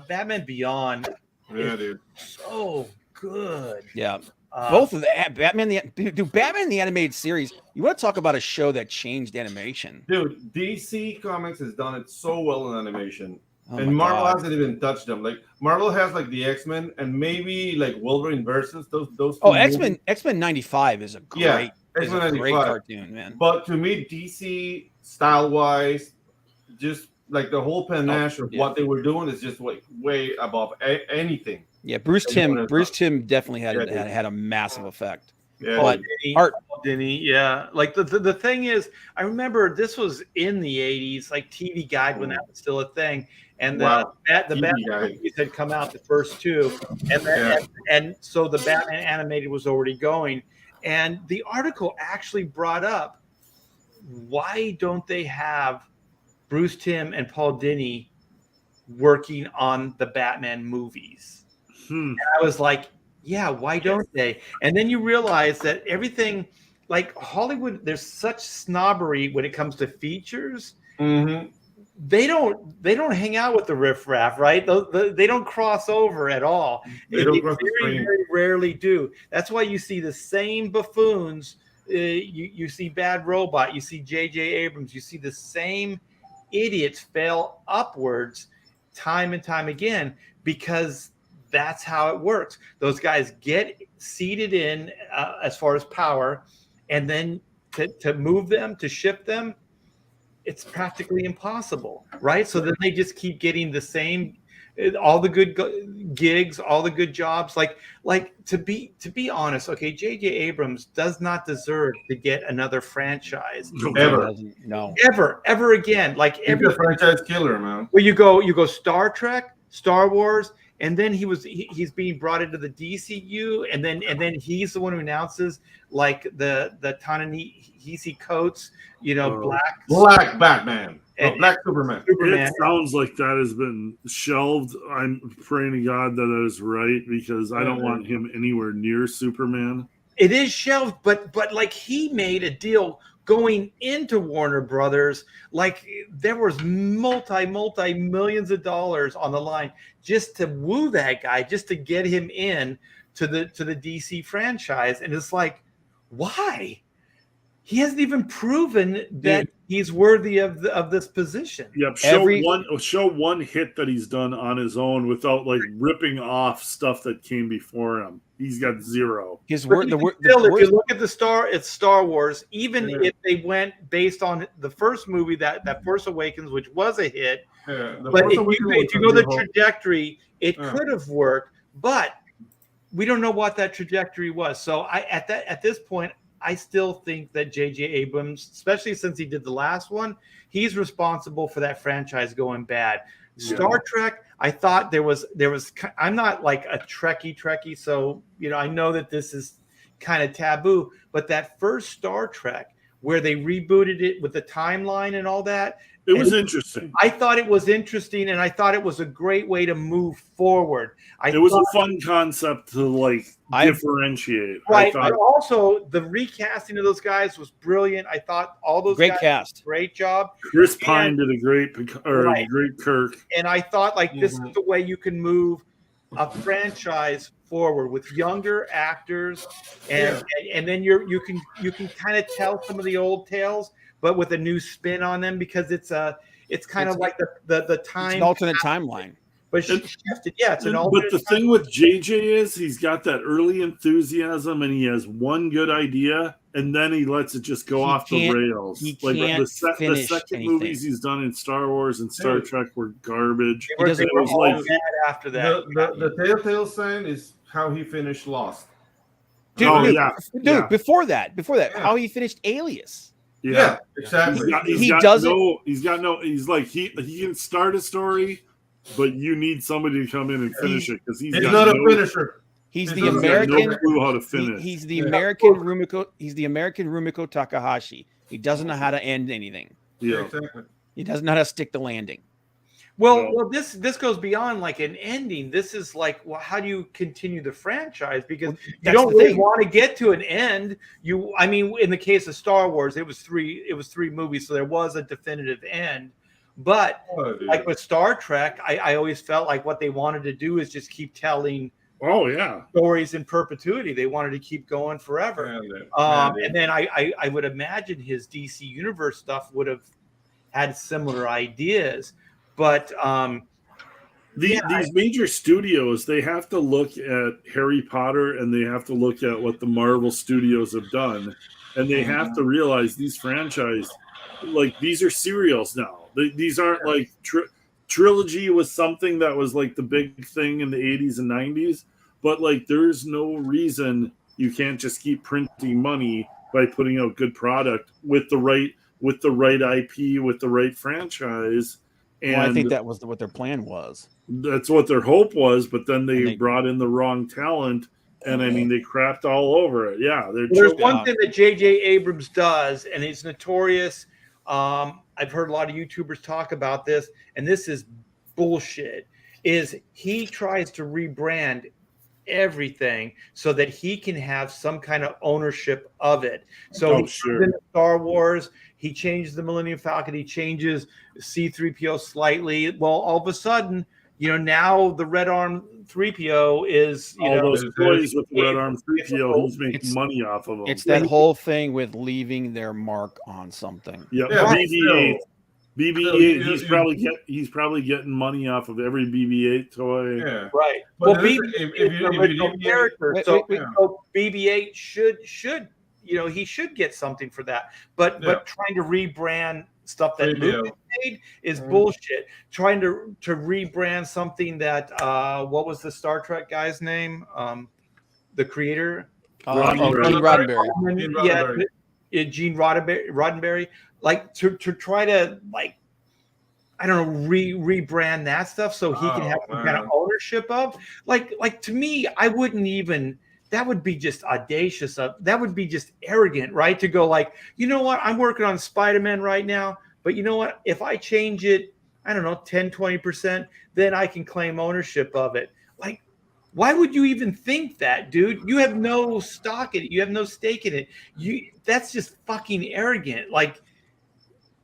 Batman Beyond is so good. Yeah. Both of the Batman the animated series. You want to talk about a show that changed animation? Dude, DC Comics has done it so well in animation. And Marvel hasn't even touched them. Marvel has the X-Men and maybe Wolverine versus those. Oh, X-Men 95 is a great, great cartoon, man. But to me, DC style wise, just the whole panache of what they were doing is just way above anything. Yeah, Bruce Timm definitely had a massive effect. Yeah, but Denny, yeah. The thing is, I remember this was in the 80s, TV Guide when that was still a thing. And the Batman movies had come out, the first 2, and so the Batman animated was already going. And the article actually brought up, why don't they have Bruce Timm and Paul Dini working on the Batman movies? And I was like, yeah, why don't they? And then you realize that everything, Hollywood, there's such snobbery when it comes to features. Mm-hmm. They don't hang out with the riffraff, right? They don't cross over at all. They very rarely do. That's why you see the same buffoons. You see Bad Robot. You see J.J. Abrams. You see the same idiots fail upwards time and time again, because that's how it works. Those guys get seated in as far as power, and then to move them, to shift them, it's practically impossible, right? So then they just keep getting the same, all the good gigs, all the good jobs. To be honest, okay, J.J. Abrams does not deserve to get another franchise ever again. Every franchise killer, man. Well, you go Star Trek, Star Wars, and then he's being brought into the DCU, and then he's the one who announces the Ta-Nehisi Coates, Black Batman, Black Superman. It sounds like that has been shelved. I'm praying to God that is right, because I don't want him anywhere near Superman. It is shelved, but he made a deal going into Warner Brothers, there was multi millions of dollars on the line just to woo that guy, just to get him in to the DC franchise. And it's why? He hasn't even proven that he's worthy of this position. Yep. Show one hit that he's done on his own without ripping off stuff that came before him. He's got 0. His word. If you look at it's Star Wars. Even if they went based on the first movie, that Force Awakens, which was a hit, but if you go the trajectory, it could have worked. But we don't know what that trajectory was. So at this point, I still think that J.J. Abrams, especially since he did the last one, he's responsible for that franchise going bad. Star Trek, I thought there was. I'm not a Trekkie, so I know that this is kind of taboo. But that first Star Trek where they rebooted it with the timeline and all that. It was interesting. I thought it was interesting, and I thought it was a great way to move forward. It was a fun concept to like differentiate. Right. But also, the recasting of those guys was brilliant. I thought all those great guys cast, did a great job. Chris Pine did a great Kirk. And I thought like this is the way you can move a franchise forward with younger actors, and then you can kind of tell some of the old tales, but with a new spin on them, because it's kind of like the time, it's an alternate timeline. But shifted, it's an But alternate. the thing with JJ is he's got that early enthusiasm, and he has one good idea, and then he lets it just go off the rails. Like the second movies he's done in Star Wars and Star Trek were garbage. It was like bad after that. The telltale sign is how he finished Lost. Dude, before that, how he finished Alias. Yeah, exactly. He can start a story, but you need somebody to come in and finish it because he's not a finisher. He's the American. No clue how to finish. He's the American Rumiko. He's the American Rumiko Takahashi. He doesn't know how to end anything. Yeah, exactly. He doesn't know how to stick the landing. Well, this goes beyond like an ending. This is like, well, how do you continue the franchise? Because you don't really want to get to an end. I mean, in the case of Star Wars, it was three movies, so there was a definitive end. But like with Star Trek, I always felt like what they wanted to do is just keep telling stories in perpetuity. They wanted to keep going forever. And then I would imagine his DC Universe stuff would have had similar ideas. But these major studios, they have to look at Harry Potter, and they have to look at what the Marvel Studios have done, and they have to realize these franchise, like these are serials now. These aren't like trilogy was something that was like the big thing in the 80s and 90s, but like there's no reason you can't just keep printing money by putting out good product with the right IP, with the right franchise. And I think that was what their plan was. That's what their hope was, but then they brought in the wrong talent, and I mean they crapped all over it. Yeah, there's one thing that J.J. Abrams does, and he's notorious. I've heard a lot of YouTubers talk about this, and this is bullshit. Is he tries to rebrand everything so that he can have some kind of ownership of it. So in Star Wars, he changes the Millennium Falcon, he changes C-3PO slightly. Well, all of a sudden, now the Red Arm 3PO is those toys with the Red Arm 3PO. He's making money off of them. It's that whole thing with leaving their mark on something. Yeah, BB-8. BB-8. He's probably getting money off of every BB-8 toy. Yeah, right. But BB-8 is the original character, so BB-8 should he should get something for that. But trying to rebrand stuff that Lucas made is bullshit. Trying to rebrand something that what was the Star Trek guy's name? The creator, Gene Roddenberry. Gene Roddenberry. Like to try to rebrand that stuff so he can have some kind of ownership of. Like to me, I wouldn't even. That would be just audacious. That would be just arrogant, right? To go like, you know what? I'm working on Spider-Man right now, but you know what? If I change it, I don't know, 10, 20%, then I can claim ownership of it. Like, why would you even think that, dude? You have no stock in it. You have no stake in it. That's just fucking arrogant. Like,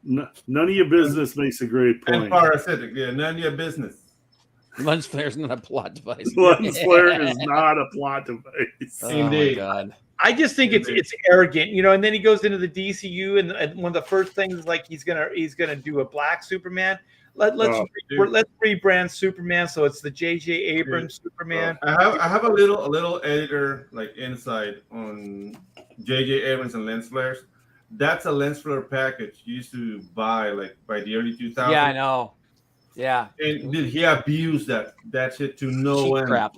none of your business makes a great point. And parasitic, none of your business. Lens flare is not a plot device. Lens flare is not a plot device. Indeed. Oh my God. I just think it's arrogant, and then he goes into the DCU, and one of the first things is like he's gonna do a black Superman. Let's rebrand Superman so it's the J.J. Abrams Superman. I have a little editor insight on J.J. Abrams and lens flares. That's a lens flare package you used to buy by the early 2000s. Yeah, I know. Yeah, and he abused that shit to no end. Crap.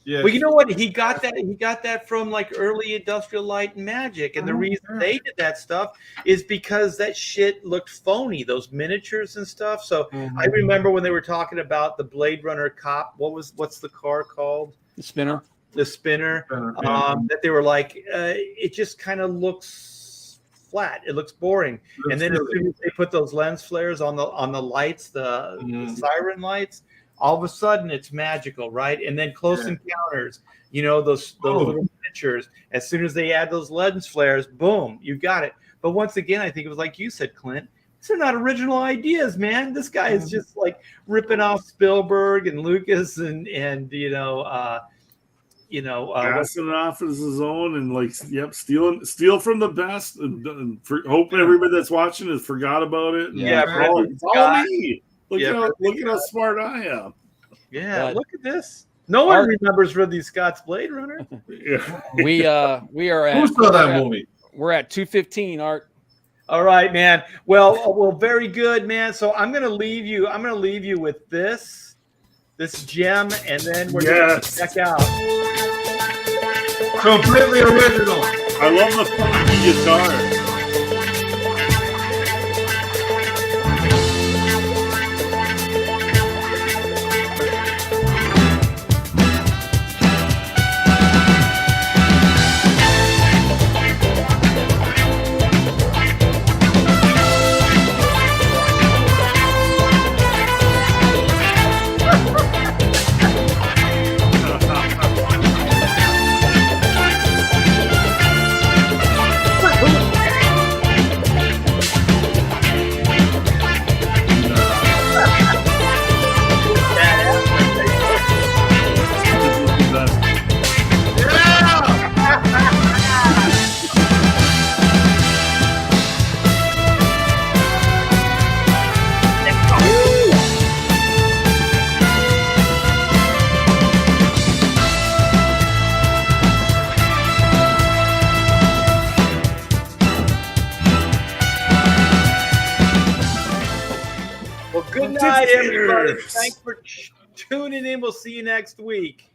Yeah. Well, you know what? He got that from early Industrial Light and Magic, and the reason they did that stuff is because that shit looked phony. Those miniatures and stuff. So I remember when they were talking about the Blade Runner cop. What's the car called? The Spinner. The Spinner. That they were like, it just kind of looks flat. It looks boring. And then as soon as they put those lens flares on the lights, the siren lights, all of a sudden it's magical, right? And then Close Encounters, you know, those little pictures. As soon as they add those lens flares, boom, you got it. But once again, I think it was like you said, Clint. These are not original ideas, man. This guy is just like ripping off Spielberg and Lucas and passing it off as his own and like steal from the best and hope everybody that's watching has forgot about it. It's all me. Look at how smart I am. Yeah, look at this. No one remembers Ridley Scott's Blade Runner. We are at. Who saw that movie? We're at 2:15, Art. All right, man. Well, very good, man. So I'm gonna leave you with this gem, and then we're gonna check out. Completely original. I love the funky guitar. Good night, everybody. Thanks for tuning in. We'll see you next week.